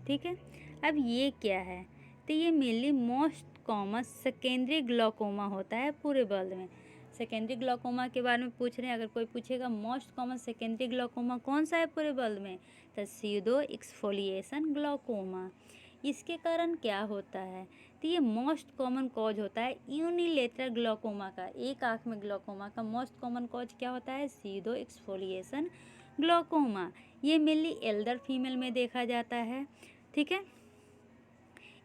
ठीक है। अब ये क्या है, तो ये mainly most common secondary glaucoma होता है पूरे वर्ल्ड में। सेकेंडरी ग्लोकोमा के बारे में पूछ रहे हैं, अगर कोई पूछेगा मोस्ट कॉमन सेकेंडरी ग्लोकोमा कौन सा है पूरे वर्ल्ड में, तो स्यूडो एक्सफोलिएशन ग्लोकोमा। इसके कारण क्या होता है, तो ये मोस्ट कॉमन कॉज होता है यूनिलेटरल ग्लोकोमा का, एक आँख में ग्लोकोमा का मोस्ट कॉमन कॉज क्या होता है, स्यूडो एक्सफोलिएशन ग्लोकोमा। ये मेनली एल्डर फीमेल में देखा जाता है। ठीक है।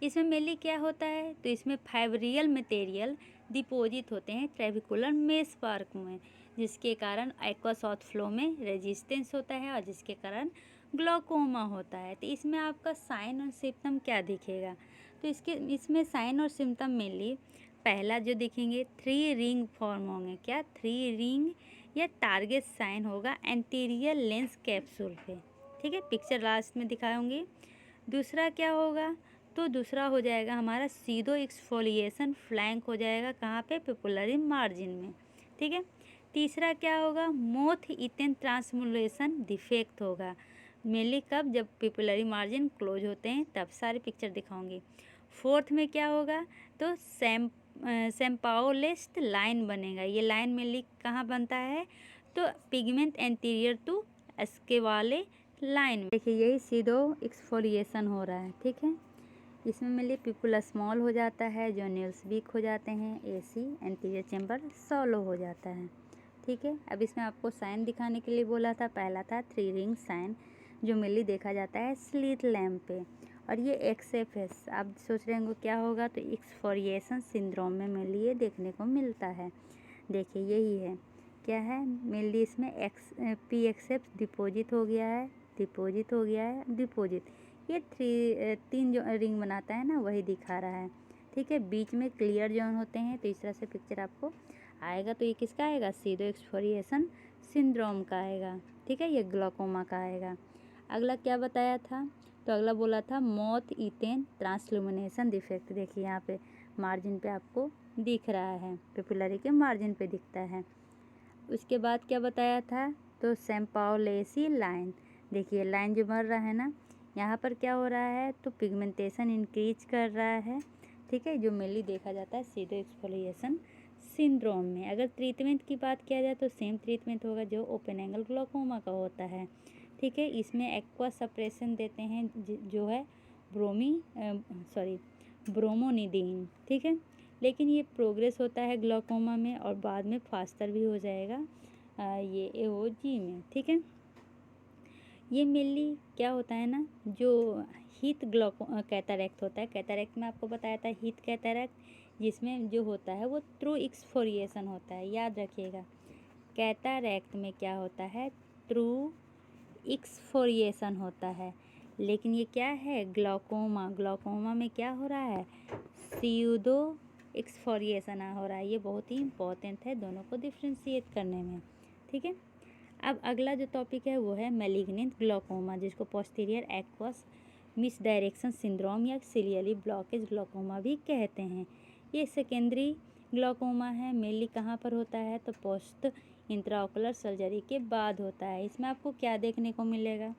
इसमें मेनली क्या होता है, तो इसमें फाइब्रियल मटेरियल डिपोजिट होते हैं ट्रेबिकुलर मेसवर्क में, जिसके कारण एक्वस आउटफ्लो में रेजिस्टेंस होता है और जिसके कारण ग्लोकोमा होता है। तो इसमें आपका साइन और सिम्टम क्या दिखेगा, तो इसमें साइन और सिम्टम मेनली पहला जो दिखेंगे, 3 रिंग फॉर्म होंगे। क्या, 3 रिंग या टारगेट साइन होगा एंटीरियर लेंस कैप्सूल पे। ठीक है, पिक्चर लास्ट में दिखाऊंगी। दूसरा क्या होगा, तो दूसरा हो जाएगा हमारा सीडो एक्सफोलिएशन फ्लैंक हो जाएगा, कहाँ पे, पिपुलरी मार्जिन में। ठीक है। तीसरा क्या होगा, मोथ इथेन ट्रांसमुलेशन डिफेक्ट होगा, मेनली कब, जब पिपुलरी मार्जिन क्लोज होते हैं तब। सारी पिक्चर दिखाऊंगी। फोर्थ में क्या होगा, तो सैम्पाओलिस्ट लाइन बनेगा। ये लाइन मेनली कहाँ बनता है, तो पिगमेंट एंटीरियर टू एस्के वाले लाइन। देखिए यही सीडो एक्सफोलिएशन हो रहा है। ठीक है। इसमें मेनली पिपुला स्मॉल हो जाता है, जोनियल्स वीक हो जाते हैं, एसी एंटीरियर चैम्बर सॉलो हो जाता है। ठीक है। अब इसमें आपको साइन दिखाने के लिए बोला था, पहला था 3 रिंग साइन, जो मेनली देखा जाता है स्लिट लैम्प पे, और ये एक्सएफएस आप सोच रहे होंगे क्या होगा, तो एक्सफोलिएशन सिंड्रोम में मेनली ये देखने को मिलता है। देखिए यही है, क्या है, मेनली इसमें PXF डिपोजिट हो गया है, डिपोजिट हो गया है, डिपोजिट, ये 3 जो रिंग बनाता है ना, वही दिखा रहा है। ठीक है। बीच में क्लियर जोन होते हैं, तो इस तरह से पिक्चर आपको आएगा। तो ये किसका आएगा, सीडो एक्सफोलिएशन सिंड्रोम का आएगा। ठीक है, ये ग्लोकोमा का आएगा। अगला क्या बताया था, तो अगला बोला था मोथ इथेन ट्रांसल्यूमिनेशन डिफेक्ट। देखिए यहाँ पे मार्जिन पे आपको दिख रहा है, पिपुलरी के मार्जिन पे दिखता है। उसके बाद क्या बताया था, तो सैम्पाओलेसी लाइन। देखिए लाइन जो बन रहा है ना, यहाँ पर क्या हो रहा है, तो पिगमेंटेशन इंक्रीज कर रहा है। ठीक है, जो मेनली देखा जाता है सीडो एक्सफोलिएशन सिंड्रोम में। अगर ट्रीटमेंट की बात किया जाए तो सेम ट्रीटमेंट होगा जो ओपन एंगल ग्लोकोमा का होता है। ठीक है। इसमें एक्वा सप्रेशन देते हैं जो है ब्रोमोनिडीन। ठीक है। लेकिन ये प्रोग्रेस होता है ग्लोकोमा में और बाद में फास्टर भी हो जाएगा ये AOG में। ठीक है। ये मेनली क्या होता है ना, जो हीथ कैटरैक्ट होता है, कैटरैक्ट में आपको बताया था हीथ कैटरैक्ट, जिसमें जो होता है वो थ्रू एक्सफोलिएशन होता है, याद रखिएगा। कैटरैक्ट में क्या होता है, थ्रू एक्सफोलिएशन होता है। लेकिन ये क्या है, ग्लोकोमा, ग्लोकोमा में क्या हो रहा है, स्यूडो एक्सफोलिएशन हो रहा है। ये बहुत ही इंपॉर्टेंट है दोनों को डिफ्रेंशिएट करने में, ठीक है। अब अगला जो टॉपिक है वो है मैलिग्नेंट ग्लोकोमा, जिसको पोस्टीरियर एक्वस मिसडायरेक्शन सिंड्रोम या सीरियली ब्लॉकेज ग्लोकोमा भी कहते हैं। ये सेकेंडरी ग्लोकोमा है। मेनली कहाँ पर होता है तो पोस्ट इंट्राओकुलर सर्जरी के बाद होता है। इसमें आपको क्या देखने को मिलेगा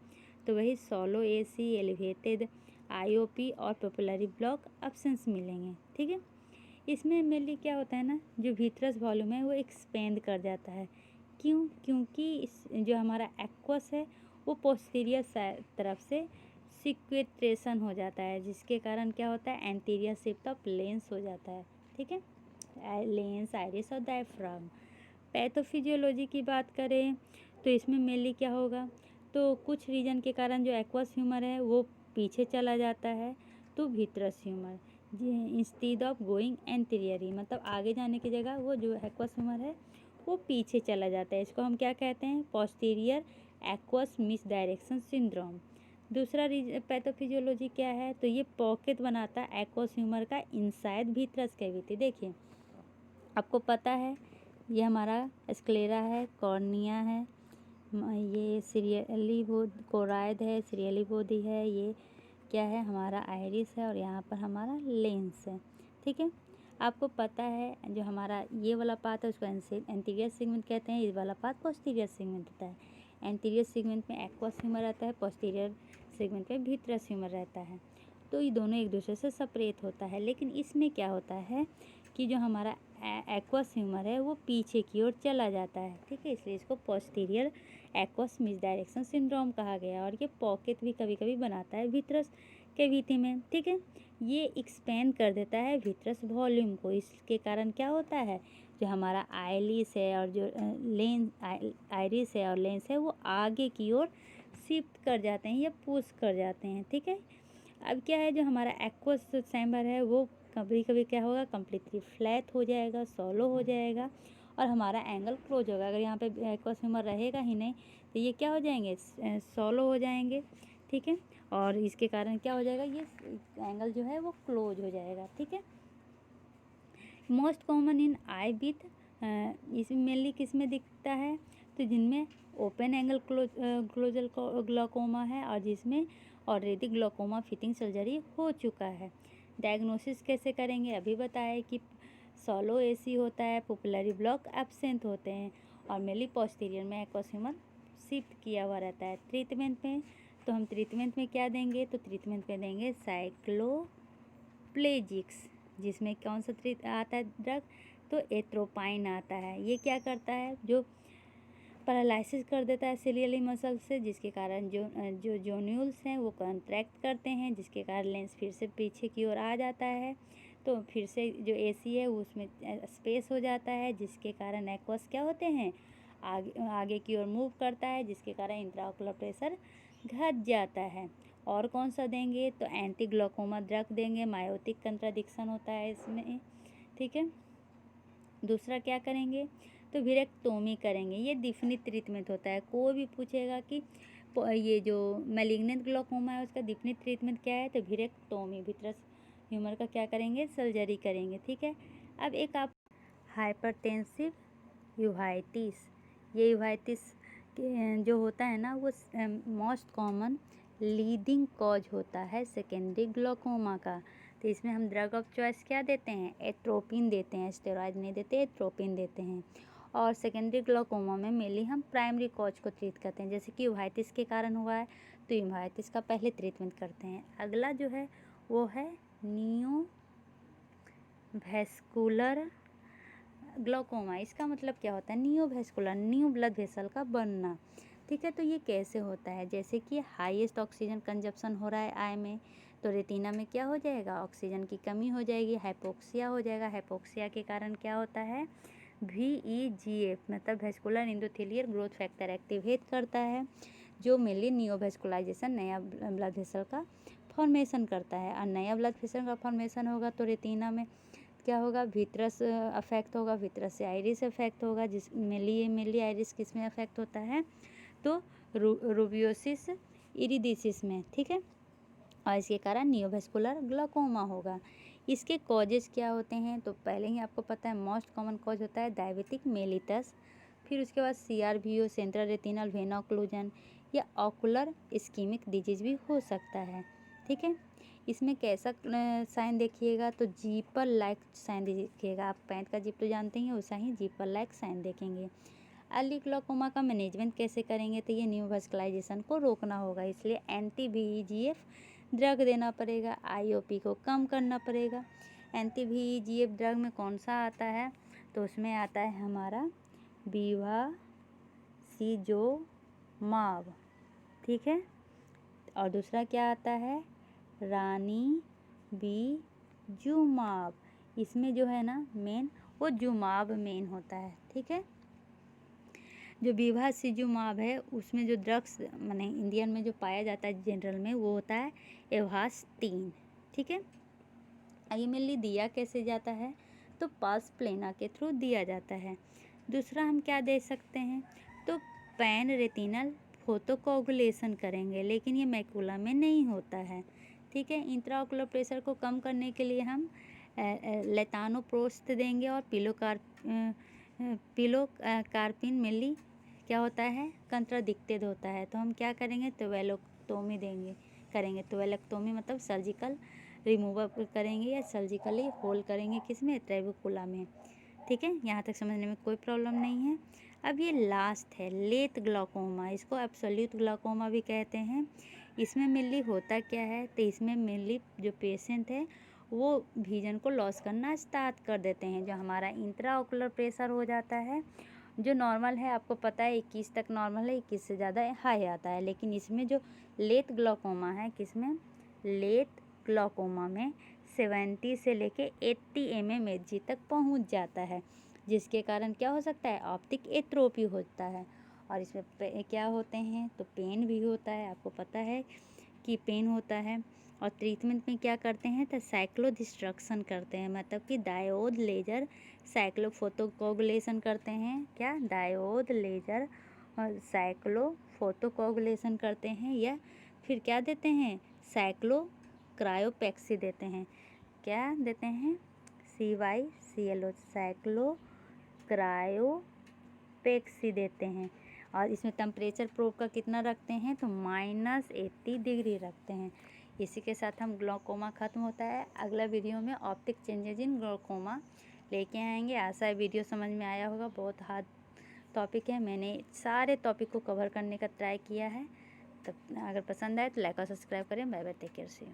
तो वही सोलो एसी, एलिवेटेड आईओपी और पेपिलरी ब्लॉक एब्सेंस मिलेंगे, ठीक है। इसमें मेनली क्या होता है ना, जो विट्रस वॉल्यूम है वो एक्सपेंड कर जाता है। क्योंकि इस जो हमारा एक्वस है वो पोस्टीरियर तरफ से सिक्वेट्रेशन हो जाता है, जिसके कारण क्या होता है एंटीरियर शिफ्ट ऑफ लेंस हो जाता है, ठीक है। लेंस, आइरिस और डायफ्राम। पैथोफिजियोलॉजी की बात करें तो इसमें मेनली क्या होगा तो कुछ रीजन के कारण जो एक्वस ह्यूमर है वो पीछे चला जाता है, तो vitreous humour instead of going anteriorly, मतलब आगे जाने की जगह वो जो एक्वस ह्यूमर है वो पीछे चला जाता है। इसको हम क्या कहते हैं पोस्टीरियर एक्वस मिसडायरेक्शन सिंड्रोम। दूसरा पैथोफिजियोलॉजी क्या है तो ये पॉकेट बनाता है एक्वस ह्यूमर का इनसाइड विट्रस कैविटी। देखिए आपको पता है ये हमारा स्क्लेरा है, कॉर्निया है, ये सीरियली कोराइड है, सीरियली बोदी है, ये क्या है हमारा आइरिस है और यहाँ पर हमारा लेंस है, ठीक है। आपको पता है जो हमारा ये वाला पार्ट है उसको एंटीरियर सेगमेंट कहते हैं, इस वाला पार्ट पोस्टीरियर सेगमेंट होता है। एंटीरियर सेगमेंट में एक्वस ह्यूमर रहता है, पोस्टीरियर सेगमेंट में विट्रस ह्यूमर रहता है, तो ये दोनों एक दूसरे से सेपरेट होता है। लेकिन इसमें क्या होता है कि जो हमारा एक्वस ह्यूमर है वो पीछे की ओर चला जाता है, ठीक है, इसलिए इसको पोस्टीरियर एक्वस मिसडायरेक्शन सिंड्रोम कहा गया। और ये पॉकेट भी कभी कभी बनाता है विट्रस कैविटी में, ठीक है। ये एक्सपेंड कर देता है विट्रस वॉल्यूम को। इसके कारण क्या होता है जो हमारा आइलिस है और जो लेंस आइरिस है और लेंस है वो आगे की ओर शिफ्ट कर जाते हैं या पुश कर जाते हैं, ठीक है। अब क्या है जो हमारा एक्वस चैम्बर है वो कभी कभी क्या होगा कम्प्लीटली फ्लैट हो जाएगा, सॉलो हो जाएगा और हमारा एंगल क्लोज होगा। अगर यहाँ पे एक्वस ह्यूमर रहेगा ही नहीं तो ये क्या हो जाएंगे सॉलो हो जाएंगे, ठीक है। और इसके कारण क्या हो जाएगा ये एंगल जो है वो क्लोज हो जाएगा, ठीक है। Most common in I with इसमें मेनली किस में दिखता है तो जिनमें ओपन एंगल क्लोजल ग्लोकोमा है और जिसमें ऑलरेडी ग्लोकोमा फिटिंग सर्जरी हो चुका है। डायग्नोसिस कैसे करेंगे अभी बताया कि सोलो एसी होता है, पुपिलरी ब्लॉक एब्सेंट होते हैं और मेनली पोस्टीरियर में एक्वस ह्यूमर शिफ्ट किया हुआ रहता है। ट्रीटमेंट में तो हम ट्रीटमेंट में क्या देंगे तो ट्रीटमेंट में देंगे साइक्लोप्लेजिक्स, जिसमें कौन सा आता है ड्रग तो एट्रोपाइन आता है। ये क्या करता है जो पैरालिसिस कर देता है सिलियरी मसल से, जिसके कारण जो जोन्यूल्स हैं वो कॉन्ट्रैक्ट करते हैं, जिसके कारण लेंस फिर से पीछे की ओर आ जाता है, तो फिर से जो एसी है उसमें स्पेस हो जाता है, जिसके कारण एक्वस क्या होते हैं आगे की ओर मूव करता है, जिसके कारण इंट्राओकुलर प्रेशर घट जाता है। और कौन सा देंगे तो एंटी ग्लोकोमा ड्रग देंगे, मायोटिक कंट्राडिक्शन होता है इसमें, ठीक है। दूसरा क्या करेंगे तो विरेक्टोमी करेंगे। ये डिफिनिट ट्रीटमेंट होता है। कोई भी पूछेगा कि ये जो मैलिग्नेंट ग्लोकोमा है उसका डिफिनिट ट्रीटमेंट क्या है तो विरेक्टोमी, विट्रस ह्यूमर का क्या करेंगे सर्जरी करेंगे, ठीक है। अब एक आप हाइपरटेंसिव यूवाइटिस, ये यूवाइटिस जो होता है ना वो मोस्ट कॉमन लीडिंग कॉज होता है सेकेंडरी ग्लोकोमा का। तो इसमें हम ड्रग ऑफ चॉइस क्या देते हैं एट्रोपिन देते हैं, स्टेरॉइड नहीं देते, एट्रोपिन देते हैं। और सेकेंडरी ग्लोकोमा में मेनली हम प्राइमरी कॉज को ट्रीट करते हैं, जैसे कि यूवाइटिस के कारण हुआ है तो यूवाइटिस का पहले ट्रीटमेंट करते हैं। अगला जो है वो है नियोवैस्कुलर ग्लोकोमा। इसका मतलब क्या होता है नियोवैस्कुलर, न्यू ब्लड वेसल का बनना, ठीक है। तो ये कैसे होता है जैसे कि हाईएस्ट ऑक्सीजन कंजप्शन हो रहा है आई में तो रेटिना में क्या हो जाएगा ऑक्सीजन की कमी हो जाएगी, हाइपोक्सिया हो जाएगा। हाइपोक्सिया के कारण क्या होता है VEGF मतलब vascular endothelial growth factor activate करता है, जो मेनली नियोवैस्कुलाइजेशन नया ब्लड वेसल का फॉर्मेशन करता है। और नया ब्लड वेसल का फॉर्मेशन होगा तो रेटिना में क्या होगा विट्रस अफेक्ट होगा, विट्रस से आइरिस अफेक्ट होगा, जिस मेनली आइरिस किस में अफेक्ट होता है तो रूबियोसिस इरिडिसिस में, ठीक है। और इसके कारण नियोवैस्कुलर ग्लोकोमा होगा। इसके कॉजेज़ क्या होते हैं, तो पहले ही आपको पता है मोस्ट कॉमन कॉज होता है डायबिटिक मेलिटस, फिर उसके बाद CRVO central retinal vein occlusion या ऑकुलर इस्कीमिक डिजीज भी हो सकता है। ठीक है, इसमें कैसा साइन देखिएगा, तो जीपर लाइक साइन देखिएगा। आप पैंट का जीप तो जानते ही हैं, वैसा ही जीपर लाइक साइन देखेंगे। अर्ली ग्लूकोमा का मैनेजमेंट कैसे करेंगे, तो ये न्यूवास्कुलाइजेशन को रोकना होगा, इसलिए anti-VEGF ड्रग देना पड़ेगा, IOP को कम करना पड़ेगा। anti-VEGF ड्रग में कौन सा आता है, तो उसमें आता है हमारा बेवासिजुमाब, ठीक है। और दूसरा क्या आता है, रानीबीजुमाब। इसमें जो है ना मेन वो जुमाब मेन होता है, ठीक है। जो बेवासिजुमाब है उसमें जो ड्रग्स माने इंडियन में जो पाया जाता है जनरल में, वो होता है एवास्टीन, ठीक है। ये मेनली दिया कैसे जाता है, तो पास प्लेना के थ्रू दिया जाता है। दूसरा हम क्या दे सकते हैं, तो पैन रेटिनल फोटोकोगुलेशन करेंगे, लेकिन ये मैकुला में नहीं होता है, ठीक है। इंट्राओकुलर प्रेशर को कम करने के लिए हम लेटानोप्रोस्ट देंगे और पिलोकार्पिन मेनली क्या होता है, कंट्राडिक्टेड होता है, तो हम क्या करेंगे, ट्वेलोक्टोमी करेंगे। ट्वेलोक्टोमी मतलब सर्जिकल रिमूवल करेंगे या सर्जिकली होल करेंगे, किसमें, ट्रेबेकुला में, ठीक है। यहाँ तक समझने में कोई प्रॉब्लम नहीं है। अब ये लास्ट है लेट ग्लूकोमा, इसको एब्सोल्यूट ग्लूकोमा भी कहते हैं। इसमें मेनली होता क्या है, तो इसमें मेनली जो पेशेंट है वो विजन को लॉस करना स्टार्ट कर देते हैं। जो हमारा इंट्राओकुलर प्रेशर हो जाता है, जो नॉर्मल है आपको पता है 21 तक नॉर्मल है, 21 से ज़्यादा हाई आता है। लेकिन इसमें जो लेट ग्लूकोमा है, किसमें, लेट ग्लूकोमा में 70 से लेके 80 mmHg तक पहुंच जाता है, जिसके कारण क्या हो सकता है, ऑप्टिक एट्रोपी होता है। और इसमें क्या होते हैं, तो पेन भी होता है, आपको पता है कि पेन होता है। और ट्रीटमेंट में क्या करते हैं, तो साइक्लो डिस्ट्रक्शन करते हैं, मतलब कि डायोड लेजर साइक्लो फोटोकोगुलेशन करते हैं। क्या, डायोड लेजर और साइक्लो फोटोकोगुलेशन करते हैं, या फिर क्या देते हैं, साइक्लो क्रायोपेक्सी देते हैं। क्या देते हैं, CYCLO साइक्लो क्रायोपेक्सी देते हैं। और इसमें टेम्परेचर प्रोब का कितना रखते हैं, तो -80 डिग्री रखते हैं। इसी के साथ हम ग्लूकोमा ख़त्म होता है। अगला वीडियो में ऑप्टिक चेंजेज इन ग्लूकोमा लेके आएंगे। आशा है वीडियो समझ में आया होगा। बहुत हार्ड टॉपिक है, मैंने सारे टॉपिक को कवर करने का ट्राई किया है। तो अगर पसंद आए तो लाइक और सब्सक्राइब करें। Bye bye, take care, see you.